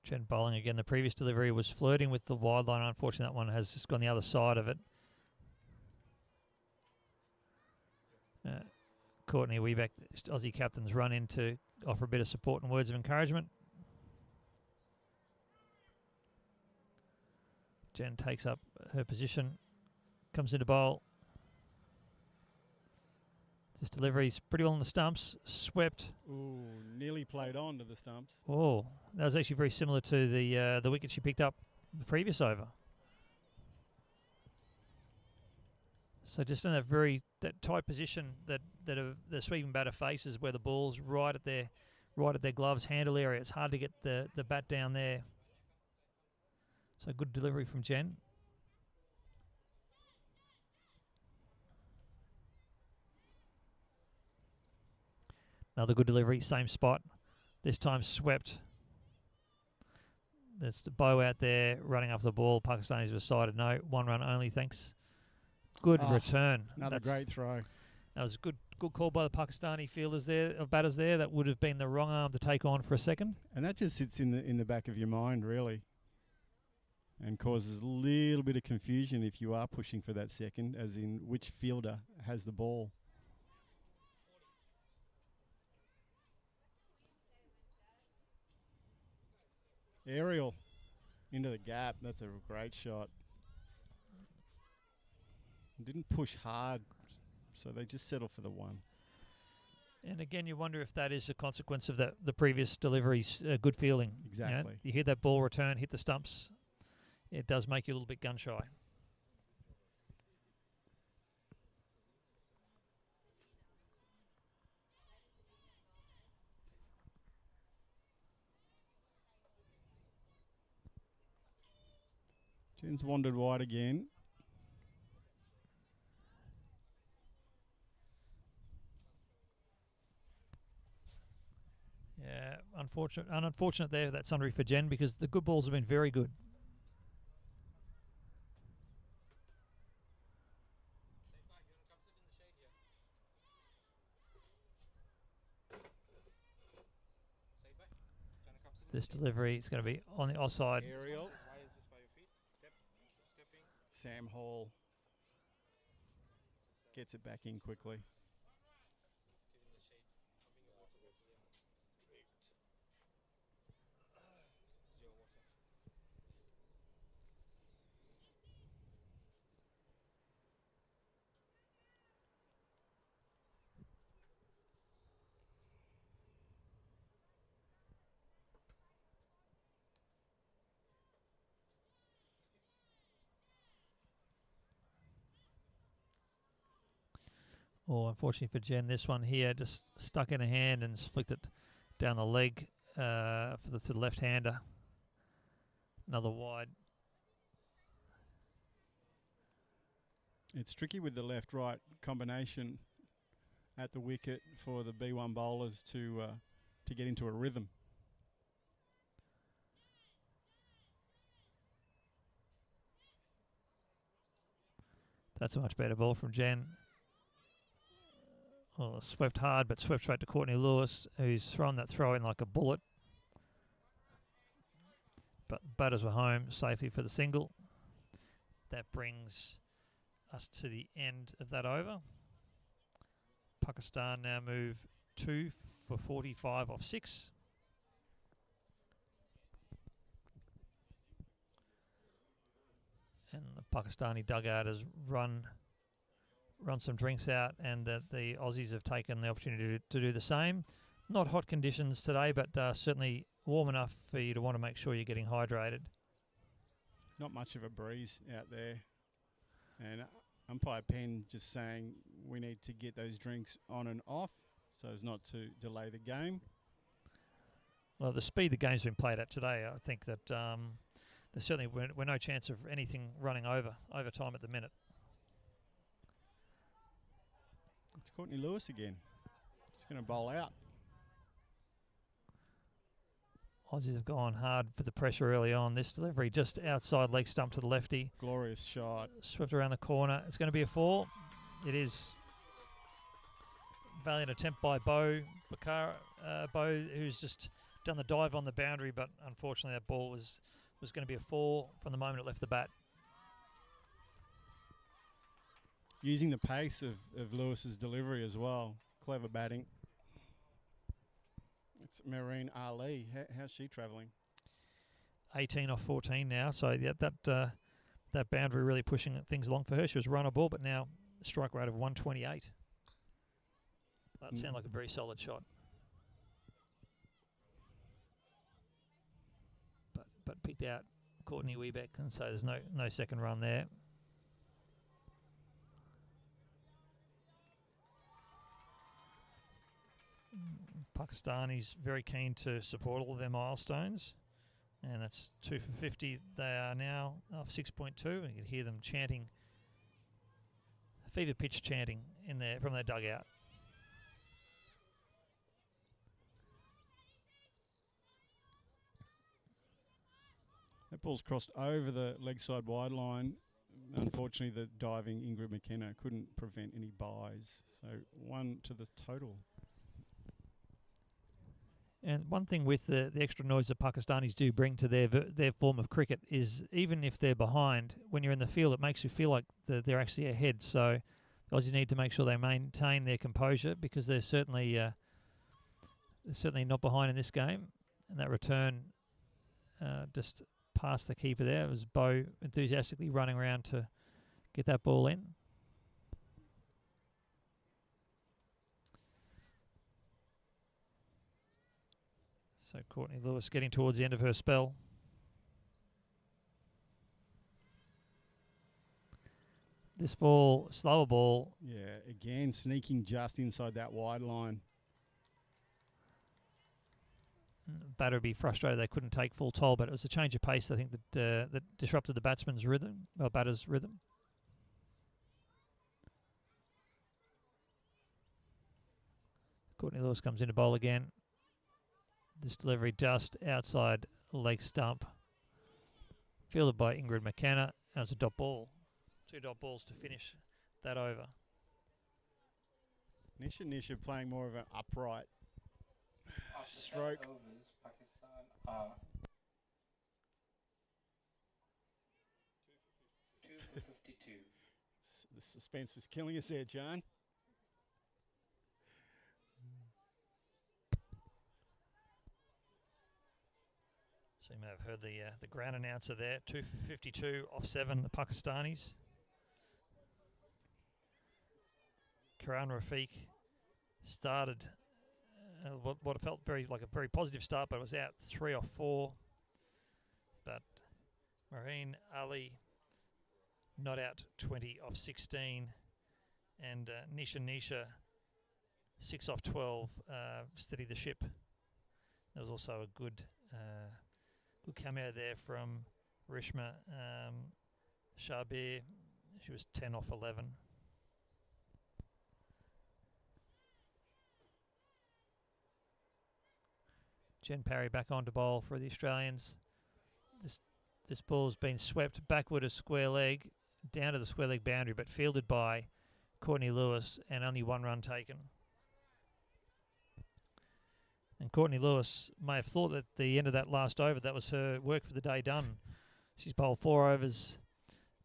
Jen bowling again. The previous delivery was flirting with the wide line. Unfortunately, that one has just gone the other side of it. Courtney Wiebeck, Aussie captain's run in to offer a bit of support and words of encouragement. Jen takes up her position, comes into bowl. This delivery's pretty well on the stumps, swept. Ooh, nearly played on to the stumps. Oh, that was actually very similar to the wicket she picked up the previous over. So just in that tight position that the sweeping batter faces, where the ball's right at their gloves handle area, it's hard to get the bat down there. So good delivery from Jen. Another good delivery, same spot. This time swept. There's the bow out there running after the ball. Pakistanis decided no, 1 run only, thanks. Good return. Another great throw. That was a good call by the Pakistani fielders there, batters there. That would have been the wrong arm to take on for a second. And that just sits in the back of your mind, really, and causes a little bit of confusion if you are pushing for that second, as in which fielder has the ball. Aerial into the gap. That's a great shot. Didn't push hard, so they just settle for the 1. And again, you wonder if that is a consequence of the previous delivery's good feeling. Exactly. You hear that ball return, hit the stumps. It does make you a little bit gun shy. Jen's wandered wide again. Yeah, unfortunate there, that sundry for Jen, because the good balls have been very good. This delivery is going to be on the offside. Aerial. Sam Hall gets it back in quickly. Oh, unfortunately for Jen, this one here just stuck in a hand and flicked it down the leg to the left-hander. Another wide. It's tricky with the left-right combination at the wicket for the B1 bowlers to get into a rhythm. That's a much better ball from Jen. Well, swept hard, but swept straight to Courtney Lewis, who's thrown that throw in like a bullet. But batters were home safely for the single. That brings us to the end of that over. Pakistan now move 2 for 45 off 6. And the Pakistani dugout has run some drinks out, and that the Aussies have taken the opportunity to do the same. Not hot conditions today, but certainly warm enough for you to want to make sure you're getting hydrated. Not much of a breeze out there. And umpire Penn just saying we need to get those drinks on and off so as not to delay the game. Well, the speed the game's been played at today, I think that there's certainly we're no chance of anything running over time at the minute. It's Courtney Lewis again. Just going to bowl out. Aussies have gone hard for the pressure early on. This delivery just outside leg stump to the lefty. Glorious shot. Swept around the corner. It's going to be a 4. It is. Valiant attempt by Bo, who's just done the dive on the boundary, but unfortunately that ball was going to be a 4 from the moment it left the bat. Using the pace of Lewis's delivery as well. Clever batting. It's Marine Ali. How's she travelling? 18 off 14 now. So that boundary really pushing things along for her. She was runnable, but now strike rate of 128. That sounded like a very solid shot. But picked out Courtney Wiebeck, and so there's no second run there. Pakistanis very keen to support all of their milestones, and that's 2 for 50. They are now off 6.2. You can hear them chanting, fever pitch chanting from their dugout. That ball's crossed over the leg side wide line. Unfortunately, the diving Ingrid McKenna couldn't prevent any buys. So 1 to the total. And one thing with the extra noise that Pakistanis do bring to their form of cricket is even if they're behind, when you're in the field, it makes you feel like they're actually ahead. So Aussies need to make sure they maintain their composure because they're certainly not behind in this game. And that return just past the keeper there. It was Bo enthusiastically running around to get that ball in. So Courtney Lewis getting towards the end of her spell. This ball, slower ball. Yeah, again, sneaking just inside that wide line. Batter would be frustrated they couldn't take full toll, but it was a change of pace, I think, that disrupted the batsman's rhythm, or batter's rhythm. Courtney Lewis comes in to bowl again. This delivery just outside leg stump. Fielded by Ingrid McKenna. And it's a dot ball. 2 dot balls to finish that over. Nisha playing more of an upright After stroke. 10 overs, Pakistan are 2 for 52. The suspense is killing us there, John. So you may have heard the ground announcer there. 2 for 52 off 7, the Pakistanis. Karan Rafiq started what felt like a very positive start, but it was out 3 off 4. But Marine Ali not out 20 off 16, and Nisha 6 off 12 steadied the ship. There was also a good cameo there from Rishma Shabir. She was 10 off 11. Jen Parry back on to bowl for the Australians. This ball's been swept backward a square leg, down to the square leg boundary, but fielded by Courtney Lewis and only 1 run taken. And Courtney Lewis may have thought at the end of that last over that was her work for the day done. She's bowled 4 overs,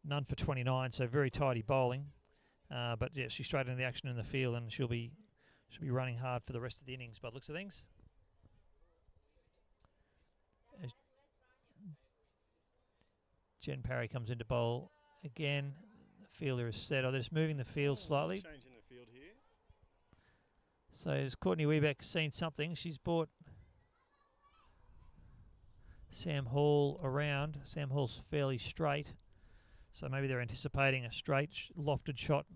none for 29, so very tidy bowling. But yeah, she's straight into the action in the field, and she'll be running hard for the rest of the innings by the looks of things. As Jen Parry comes into bowl again. The fielder is set. They're just moving the field slightly. Changing the field here. So has Courtney Wiebeck seen something? She's brought Sam Hall around. Sam Hall's fairly straight, so maybe they're anticipating a straight lofted shot.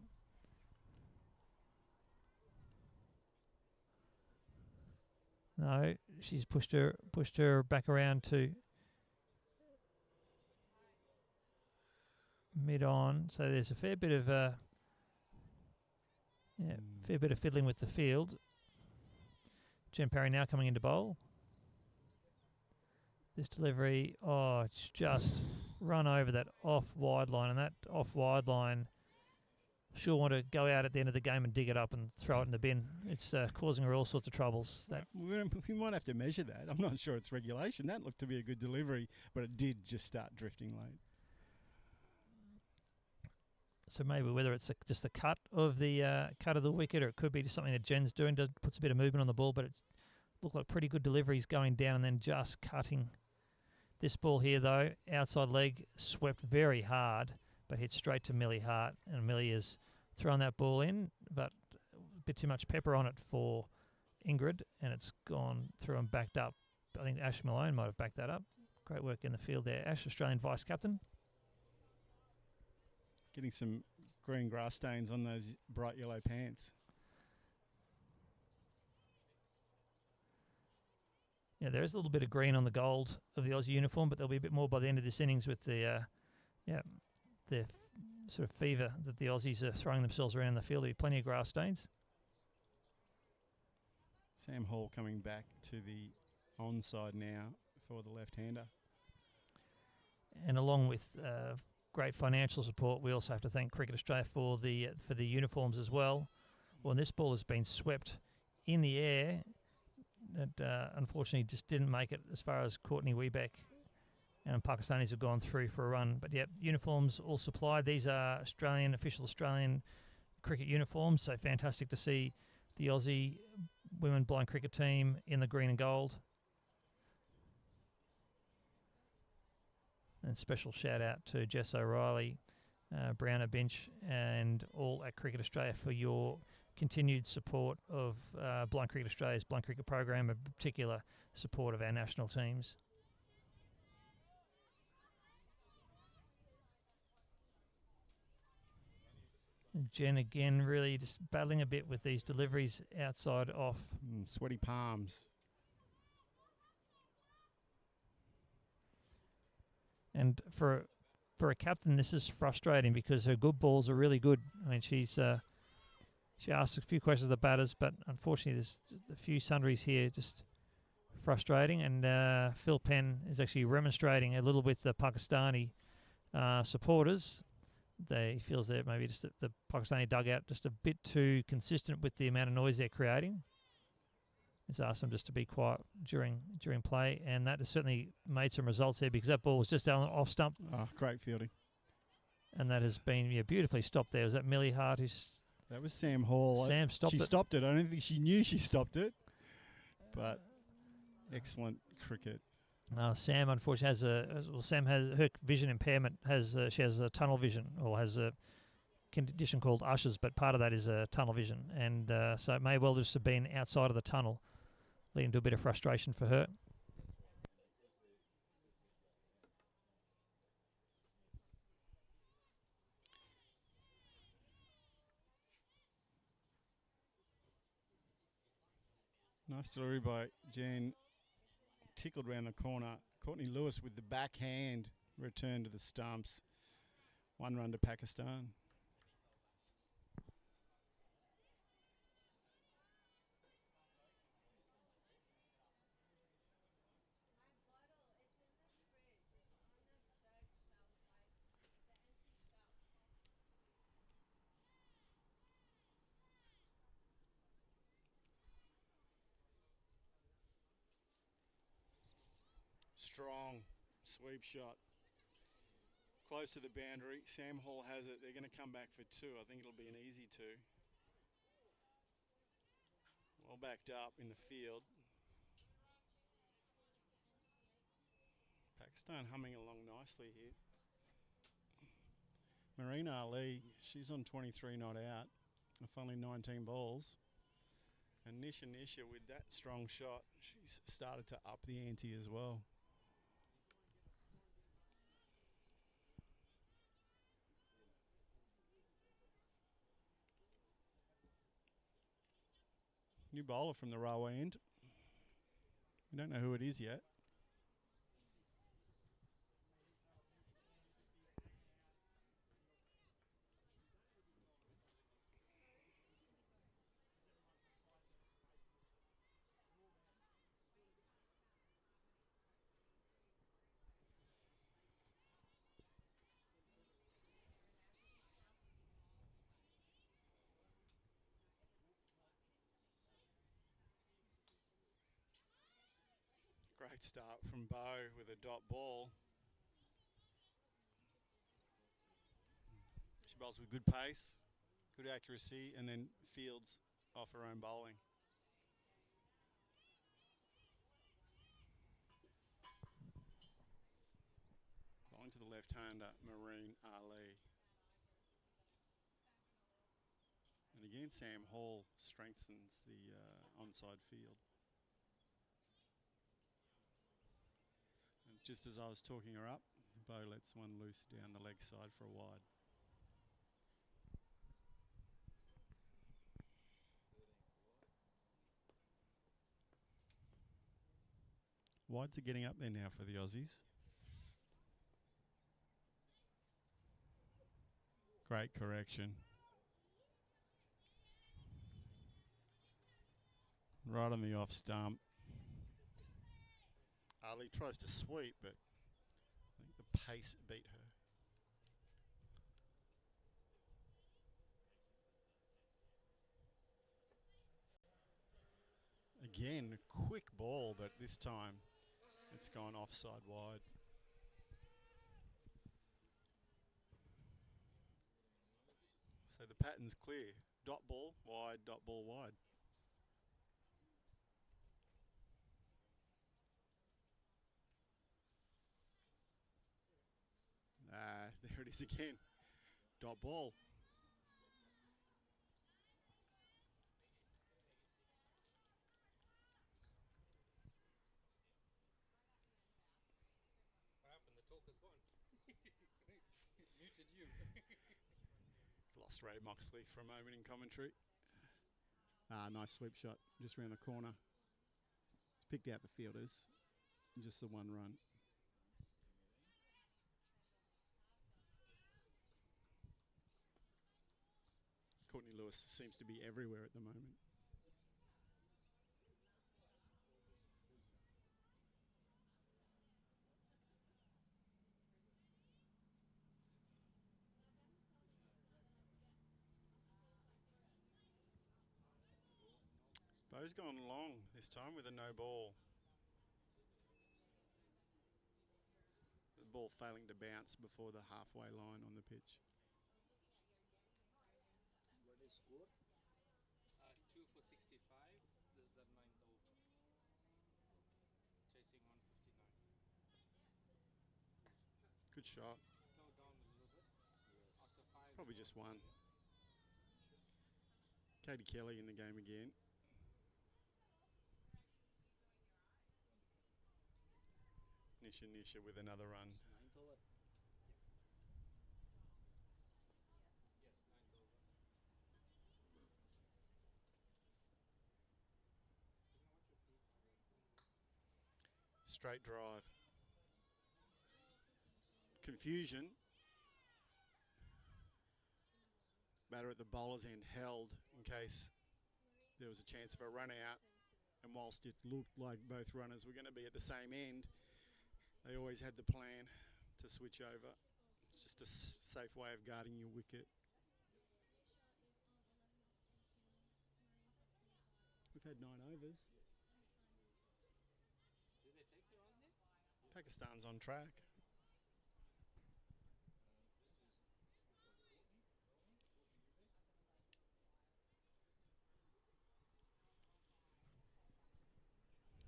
No, she's pushed her back around to mid on. So there's a fair bit of fair bit of fiddling with the field. Jen Parry now coming into bowl. This delivery, it's just run over that off wide line, and that off wide line, she'll want to go out at the end of the game and dig it up and throw it in the bin. It's causing her all sorts of troubles. We might have to measure that. I'm not sure it's regulation. That looked to be a good delivery, but it did just start drifting late. So maybe whether it's just the cut of the wicket, or it could be just something that Jen's doing to puts a bit of movement on the ball. But it looked like pretty good deliveries going down and then just cutting. This ball here though, outside leg swept very hard, but hit straight to Millie Hart, and Millie has thrown that ball in, but a bit too much pepper on it for Ingrid, and it's gone through and backed up. I think Ash Malone might have backed that up. Great work in the field there. Ash, Australian vice captain. Getting some green grass stains on those bright yellow pants. Yeah, there is a little bit of green on the gold of the Aussie uniform, but there'll be a bit more by the end of this innings with the sort of fever that the Aussies are throwing themselves around the field. There'll be plenty of grass stains. Sam Hall coming back to the onside now for the left-hander. And along with great financial support, we also have to thank Cricket Australia for the uniforms as well. Well, this ball has been swept in the air. It unfortunately just didn't make it as far as Courtney Webeck, and Pakistanis have gone through for a run. But yeah, uniforms all supplied. These are official Australian cricket uniforms, so fantastic to see the Aussie women blind cricket team in the green and gold. And special shout out to Jess O'Reilly, Brianna Binch, and all at Cricket Australia for your continued support of Blind Cricket Australia's blind cricket program, in particular support of our national teams. And Jen again really just battling a bit with these deliveries outside off. Sweaty palms. And for a captain, this is frustrating because her good balls are really good. I mean, she asks a few questions of the batters, but unfortunately there's a few sundries here just frustrating. And Phil Penn is actually remonstrating a little with the Pakistani supporters. He feels that maybe just the Pakistani dugout just a bit too consistent with the amount of noise they're creating. He's asked them just to be quiet during play, and that has certainly made some results there because that ball was just off stump. Oh, great fielding. And that has been beautifully stopped there. Was that Millie Hart That was Sam Hall. Sam stopped it. She stopped it. I don't think she knew she stopped it, but excellent cricket. Sam unfortunately Sam has her vision impairment. She has a tunnel vision, or has a condition called Usher's, but part of that is a tunnel vision, and so it may well just have been outside of the tunnel, leading to a bit of frustration for her. Nice delivery by Jen. Tickled round the corner. Courtney Lewis with the backhand return to the stumps. 1 run to Pakistan. Strong sweep shot. Close to the boundary. Sam Hall has it. They're going to come back for 2. I think it'll be an easy 2. Well backed up in the field. Pakistan humming along nicely here. Marina Ali, she's on 23 not out, of only 19 balls. And Nisha with that strong shot, she's started to up the ante as well. New bowler from the railway end. We don't know who it is yet. Great start from Bo with a dot ball. She bowls with good pace, good accuracy, and then fields off her own bowling. Bowling to the left-hander, Marine Ali. And again, Sam Hall strengthens the onside field. Just as I was talking her up, Bo lets one loose down the leg side for a wide. Wides are getting up there now for the Aussies. Great correction. Right on the off stump. Ali tries to sweep, but I think the pace beat her. Again, a quick ball, but this time it's gone offside wide. So the pattern's clear. Dot ball, wide, dot ball, wide. There it is again. Dot ball. What happened? The talk is gone. Muted you. Lost Ray Moxley for a moment in commentary. Nice sweep shot just around the corner. Picked out the fielders. Just the one run. Courtney Lewis seems to be everywhere at the moment. Bo's gone long this time with a no ball. The ball failing to bounce before the halfway line on the pitch. What is score? 2 for 65. This is the 9th over. Chasing 159. Good shot. Slow down a little bit. Yes. After 5. Probably just one. Katie Kelly in the game again. Nisha with another run. 9th over. Yes, 9th over. Straight drive. Confusion. Batter at the bowler's end held in case there was a chance for a run out. And whilst it looked like both runners were going to be at the same end, they always had the plan to switch over. It's just a safe way of guarding your wicket. We've had 9 overs. Did they take the run there? Pakistan's on track.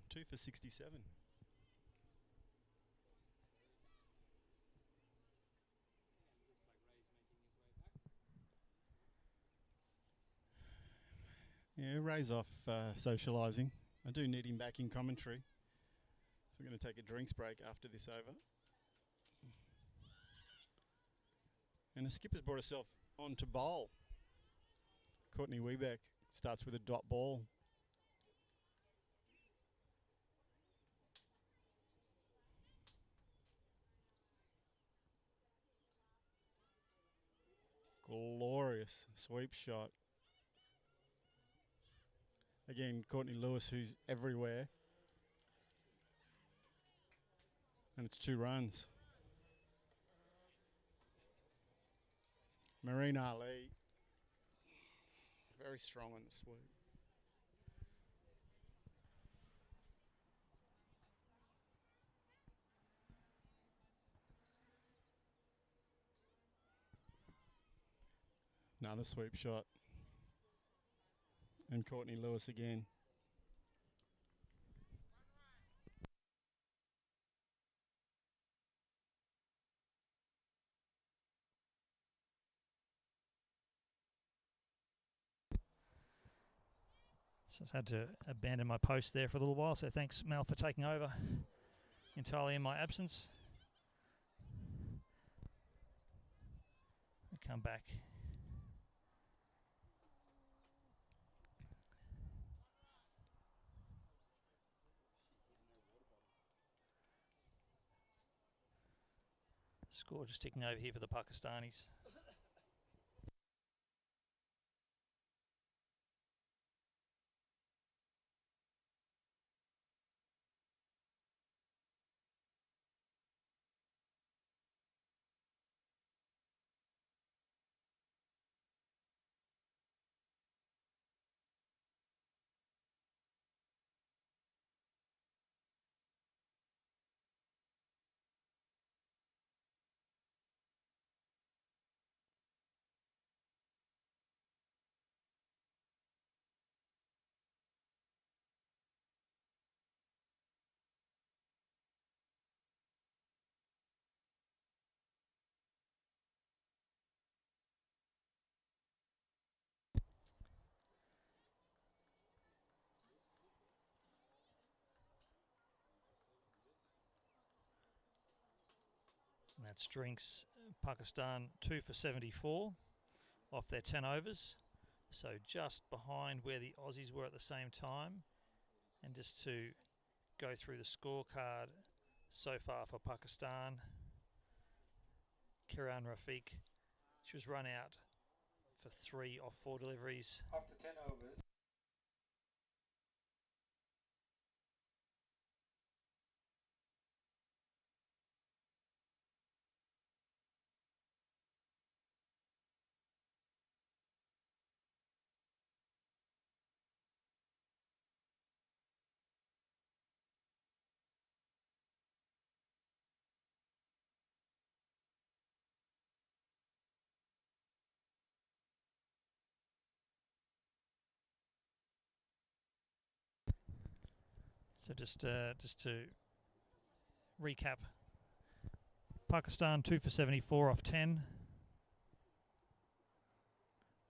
Two for 67. Looks like Ray's making his way back. Yeah, Ray's off socialising. I do need him back in commentary. So we're going to take a drinks break after this over. And the skipper's brought herself on to bowl. Courtney Wiebeck starts with a dot ball. Glorious sweep shot. Again, Courtney Lewis, who's everywhere. And it's 2 runs. Marine Ali, very strong on the sweep. Another sweep shot. And Courtney Lewis again. So I've had to abandon my post there for a little while, so thanks, Mel, for taking over entirely in my absence. I'll come back. Score just ticking over here for the Pakistanis. That's drinks Pakistan 2 for 74 off their 10 overs. So just behind where the Aussies were at the same time. And just to go through the scorecard so far for Pakistan, Kiran Rafiq, she was run out for 3 off 4 deliveries. After 10 overs. So just to recap, Pakistan 2 for 74 off 10.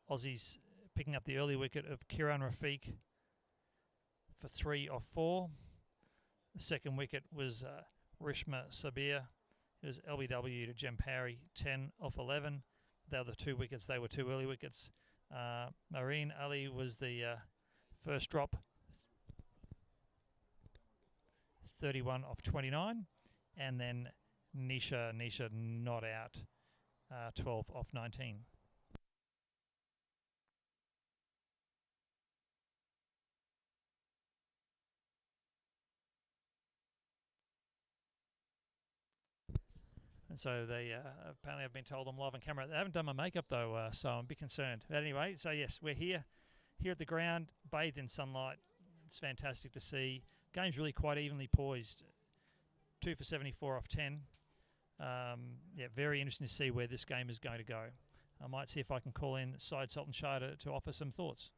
Aussies picking up the early wicket of Kiran Rafiq for 3 off 4. The second wicket was Rishma Sabir. It was LBW to Jem Parry, 10 off 11. The other 2 wickets, they were 2 early wickets. Marine Ali was the first drop, 31 off 29. And then Nisha not out, 12 off 19. And so they apparently have been told I'm live on camera. They haven't done my makeup though, so I'm a bit concerned. But anyway, so yes, we're here at the ground, bathed in sunlight. It's fantastic to see. Game's really quite evenly poised. 2 for 74 off 10. Yeah, very interesting to see where this game is going to go. I might see if I can call in Syed Sultan Shah to offer some thoughts.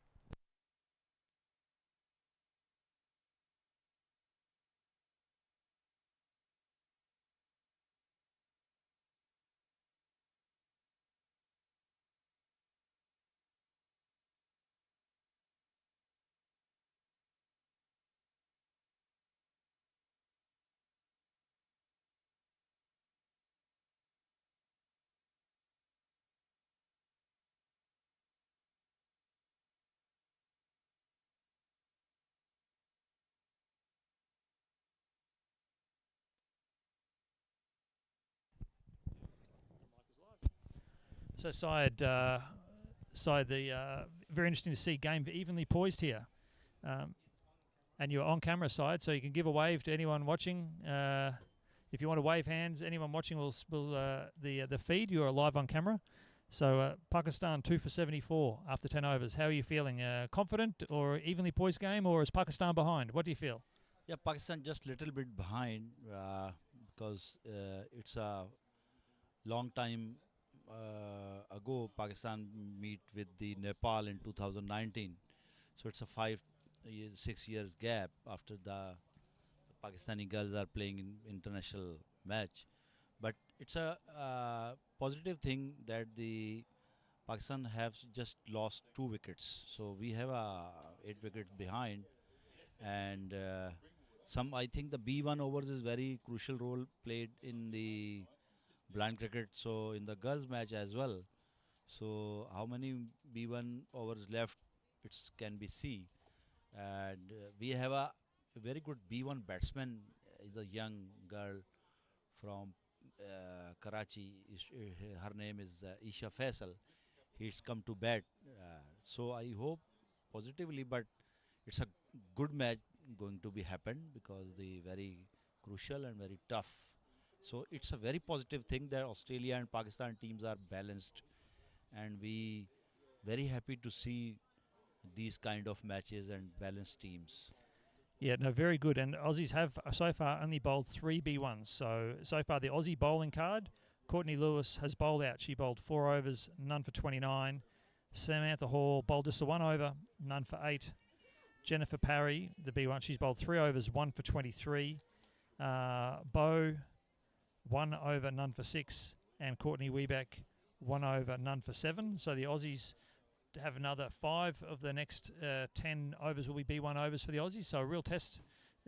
So Syed, very interesting to see game evenly poised here. And you're on camera, Syed, so you can give a wave to anyone watching. If you want to wave hands, anyone watching will the feed. You are live on camera. So Pakistan 2 for 74 after 10 overs. How are you feeling? Confident or evenly poised game, or is Pakistan behind? What do you feel? Yeah, Pakistan just little bit behind because it's a long time ago Pakistan meet with the Nepal in 2019. So it's a 6 years gap after the Pakistani girls are playing in international match. But it's a positive thing that the Pakistan have just lost 2 wickets. So we have 8 wickets behind, and I think the B1 overs is very crucial role played in the blind cricket. So in the girls match as well. So how many B1 overs left? It can be see, and we have a very good B1 batsman, is a young girl from Karachi. Her name is Isha Faisal. He's come to bat. So I hope positively, but it's a good match going to be happen because the very crucial and very tough. So it's a very positive thing that Australia and Pakistan teams are balanced, and we very happy to see these kind of matches and balanced teams. Yeah, no, very good. And Aussies have so far only bowled 3 B1s. So far the Aussie bowling card, Courtney Lewis has bowled out. She bowled 4 overs, none for 29. Samantha Hall bowled just the 1 over, none for 8. Jennifer Parry, the B1, she's bowled 3 overs, 1 for 23. Bo, 1 over, none for 6. And Courtney Wiebeck, 1 over, none for 7. So the Aussies have another 5 of the next 10 overs will be B1 overs for the Aussies. So a real test,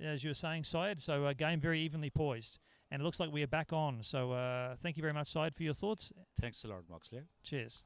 as you were saying, Syed. So a game very evenly poised. And it looks like we are back on. So thank you very much, Syed, for your thoughts. Thanks a lot, Moxley. Cheers.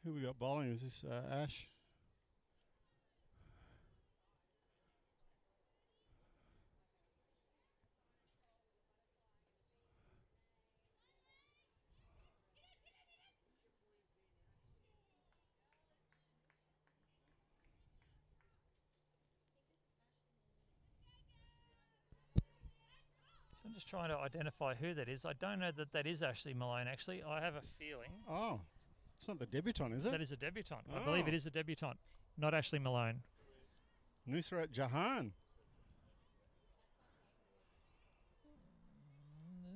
Who we got bowling? Is this Ash? I'm just trying to identify who that is. I don't know that that is Ashley Malone, actually. I have a feeling Oh, it's not the debutant, is it? that is a debutant. I believe Oh. it is a debutant, not Ashley Malone. Nusrat Jahan.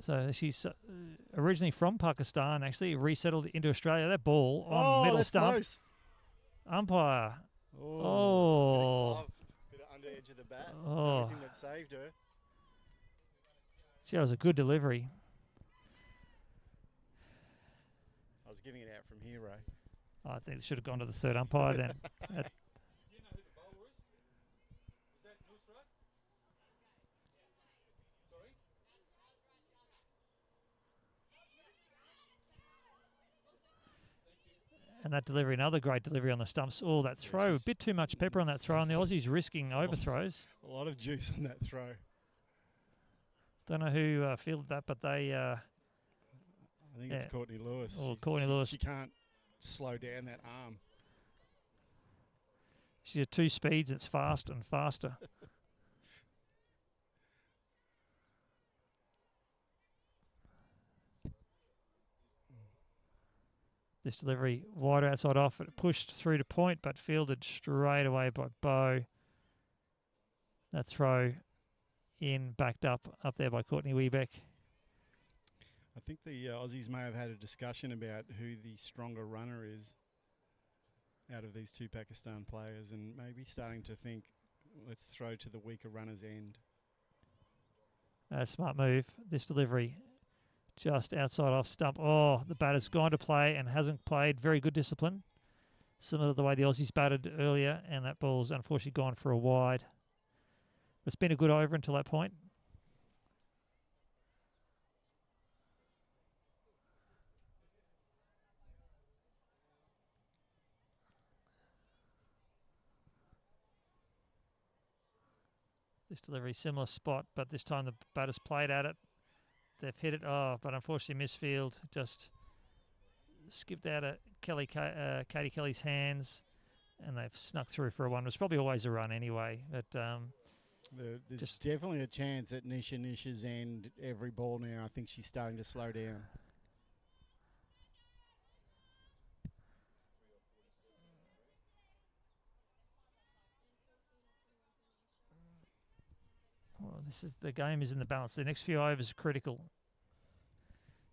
So she's originally from Pakistan, actually, resettled into Australia. That ball on middle that's stump. close. Umpire. Oh. Bit of under edge of the bat. That's Oh. everything that saved her. Gee, that was a good delivery. I was giving it out from here, Ray. I think it should have gone to the third umpire then. And that delivery, another great delivery on the stumps. Oh, that throw, a bit too much pepper on that throw, and the Aussies risking overthrows. A lot of juice on that throw. Don't know who fielded that, but they... I think it's Yeah. Courtney Lewis. Oh, Courtney Lewis. She can't slow down that arm. She's at 2 speeds. It's fast and faster. This delivery wide outside off. It pushed through to point, but fielded straight away by Bow. That throw in, backed up there by Courtney Wiebeck. I think the Aussies may have had a discussion about who the stronger runner is out of these two Pakistan players, and maybe starting to think, let's throw to the weaker runner's end. Smart move. This delivery just outside off stump. Oh, the batter's gone to play and hasn't played. Very good discipline. Similar to the way the Aussies batted earlier, and that ball's unfortunately gone for a wide. It's been a good over until that point. This delivery, similar spot, but this time the batter's played at it. They've hit it, but unfortunately misfield just skipped out of Katie Kelly's hands, and they've snuck through for a one. It was probably always a run anyway, but There's just definitely a chance at Nisha's end every ball now. I think she's starting to slow down. well, the game is in the balance. The next few overs are critical.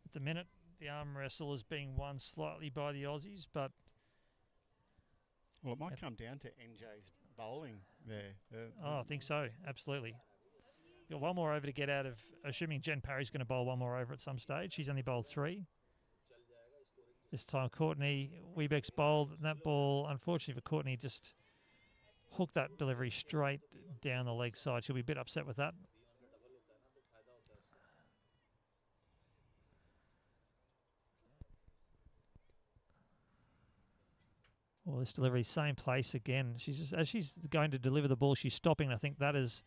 At the minute, the arm wrestle is being won slightly by the Aussies, but Well, it might come down to NJ's bowling there. I think so. Absolutely. Got one more over to get out of, assuming Jen Parry's going to bowl one more over at some stage. She's only bowled 3. This time Courtney Wiebeck's bowled, and that ball, unfortunately for Courtney, just hooked that delivery straight down the leg side. She'll be a bit upset with that. Well, this delivery, same place again. She's just, as she's going to deliver the ball, she's stopping. I think that is,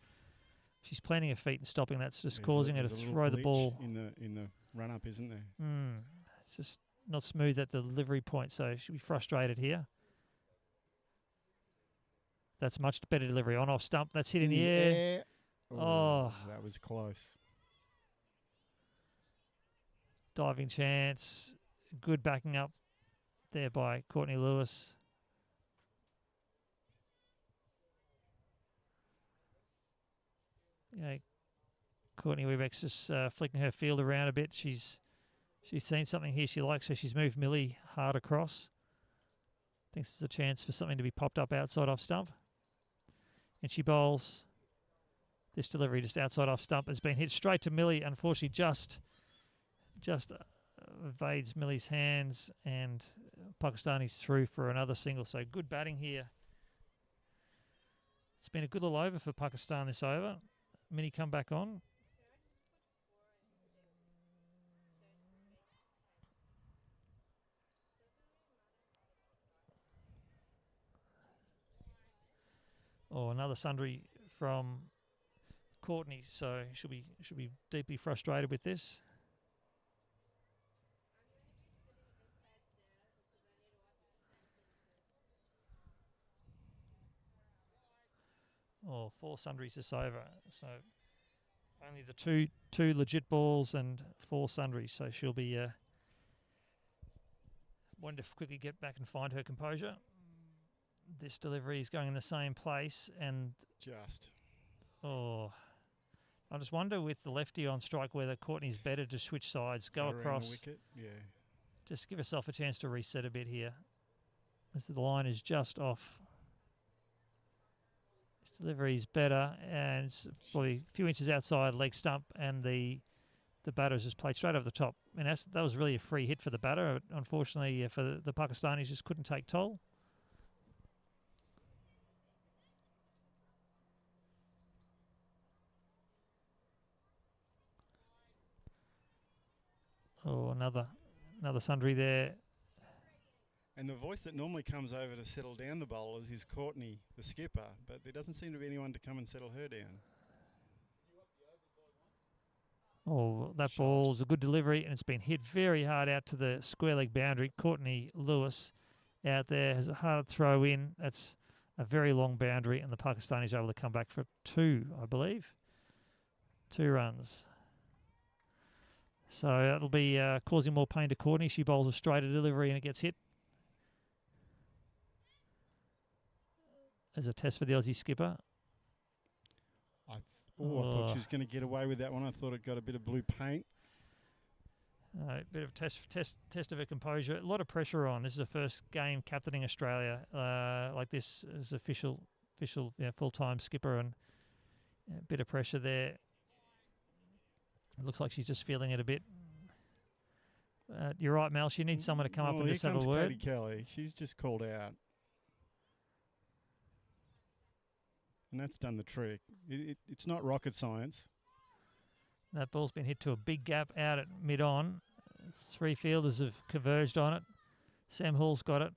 she's planting her feet and stopping. That's just causing her to there's a little throw the glitch ball. in the run up, isn't there? It's just not smooth at the delivery point, so she'll be frustrated here. That's much better delivery. On off stump. That's hit in the air. Oh. That was close. Diving chance. Good backing up there by Courtney Lewis. Yeah, Courtney Webeck's just flicking her field around a bit. She's seen something here she likes, so she's moved Millie hard across. Thinks there's a chance for something to be popped up outside off stump. And she bowls. This delivery just outside off stump has been hit straight to Millie. Unfortunately, just evades Millie's hands, and Pakistani's through for another single. So good batting here. It's been a good little over for Pakistan this over. Minnie come back on. Oh, another sundry from Courtney, so she'll be deeply frustrated with this. Oh, 4 sundries this over, so only the two legit balls and 4 sundries, so she'll be wanting to quickly get back and find her composure. This delivery is going in the same place, and I just wonder with the lefty on strike whether Courtney's better to switch sides, go across, the wicket. Yeah, just give herself a chance to reset a bit here. As the line is just off. This delivery is better, and it's probably a few inches outside leg stump, and the batter's just played straight over the top. And that was really a free hit for the batter. Unfortunately, for the Pakistanis, just couldn't take toll. Oh, another sundry there. And the voice that normally comes over to settle down the bowlers is Courtney, the skipper, but there doesn't seem to be anyone to come and settle her down. Oh, that ball's a good delivery, and it's been hit very hard out to the square leg boundary. Courtney Lewis out there has a hard throw in. That's a very long boundary, and the Pakistanis are able to come back for 2, I believe. 2 runs. So that'll be causing more pain to Courtney. She bowls a straighter delivery and it gets hit. As a test for the Aussie skipper. I thought she was going to get away with that one. I thought it got a bit of blue paint. A bit of test of her composure. A lot of pressure on. This is her first game captaining Australia like this as official full-time skipper, and a bit of pressure there. It looks like she's just feeling it a bit. You're right, Mel. She needs someone to come up and just have a word. Katie Kelly. She's just called out. And that's done the trick. It's not rocket science. That ball's been hit to a big gap out at mid-on. 3 fielders have converged on it. Sam Hall's got it.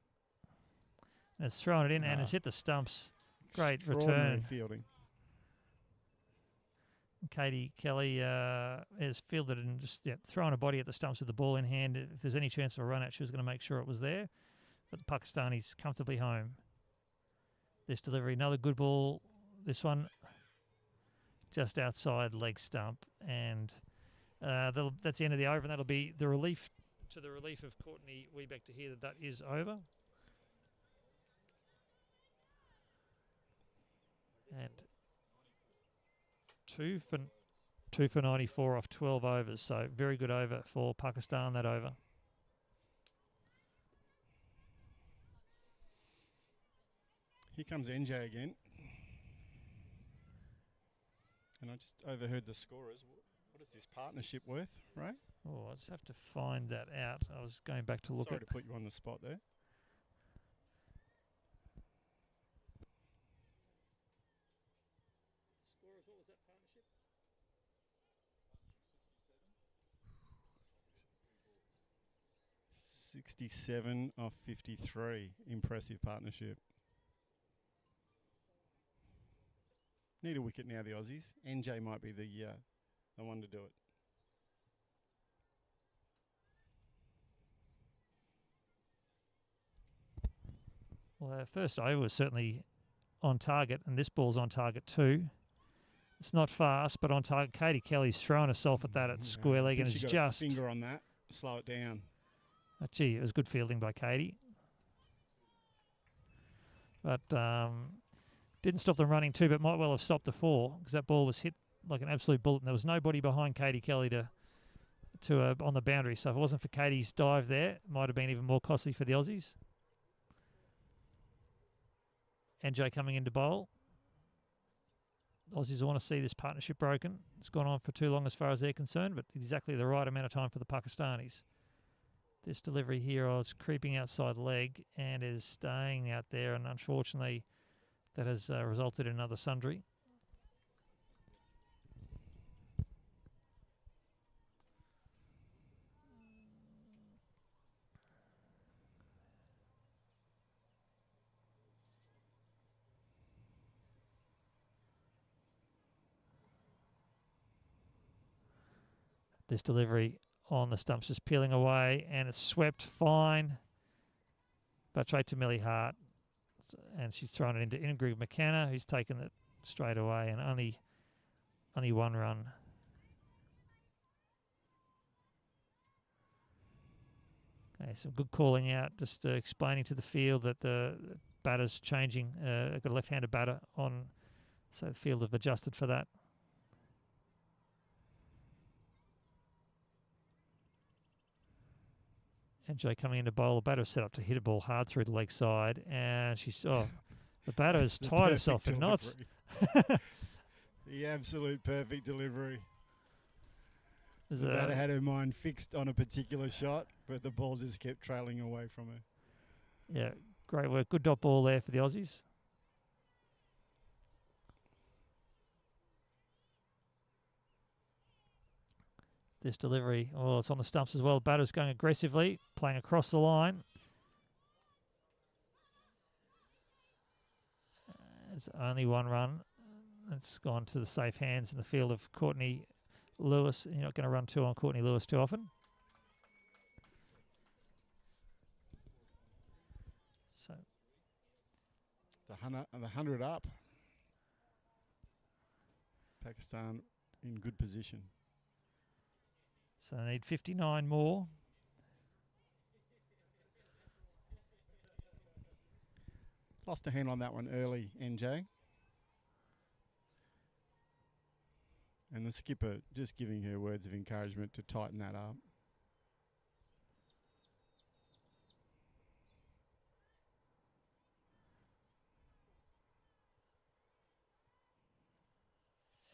And it's thrown it in and it's hit the stumps. Great return. Fielding. Katie Kelly has fielded and just thrown a body at the stumps with the ball in hand. If there's any chance of a run out, she was going to make sure it was there. But the Pakistanis comfortably home. This delivery, another good ball. This one just outside leg stump. And that's the end of the over, and that'll be the relief of Courtney Webeck to hear that is over. And 2 for 94 off 12 overs, so very good over for Pakistan, that over. Here comes NJ again. And I just overheard the scorers. What is this partnership worth, right? Oh, I just have to find that out. I was going back to look Sorry to put you on the spot there. Scorers, what was that partnership? 67 off 53. Impressive partnership. Need a wicket now, the Aussies. NJ might be the one to do it. Well, our first over was certainly on target, and this ball's on target too. It's not fast, but on target. Katie Kelly's thrown herself at that at square leg, and it's just finger on that. Slow it down. Gee, it was good fielding by Katie. but didn't stop them running 2, but might well have stopped the 4 because that ball was hit like an absolute bullet, and there was nobody behind Katie Kelly to on the boundary. So if it wasn't for Katie's dive there, it might have been even more costly for the Aussies. NJ coming into bowl. Aussies want to see this partnership broken. It's gone on for too long as far as they're concerned, but exactly the right amount of time for the Pakistanis. This delivery here is creeping outside leg and is staying out there, and unfortunately that has resulted in another sundry. This delivery on the stumps just peeling away, and it's swept fine, but straight to Millie Hart, and she's thrown it into Ingrid McKenna, who's taken it straight away, and only 1 run. Okay, some good calling out, just explaining to the field that the batter's changing. Got a left-handed batter on, so the field have adjusted for that. NJ coming into bowl. The batter set up to hit a ball hard through the leg side, and the batter has tied herself in knots. The absolute perfect delivery. The batter had her mind fixed on a particular shot, but the ball just kept trailing away from her. Yeah, great work. Good dot ball there for the Aussies. This delivery, it's on the stumps as well. Batter's going aggressively, playing across the line. It's only 1 run. It's gone to the safe hands in the field of Courtney Lewis. You're not going to run 2 on Courtney Lewis too often. So the 100 up. Pakistan in good position. So they need 59 more. Lost a hand on that one early, NJ. And the skipper just giving her words of encouragement to tighten that up.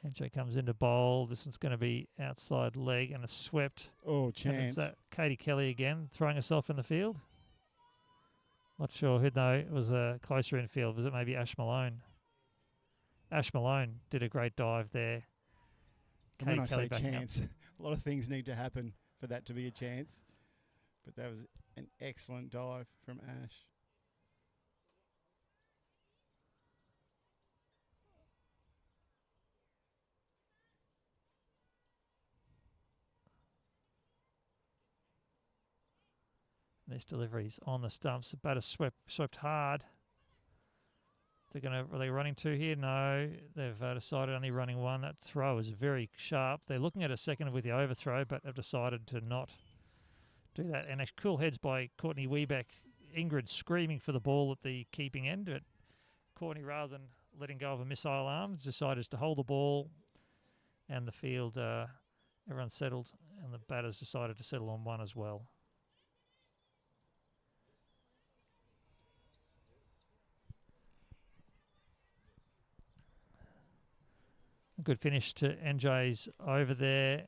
NJ comes into bowl. This one's going to be outside leg and a swept. Oh, chance. It's Katie Kelly again, throwing herself in the field. Not sure who, though. It was closer in field. Was it maybe Ash Malone? Ash Malone did a great dive there. And when I say chance, a lot of things need to happen for that to be a chance. But that was an excellent dive from Ash. This delivery's on the stumps. The batter swept hard. Are they running 2 here? No, they've decided only running 1. That throw is very sharp. They're looking at a second with the overthrow, but have decided to not do that. And a cool heads by Courtney Wiebeck. Ingrid screaming for the ball at the keeping end, but Courtney, rather than letting go of a missile arm, decided to hold the ball, and the field, everyone settled, and the batters decided to settle on 1 as well. Good finish to NJ's over there.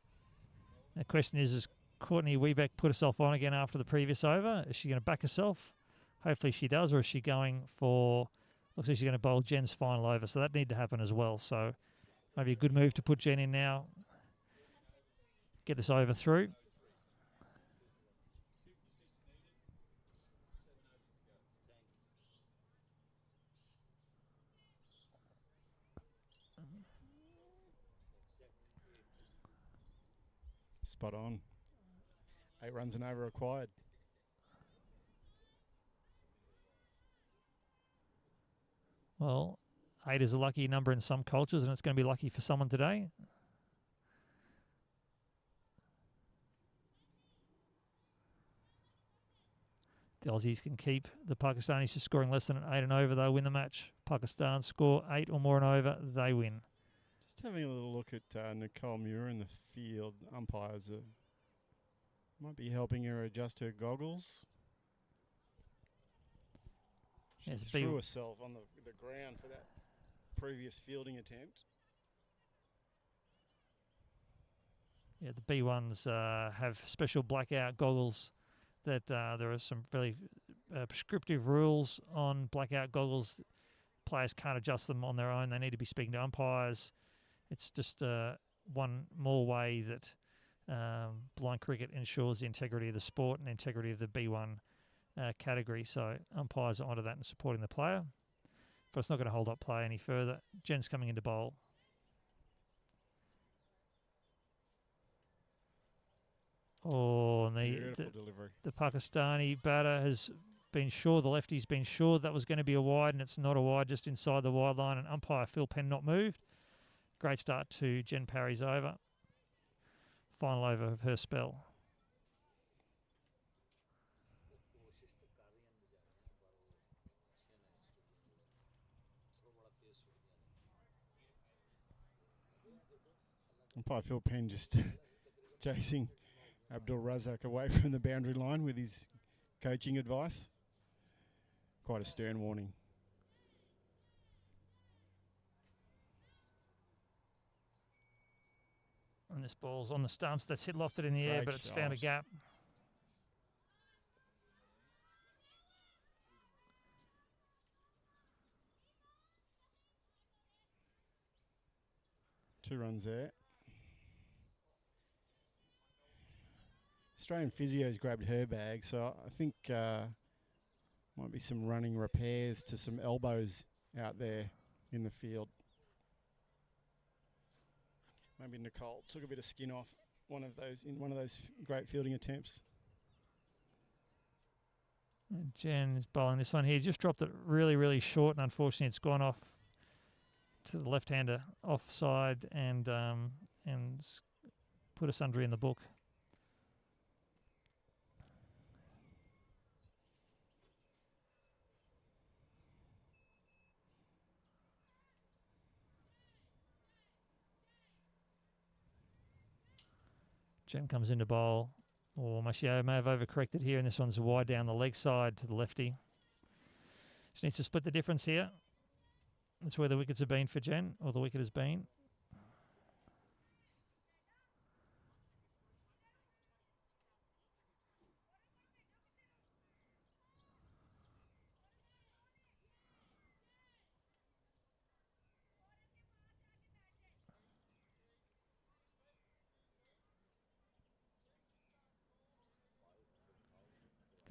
The question is Courtney Wiebeck put herself on again after the previous over? Is she going to back herself? Hopefully she does, or is she going for... Looks like she's going to bowl Jen's final over, so that need to happen as well. So maybe a good move to put Jen in now. Get this over through. Spot on. 8 runs and over required. Well, 8 is a lucky number in some cultures, and it's going to be lucky for someone today. The the Aussies can keep the Pakistanis to scoring less than an 8 and over, they'll win the match. Pakistan score 8 or more and over, they win. Just having a little look at Nicole Muir in the field. Umpires might be helping her adjust her goggles. She Yes, threw herself on the ground for that previous fielding attempt. Yeah, the B1s have special blackout goggles that there are some fairly prescriptive rules on blackout goggles. Players can't adjust them on their own. They need to be speaking to umpires. It's just one more way that blind cricket ensures the integrity of the sport and integrity of the B1 category. So umpires are onto that and supporting the player. But it's not going to hold up play any further. Jen's coming into bowl. Oh, and the Pakistani batter has been sure, the lefty's been sure that was going to be a wide, and it's not a wide, just inside the wide line, and umpire Phil Penn not moved. Great start to Jen Parry's over. Final over of her spell. Umpire Phil Penn just chasing Abdul Razak away from the boundary line with his coaching advice. Quite a stern warning. And this ball's on the stumps. That's hit lofted in the air, but it's found a gap. Two runs there. Australian physio's grabbed her bag, so I think might be some running repairs to some elbows out there in the field. Maybe Nicole took a bit of skin off one of those great fielding attempts. And Jen is bowling this one here. Just dropped it really, really short, and unfortunately it's gone off to the left-hander offside and put us under in the book. Jen comes into bowl. Or Mashio may have overcorrected here, and this one's wide down the leg side to the lefty. She needs to split the difference here. That's where the wickets have been for Jen, or the wicket has been.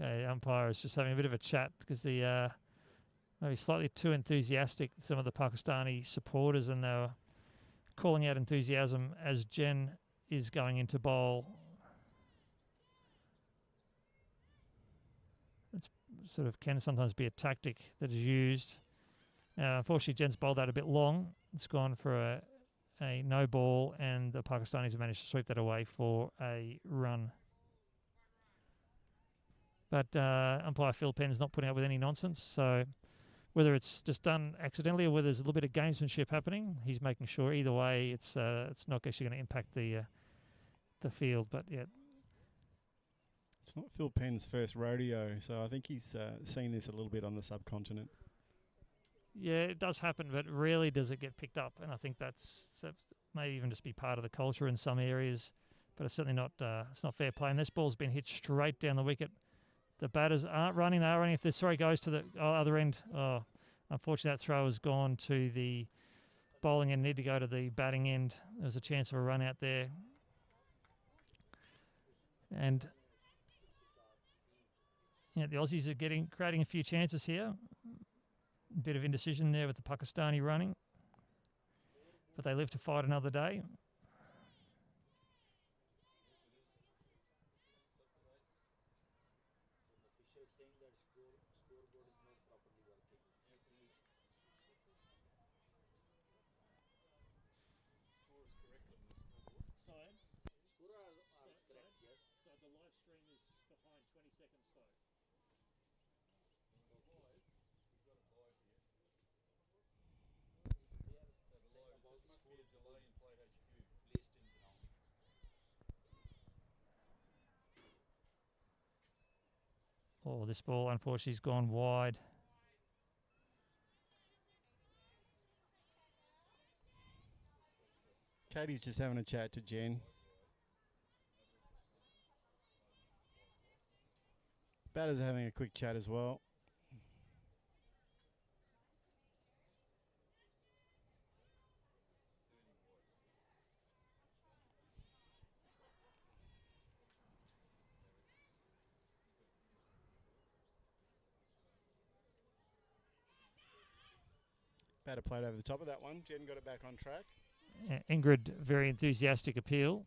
Okay, umpire is just having a bit of a chat because the maybe slightly too enthusiastic, some of the Pakistani supporters, and they were calling out enthusiasm as Jen is going into bowl. It's sort of can sometimes be a tactic that is used. Unfortunately, Jen's bowled out a bit long. It's gone for a no ball, and the Pakistanis have managed to sweep that away for a run. But umpire Phil Penn's not putting up with any nonsense. So whether it's just done accidentally or whether there's a little bit of gamesmanship happening, he's making sure either way it's not actually going to impact the field. But yeah, it's not Phil Penn's first rodeo, so I think he's seen this a little bit on the subcontinent. Yeah, it does happen, but rarely does it get picked up. And I think that's may even just be part of the culture in some areas. But it's certainly not. It's not fair play. And this ball's been hit straight down the wicket. The batters aren't running. They are running. If the throw goes to the other end, unfortunately that throw has gone to the bowling end. Need to go to the batting end. There's a chance of a run out there. And yeah, the Aussies are creating a few chances here. A bit of indecision there with the Pakistani running. But they live to fight another day. So the live stream is behind 20 seconds slow. Oh, this ball unfortunately has gone wide. Katie's just having a chat to Jen. Batters are having a quick chat as well. Batter played over the top of that one. Jen got it back on track. Ingrid, very enthusiastic appeal.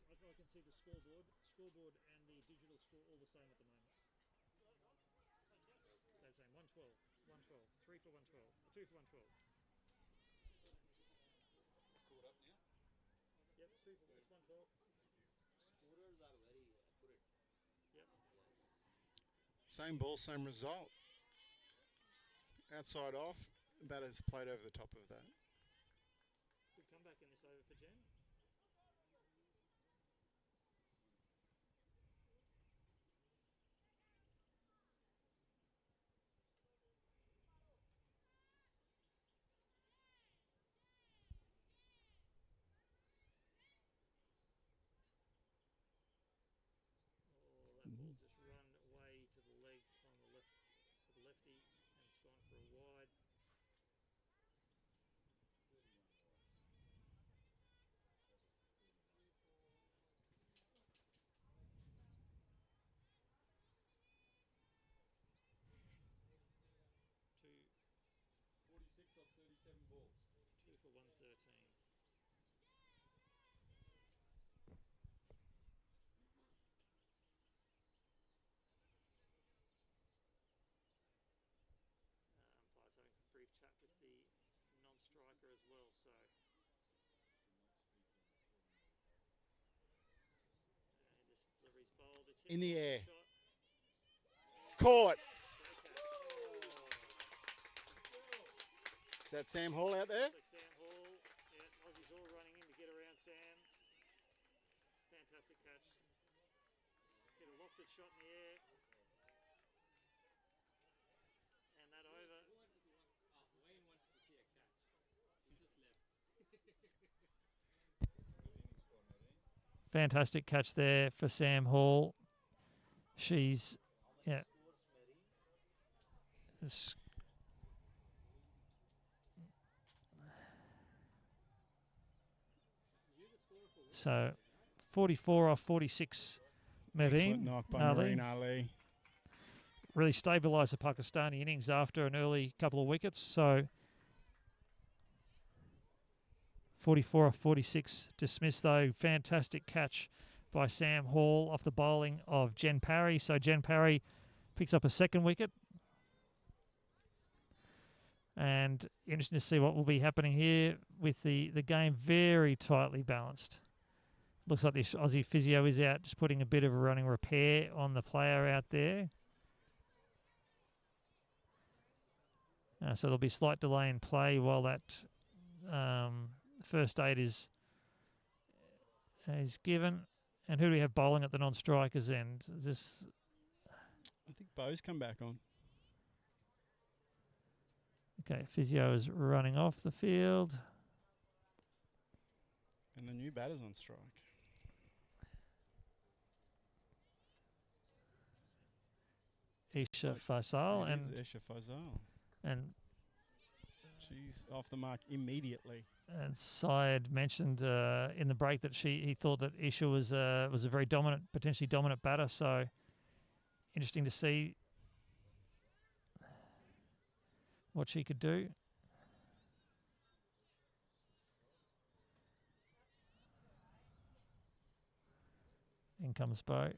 I can see the scoreboard and the digital score all the same at the moment. They're saying 112, 112, 3 for 112, 2 for 112. Scored up now. Yep, it's 2 for it's 112. Scorers are very accurate. Yep. Same ball, same result. Outside off. Batter's played over the top of that. Good comeback in this over for Jen. Ball just run way to the leg on the left, to the lefty, and it's gone for a wide. Two, 46 of 37 balls. 2 for 113. Umpire's having a brief chat with the non-striker as well, so. And this delivery's bowled. It's hit In the air. shot. Caught. Okay. Is that Sam Hall out there? Looks like Sam Hall. Yeah, Aussies all running in to get around Sam. Fantastic catch. Get a lofted shot in the air. And that over. Wayne wanted to see a catch. He just left. Fantastic catch there for Sam Hall. She's, yeah. So 44 off 46. Excellent Maveen knock by Ali. Marine Ali. Really stabilised the Pakistani innings after an early couple of wickets. So 44 off 46 dismissed though. Fantastic catch by Sam Hall off the bowling of Jen Parry. So Jen Parry picks up a second wicket. And interesting to see what will be happening here with the game very tightly balanced. Looks like this Aussie physio is out just putting a bit of a running repair on the player out there. So there'll be slight delay in play while that first aid is given. And who do we have bowling at the non-strikers end? Is this? I think Bo's come back on. Okay, physio is running off the field. And the new batter's on strike. Isha Faisal It is Isha Faisal. and She's off the mark immediately. And Syed mentioned in the break that he thought that Isha was a very dominant, potentially dominant batter. So interesting to see what she could do. In comes Bo.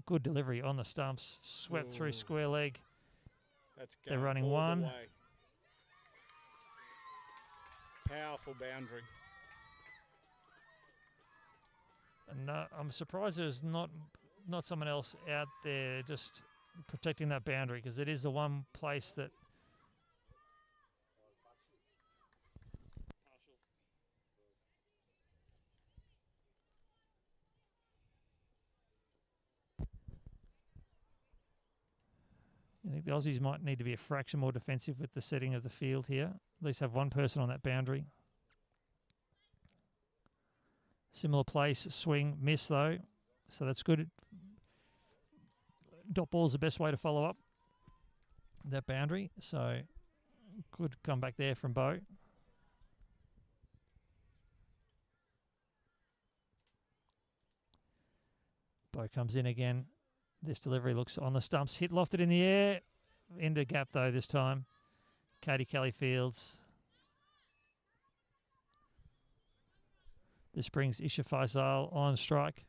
Good delivery on the stumps. Swept through square leg. That's They're going running all the one. way. Powerful boundary. And I'm surprised there's not someone else out there just protecting that boundary, because it is the one place that I think the Aussies might need to be a fraction more defensive with the setting of the field here. At least have one person on that boundary. Similar place, swing, miss though. So that's good. Dot ball's the best way to follow up that boundary. So good comeback there from Bo. Bo comes in again. This delivery looks on the stumps. Hit lofted in the air. Into gap though this time. Katie Kelly fields. This brings Isha Faisal on strike.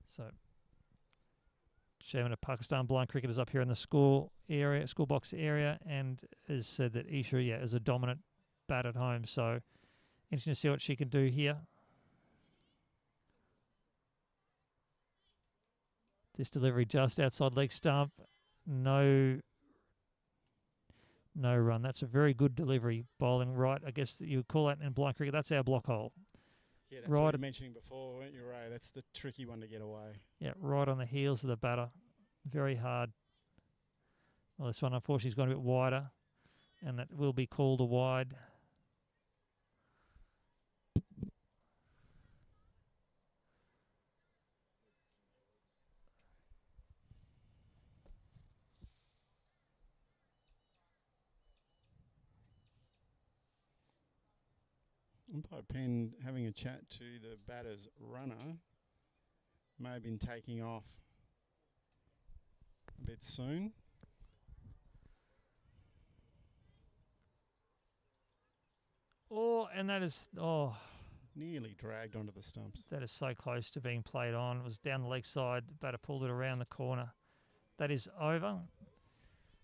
So, chairman of Pakistan Blind Cricketers up here in the school box area, and has said that Isha, is a dominant bat at home. So, interesting to see what she can do here. This delivery just outside leg stump. No run. That's a very good delivery. Bowling right. I guess you call that in blind cricket. That's our block hole. Yeah, that's right. what you were mentioning before, weren't you, Ray? That's the tricky one to get away. Yeah, right on the heels of the batter. Very hard. Well, this one, unfortunately, has gone a bit wider, and that will be called a wide. Umpire Penn having a chat to the batter's runner. May have been taking off a bit soon. And that is, nearly dragged onto the stumps. That is so close to being played on. It was down the leg side. The batter pulled it around the corner. That is over.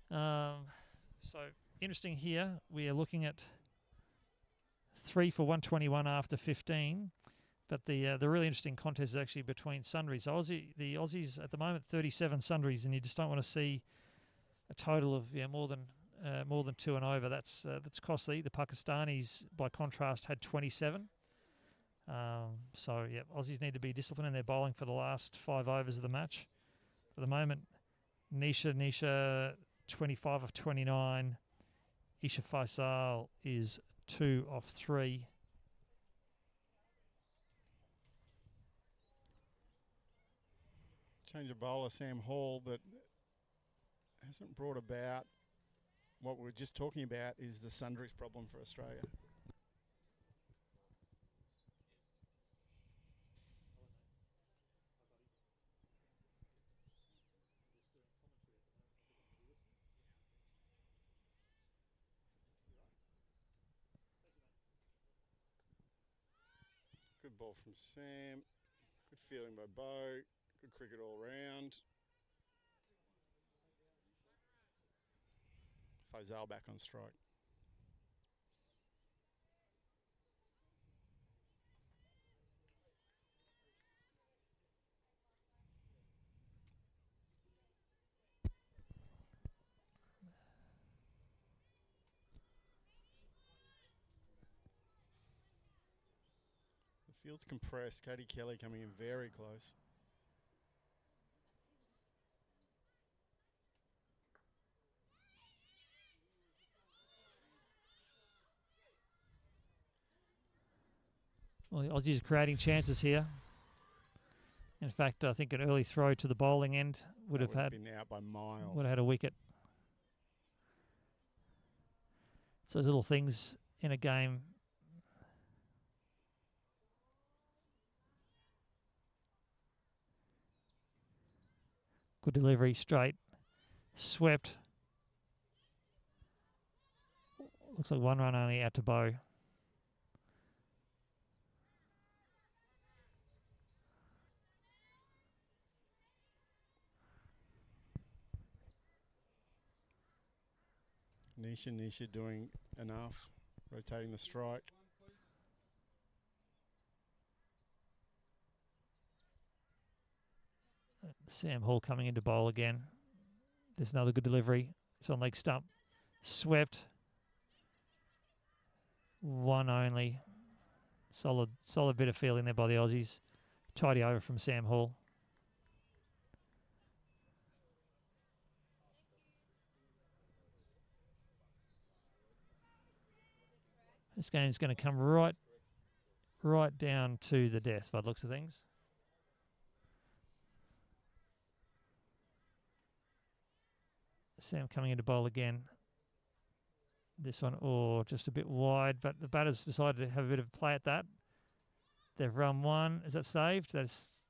So interesting here. We are looking at 3 for 121 after 15. But the really interesting contest is actually between sundries. The Aussies at the moment 37 sundries, and you just don't want to see a total of more than 2 and over. That's costly. The Pakistanis, by contrast, had 27. Aussies need to be disciplined in their bowling for the last 5 overs of the match. For the moment, Nisha 25 of 29. Isha Faisal is 2 of 3. Change of bowler, Sam Hall, but hasn't brought about what we were just talking about is the sundries problem for Australia. Good ball from Sam. Good feeling by Bo. Good cricket all round. Faisal back on strike. The field's compressed. Katie Kelly coming in very close. Well, the Aussies are creating chances here. In fact, I think an early throw to the bowling end would have been out by miles. Would have had a wicket. It's those little things in a game. Good delivery, straight, swept. Looks like 1 run only out to Bo. Nisha doing enough, rotating the strike. Sam Hall coming into bowl again. There's another good delivery. It's on leg stump. Swept. 1 only. Solid bit of fielding there by the Aussies. Tidy over from Sam Hall. This game's going to come right down to the death by the looks of things. Sam coming into bowl again. This one, just a bit wide, but the batters decided to have a bit of play at that. They've run one. Is that saved? That's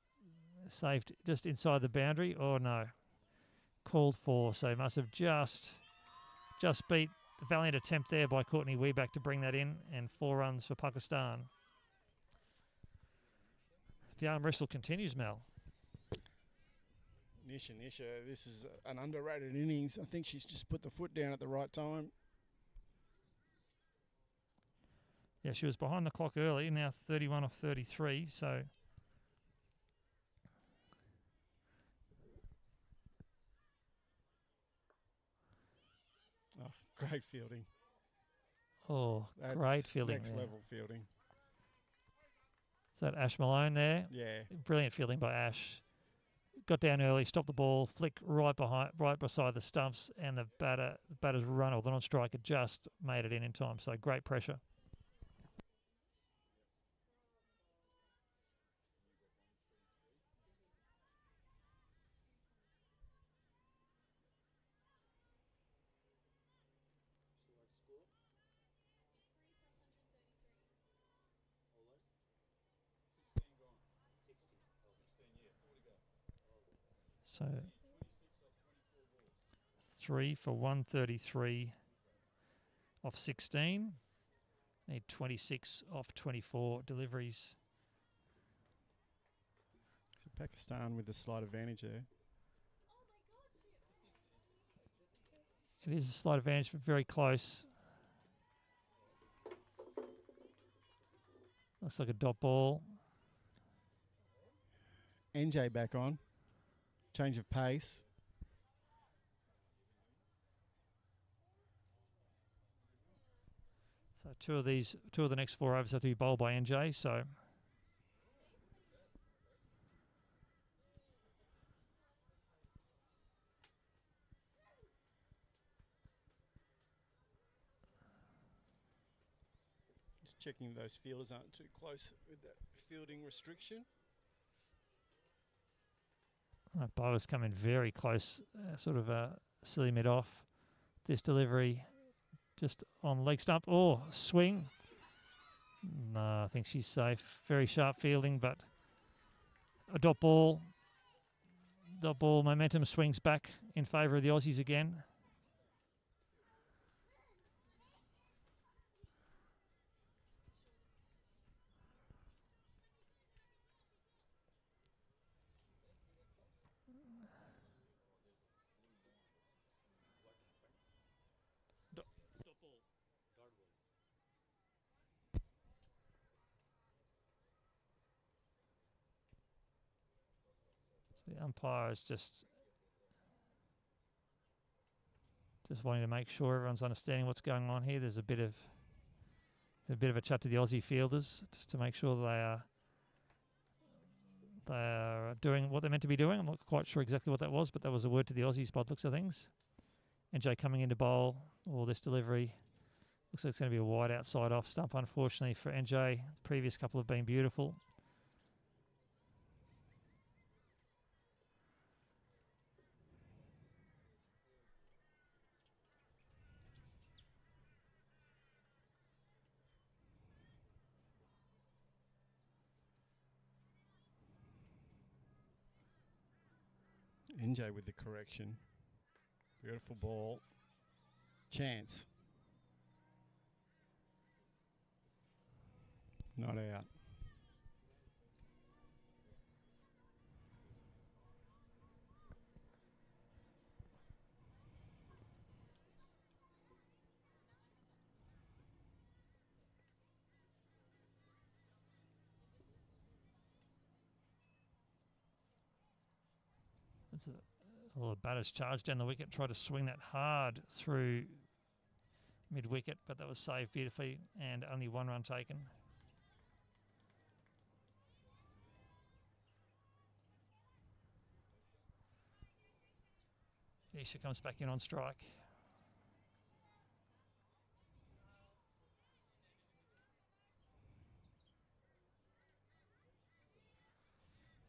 saved just inside the boundary. Oh, no. Called for, so must have just beat the valiant attempt there by Courtney Weeback to bring that in, and 4 runs for Pakistan. The arm wrestle continues, Mel. Nisha, this is an underrated innings. I think she's just put the foot down at the right time. Yeah, she was behind the clock early, now 31 off 33, so... Oh, great fielding. Oh, That's great fielding next there. level fielding. Is that Ash Malone there? Yeah. Brilliant fielding by Ash. Got down early, stopped the ball, flick right beside the stumps, and the batter's run, or the non-striker, just made it in time. So great pressure. So 3 for 133 off 16. Need 26 off 24 deliveries. So Pakistan with the slight advantage there. It is a slight advantage, but very close. Looks like a dot ball. NJ back on. Change of pace. So two of the next 4 overs have to be bowled by NJ. So just checking those fielders aren't too close with that fielding restriction. bowlers come in very close, sort of a silly mid off. This delivery just on leg stump. Oh, swing. No, I think she's safe. Very sharp fielding, but a dot ball. Dot ball momentum swings back in favour of the Aussies again. The umpire is just wanting to make sure everyone's understanding what's going on here. There's a bit of a chat to the Aussie fielders just to make sure they are doing what they're meant to be doing. I'm not quite sure exactly what that was, but that was a word to the Aussies by the looks of things. NJ coming into bowl, or this delivery. Looks like it's going to be a wide outside off stump, unfortunately, for NJ. The previous couple have been beautiful. NJ with the correction. Beautiful ball. Chance. Not out. The batters charged down the wicket, tried to swing that hard through mid-wicket, but that was saved beautifully and only 1 run taken. Nisha comes back in on strike.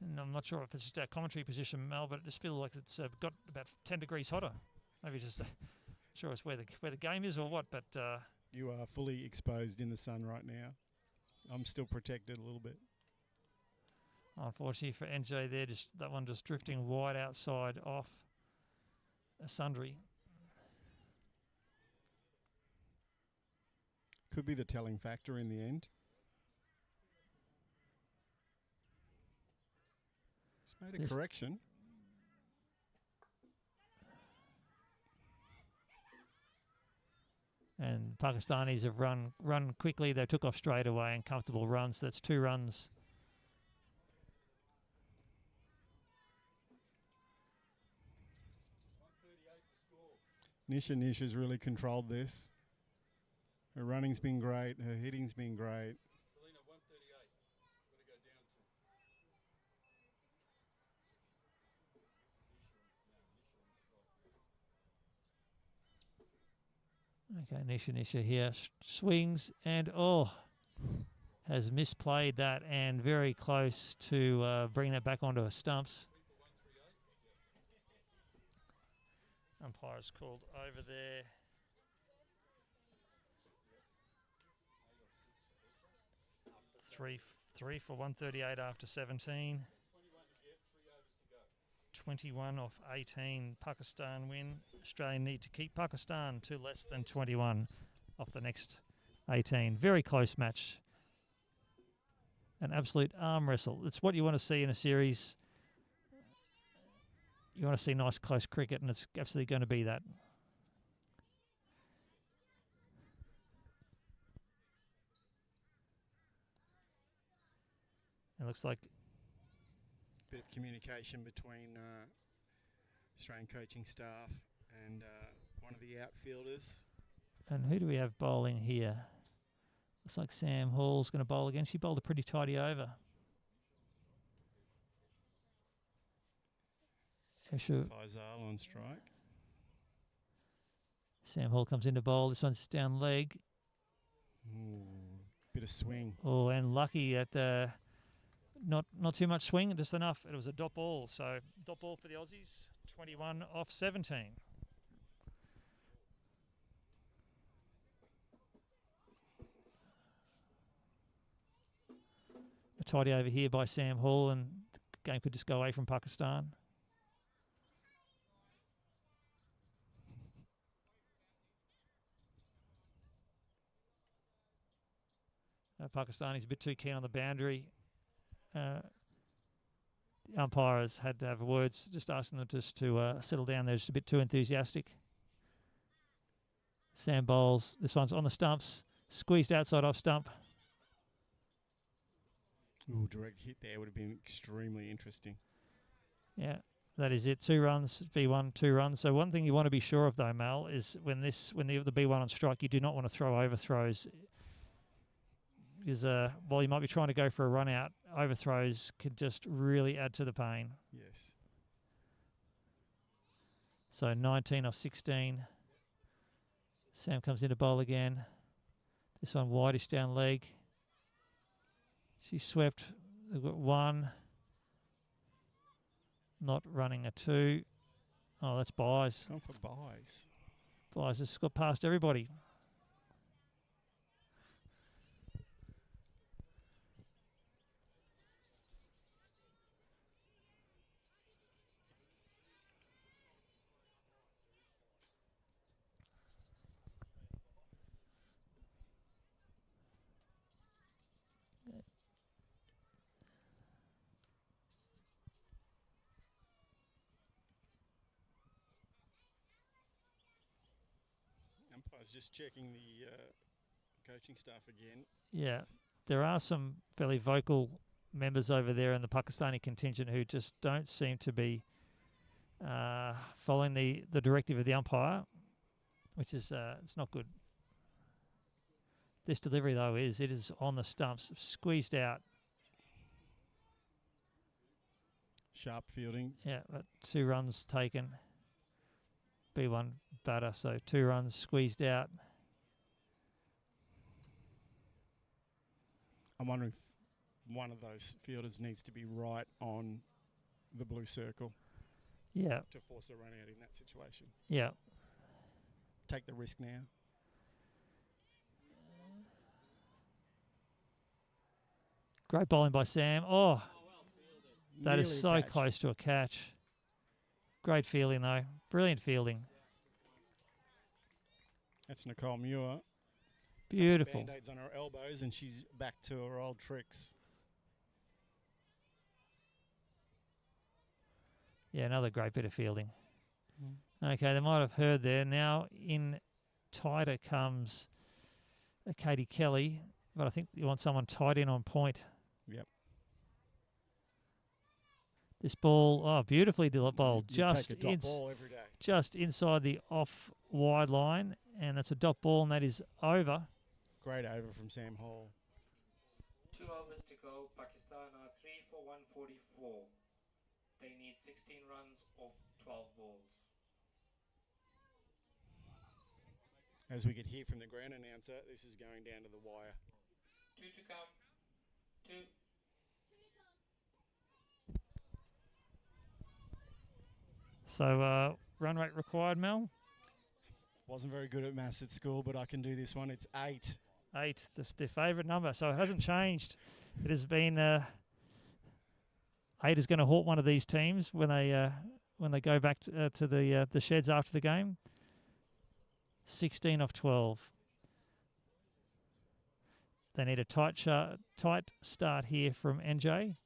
And I'm not sure if it's just our commentary position, Mel, but it just feels like it's got about 10 degrees hotter. Maybe just sure it's where the game is or what, but You are fully exposed in the sun right now. I'm still protected a little bit. unfortunately for NJ there, just that one just drifting wide outside off a sundry. Could be the telling factor in the end. Just made a This- correction. And Pakistanis have run quickly. They took off straight away and comfortable runs. That's 2 runs. Nisha's really controlled this. Her running's been great. Her hitting's been great. Selena, 138. Got to go down to. Okay, Nisha here swings and has misplayed that and very close to bringing that back onto her stumps. Umpire's called over there. Three for 138 after 17. 21 off 18. Pakistan win. Australia need to keep Pakistan to less than 21 off the next 18. Very close match. An absolute arm wrestle. It's what you want to see in a series. You want to see nice close cricket, and it's absolutely going to be that. It looks like Bit of communication between Australian coaching staff and one of the outfielders. And who do we have bowling here? Looks like Sam Hall's going to bowl again. She bowled a pretty tidy over. Faisal on strike. Sam Hall comes into bowl. This one's down leg. Ooh, bit of swing. Oh, and lucky at not too much swing, just enough. It was a dot ball. So dot ball for the Aussies. 21 off 17. A tidy over here by Sam Hall, and the game could just go away from Pakistan. Pakistani's a bit too keen on the boundary. The umpires had to have words, just asking them just to settle down. They're just a bit too enthusiastic. Sam bowls. This one's on the stumps. Squeezed outside off stump. Ooh, direct hit there would have been extremely interesting. Yeah, that is it. 2 runs, B1, 2 runs. So one thing you want to be sure of though, Mal, is when the B1 on strike, you do not want to throw overthrows. Because while you might be trying to go for a run out, overthrows could just really add to the pain. Yes. So 19 off 16. Sam comes into bowl again. This one wideish down leg. She swept. They've got 1. Not running a 2. Oh, that's buys. Gone for buys. Buys has got past everybody. Umpire's just checking the coaching staff again. Yeah, there are some fairly vocal members over there in the Pakistani contingent who just don't seem to be following the directive of the umpire, which is it's not good. This delivery though it is on the stumps, squeezed out. Sharp fielding. Yeah, but 2 runs taken. B1 batter, so 2 runs squeezed out. I'm wondering if one of those fielders needs to be right on the blue circle Yeah, to force a run out in that situation. yeah. Take the risk now. Great bowling by Sam. Oh, that Nearly is a so catch. close to a catch. Great fielding, though. Brilliant fielding. That's Nicole Muir. Beautiful. Band-aids on her elbows and she's back to her old tricks. Yeah, another great bit of fielding. Okay, they might have heard there. Now in tighter comes Katie Kelly, but I think you want someone tight in on point. Yep. This ball, oh, beautifully bowled, You just take a dot ball every day. just inside the off wide line, and that's a dot ball, and that is over. Great over from Sam Hall. 2 overs to go. Pakistan are 3 for 144. They need 16 runs off 12 balls. As we could hear from the ground announcer, this is going down to the wire. 2 to come. 2. So run rate required, Mel? Wasn't very good at maths at school, but I can do this one. It's 8. 8, their favourite number, so it hasn't changed. It has been 8 is going to haunt one of these teams when they go back to the sheds after the game. 16 off 12. They need a tight start here from NJ.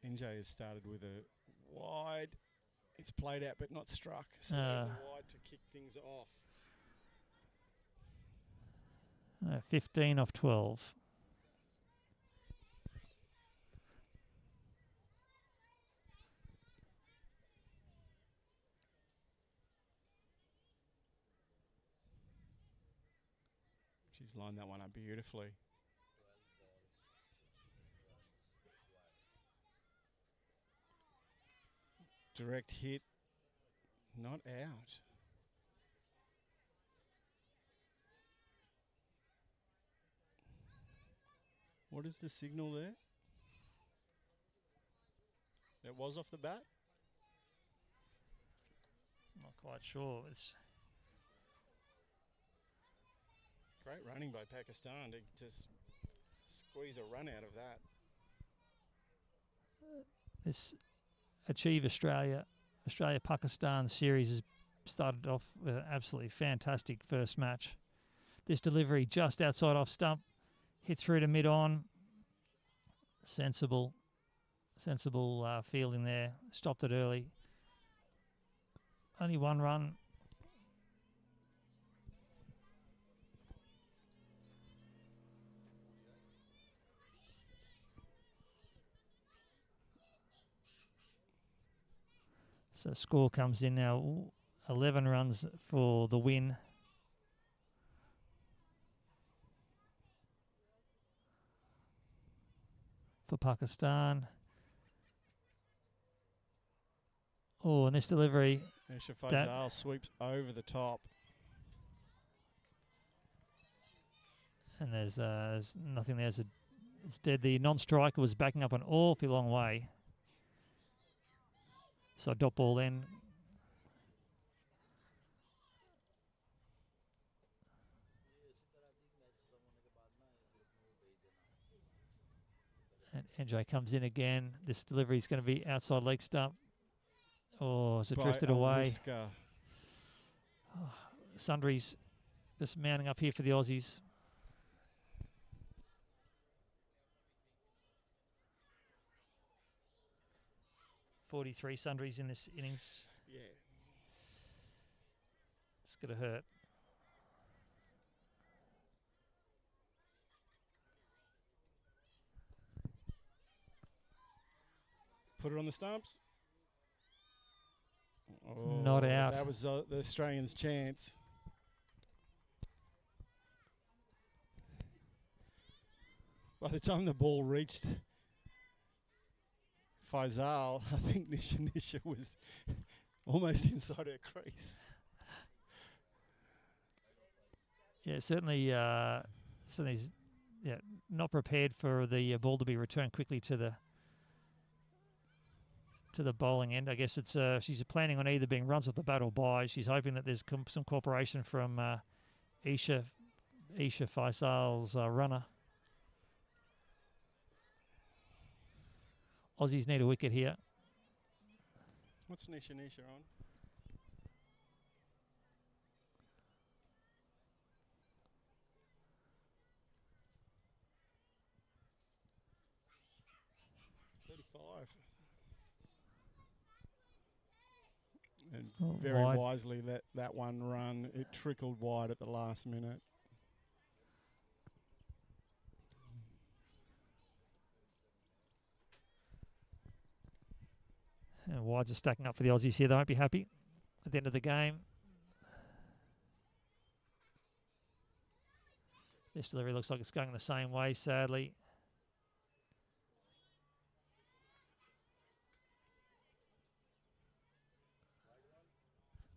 NJ has started with a wide. It's played out but not struck. So there's a wide to kick things off. 15 off 12. She's lined that one up beautifully. Direct hit, not out. What is the signal there? It was off the bat? Not quite sure. It's Great running by Pakistan to just squeeze a run out of that. this Achieve Australia-Pakistan series has started off with an absolutely fantastic first match. This delivery just outside off stump, hit through to mid-on. Sensible fielding there. Stopped it early. Only 1 run. So score comes in now, 11 runs for the win. For Pakistan. Oh, and this delivery. Esha Faisal sweeps over the top. And there's nothing there. It's dead. The non-striker was backing up an awfully long way. So a dot ball then. And NJ comes in again. This delivery is going to be outside leg stump. Oh, it's drifted away. Oh, Sundry's just mounting up here for the Aussies. .43 Sundry's in this innings. Yeah. It's going to hurt. Put it on the stumps. Oh, not out. That was the Australians' chance. By the time the ball reached Faisal, I think Nisha was almost inside her crease. Yeah, certainly, certainly, yeah, not prepared for the ball to be returned quickly to the bowling end. I guess it's she's planning on either being runs off the bat or buys. She's hoping that there's some cooperation from Isha Faisal's runner. Aussies need a wicket here. What's Nisha on? And very wide. wisely let that one run. It trickled wide at the last minute. And wides are stacking up for the Aussies here. They won't be happy at the end of the game. This delivery looks like it's going the same way, sadly.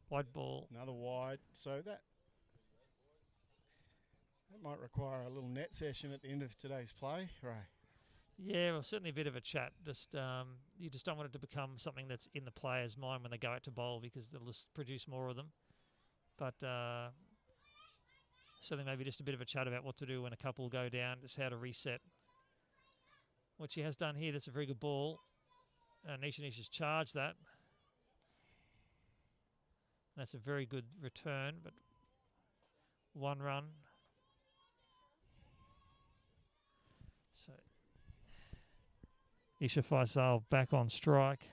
Wide ball. Another wide. So that might require a little net session at the end of today's play. Right. Yeah, well, certainly a bit of a chat. Just you just don't want it to become something that's in the player's mind when they go out to bowl, because they'll just produce more of them. But certainly maybe just a bit of a chat about what to do when a couple go down, just how to reset. What she has done here, that's a very good ball. Nisha's charged that. That's a very good return, but one run. So Isha Faisal back on strike.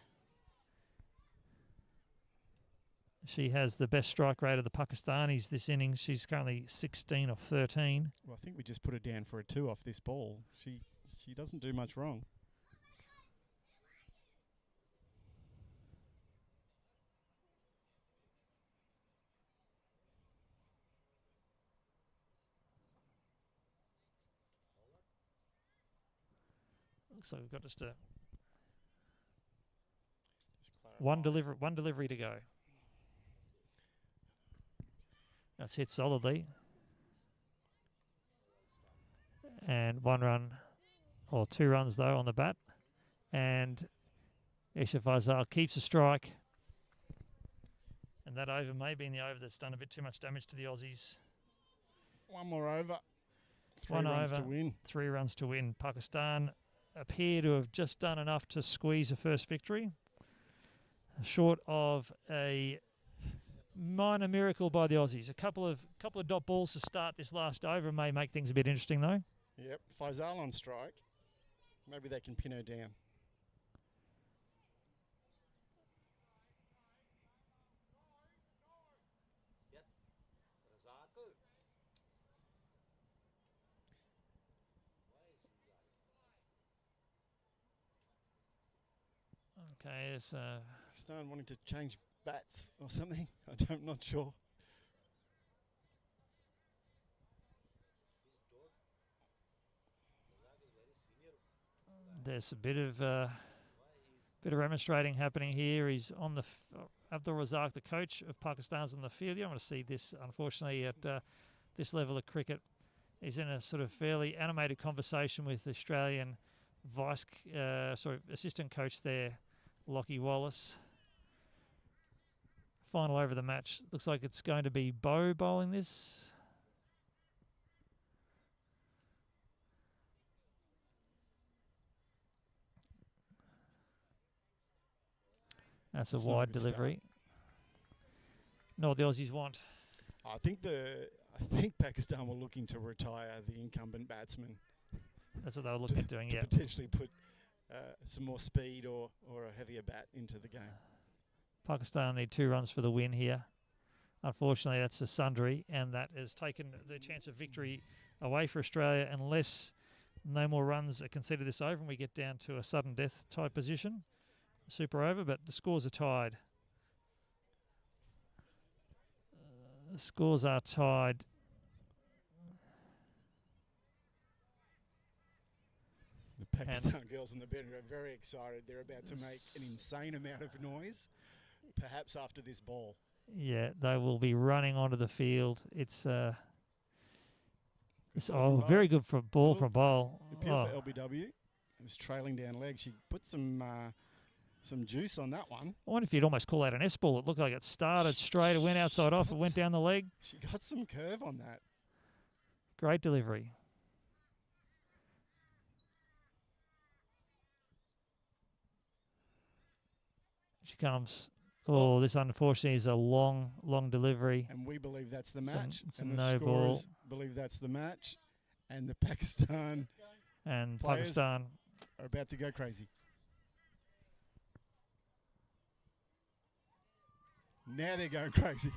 She has the best strike rate of the Pakistanis this innings. She's currently 16 of 13. Well, I think we just put her down for a 2 off this ball. She doesn't do much wrong. Looks like we've got just one delivery to go. That's hit solidly. And 1 run, or 2 runs though on the bat. And Isha Faisal keeps a strike. And that over may be in the over that's done a bit too much damage to the Aussies. One more over. 3 One runs over, to win. 3 runs to win. Pakistan appear to have just done enough to squeeze a first victory, short of a minor miracle by the Aussies. A couple of dot balls to start this last over may make things a bit interesting though. Yep, Faisal on strike. Maybe they can pin her down. Okay, it's Pakistan wanting to change bats or something. I'm not sure. there's a bit of remonstrating happening here. He's on the Abdul Razak, the coach of Pakistan's on the field. You don't want to see this, unfortunately, at this level of cricket. He's in a sort of fairly animated conversation with Australian assistant coach there, Lockie Wallace. Final over the match. Looks like it's going to be Bowe bowling this. That's a wide delivery. Not what the Aussies want. I think Pakistan were looking to retire the incumbent batsman. That's what they were looking at doing, yeah. Potentially put some more speed or a heavier bat into the game. Pakistan need 2 runs for the win here. Unfortunately, that's a sundry, and that has taken the chance of victory away for Australia unless no more runs are conceded this over and we get down to a sudden death type position. Super over, but the scores are tied. The scores are tied. The Pakistan girls in the bedroom are very excited. They're about to make an insane amount of noise, perhaps after this ball. Yeah, they will be running onto the field. It's ball from very Bowl. good for ball Look, from bowl. Appeal Oh, for LBW. It was trailing down leg. She put some juice on that one. I wonder if you'd almost call that an S ball. It looked like it started straight, it went outside off, it went down the leg. She got some curve on that. Great delivery. She comes. Oh, this unfortunately is a long delivery. And we believe that's the It's a- match. it's a and the no scorers ball. believe that's the match. And the Pakistan And players Pakistan. are about to go crazy. Now they're going crazy.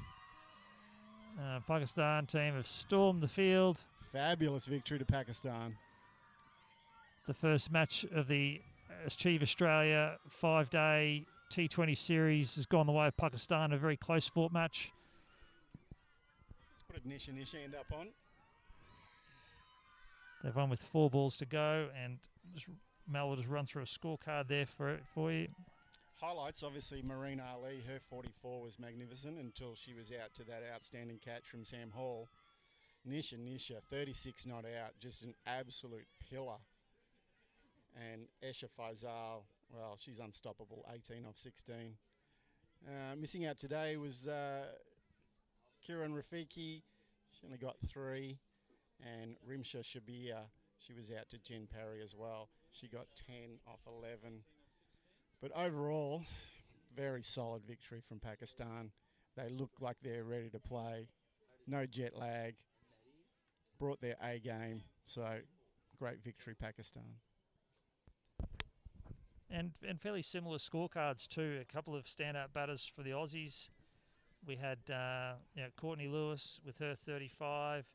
Pakistan team have stormed the field. Fabulous victory to Pakistan. The first match of the Achieve Australia 5-day T20 series has gone the way of Pakistan, a very close fought match. What did Nisha end up on? They've won with 4 balls to go, and Mel will just run through a scorecard there for you. Highlights, obviously, Marine Ali, her 44 was magnificent until she was out to that outstanding catch from Sam Hall. Nisha, 36 not out, just an absolute pillar. And Esha Faisal, well, she's unstoppable, 18 off 16. Missing out today was Kiran Rafiki, she only got 3. And Rimsha Shabir, she was out to Jen Parry as well. She got 10 off 11. But overall, very solid victory from Pakistan. They look like they're ready to play. No jet lag. Brought their A game. So, great victory, Pakistan. And fairly similar scorecards too. A couple of standout batters for the Aussies. We had Courtney Lewis with her 35.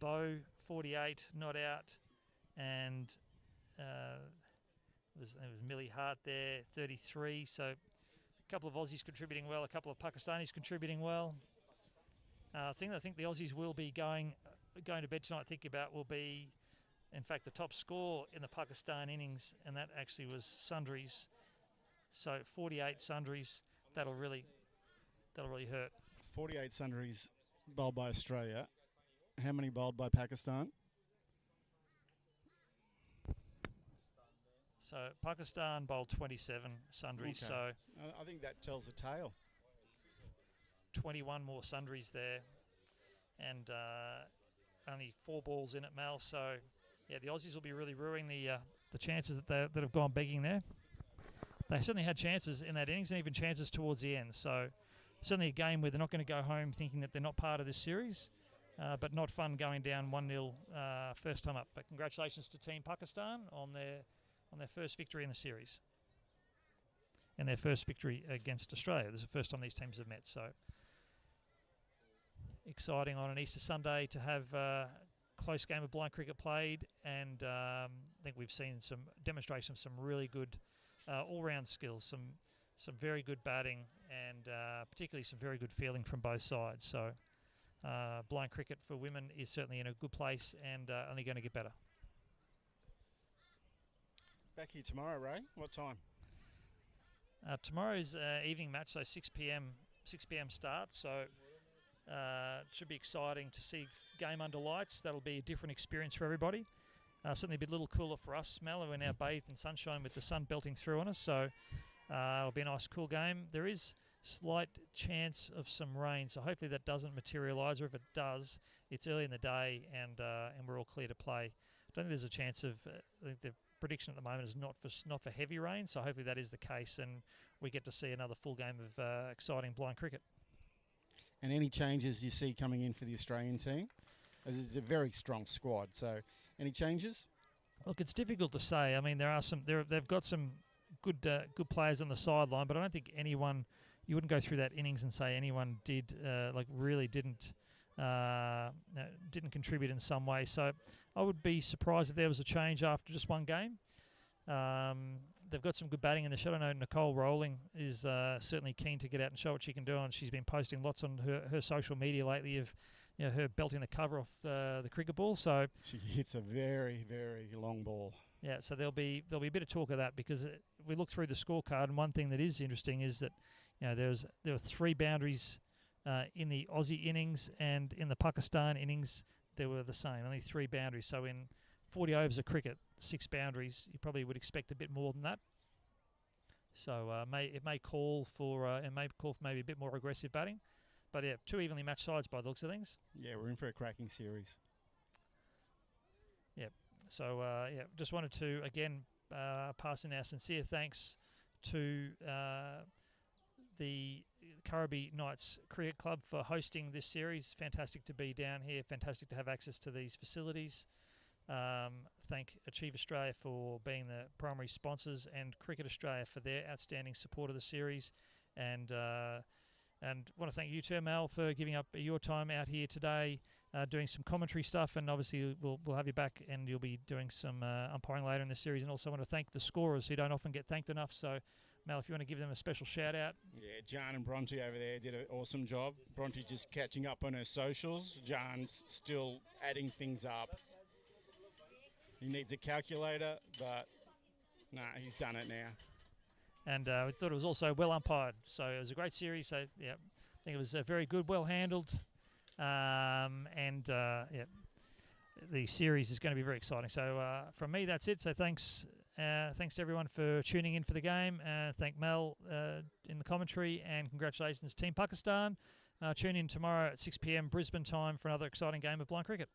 Bo, 48, not out. And it was Millie Hart there, 33. So a couple of Aussies contributing well, a couple of Pakistanis contributing well. I think the Aussies will be going to bed tonight thinking about will be, in fact, the top score in the Pakistan innings, and that actually was Sundries. So 48 Sundries, that'll really hurt. 48 Sundries bowled by Australia. How many bowled by Pakistan? So Pakistan bowled 27 Sundries, Okay. so I think that tells the tale. 21 more Sundries there, and only 4 balls in at Mal. So yeah, the Aussies will be really ruining the chances that have gone begging there. They certainly had chances in that innings and even chances towards the end. So certainly a game where they're not going to go home thinking that they're not part of this series. But not fun going down 1-0 first time up. But congratulations to Team Pakistan on their first victory in the series. And their first victory against Australia. This is the first time these teams have met. So exciting on an Easter Sunday to have a close game of blind cricket played. And I think we've seen some demonstration of some really good all-round skills, some very good batting, and particularly some very good fielding from both sides. So blind cricket for women is certainly in a good place and only going to get better. Back here tomorrow, Ray. What time? Tomorrow's evening match, so 6 p.m. start. So it should be exciting to see game under lights. That'll be a different experience for everybody. Certainly a little cooler for us, Mel. We're now bathed in sunshine with the sun belting through on us. So it'll be a nice cool game. There is slight chance of some rain, so hopefully that doesn't materialise, or if it does, it's early in the day and we're all clear to play. I don't think there's a chance of. I think the prediction at the moment is not for heavy rain, so hopefully that is the case, and we get to see another full game of exciting blind cricket. And any changes you see coming in for the Australian team? As it's a very strong squad, so any changes? Look, it's difficult to say. I mean, there are some. They've got some good players on the sideline, but I don't think anyone. You wouldn't go through that innings and say anyone really didn't contribute in some way. So I would be surprised if there was a change after just one game. They've got some good batting in the shot. I know Nicole Rowling is certainly keen to get out and show what she can do, and she's been posting lots on her social media lately of her belting the cover off the cricket ball. So she hits a very, very long ball. Yeah, so there'll be a bit of talk of that because we look through the scorecard, and one thing that is interesting is that there were 3 boundaries in the Aussie innings, and in the Pakistan innings there were the same, only 3 boundaries. So in 40 overs of cricket, 6 boundaries, you probably would expect a bit more than that. So it may call for maybe a bit more aggressive batting, but yeah, 2 evenly matched sides by the looks of things. Yeah, we're in for a cracking series. Yep. So just wanted to again pass in our sincere thanks to the Currabee Knights Cricket Club for hosting this series. Fantastic to be down here. Fantastic to have access to these facilities. Thank Achieve Australia for being the primary sponsors, and Cricket Australia for their outstanding support of the series. And want to thank you too, Mel, for giving up your time out here today, doing some commentary stuff. And obviously we'll have you back, and you'll be doing some umpiring later in the series. And also want to thank the scorers who don't often get thanked enough. So, Mel, if you want to give them a special shout out. Yeah, Jan and Bronte over there did an awesome job. Bronte's just catching up on her socials. Jan's still adding things up. He needs a calculator, but he's done it now. And we thought it was also well umpired. So it was a great series. So, yeah, I think it was very good, well handled. The series is going to be very exciting. So from me, that's it. So thanks to everyone for tuning in for the game. Thank Mel in the commentary, and congratulations, Team Pakistan. Tune in tomorrow at 6 p.m. Brisbane time for another exciting game of blind cricket.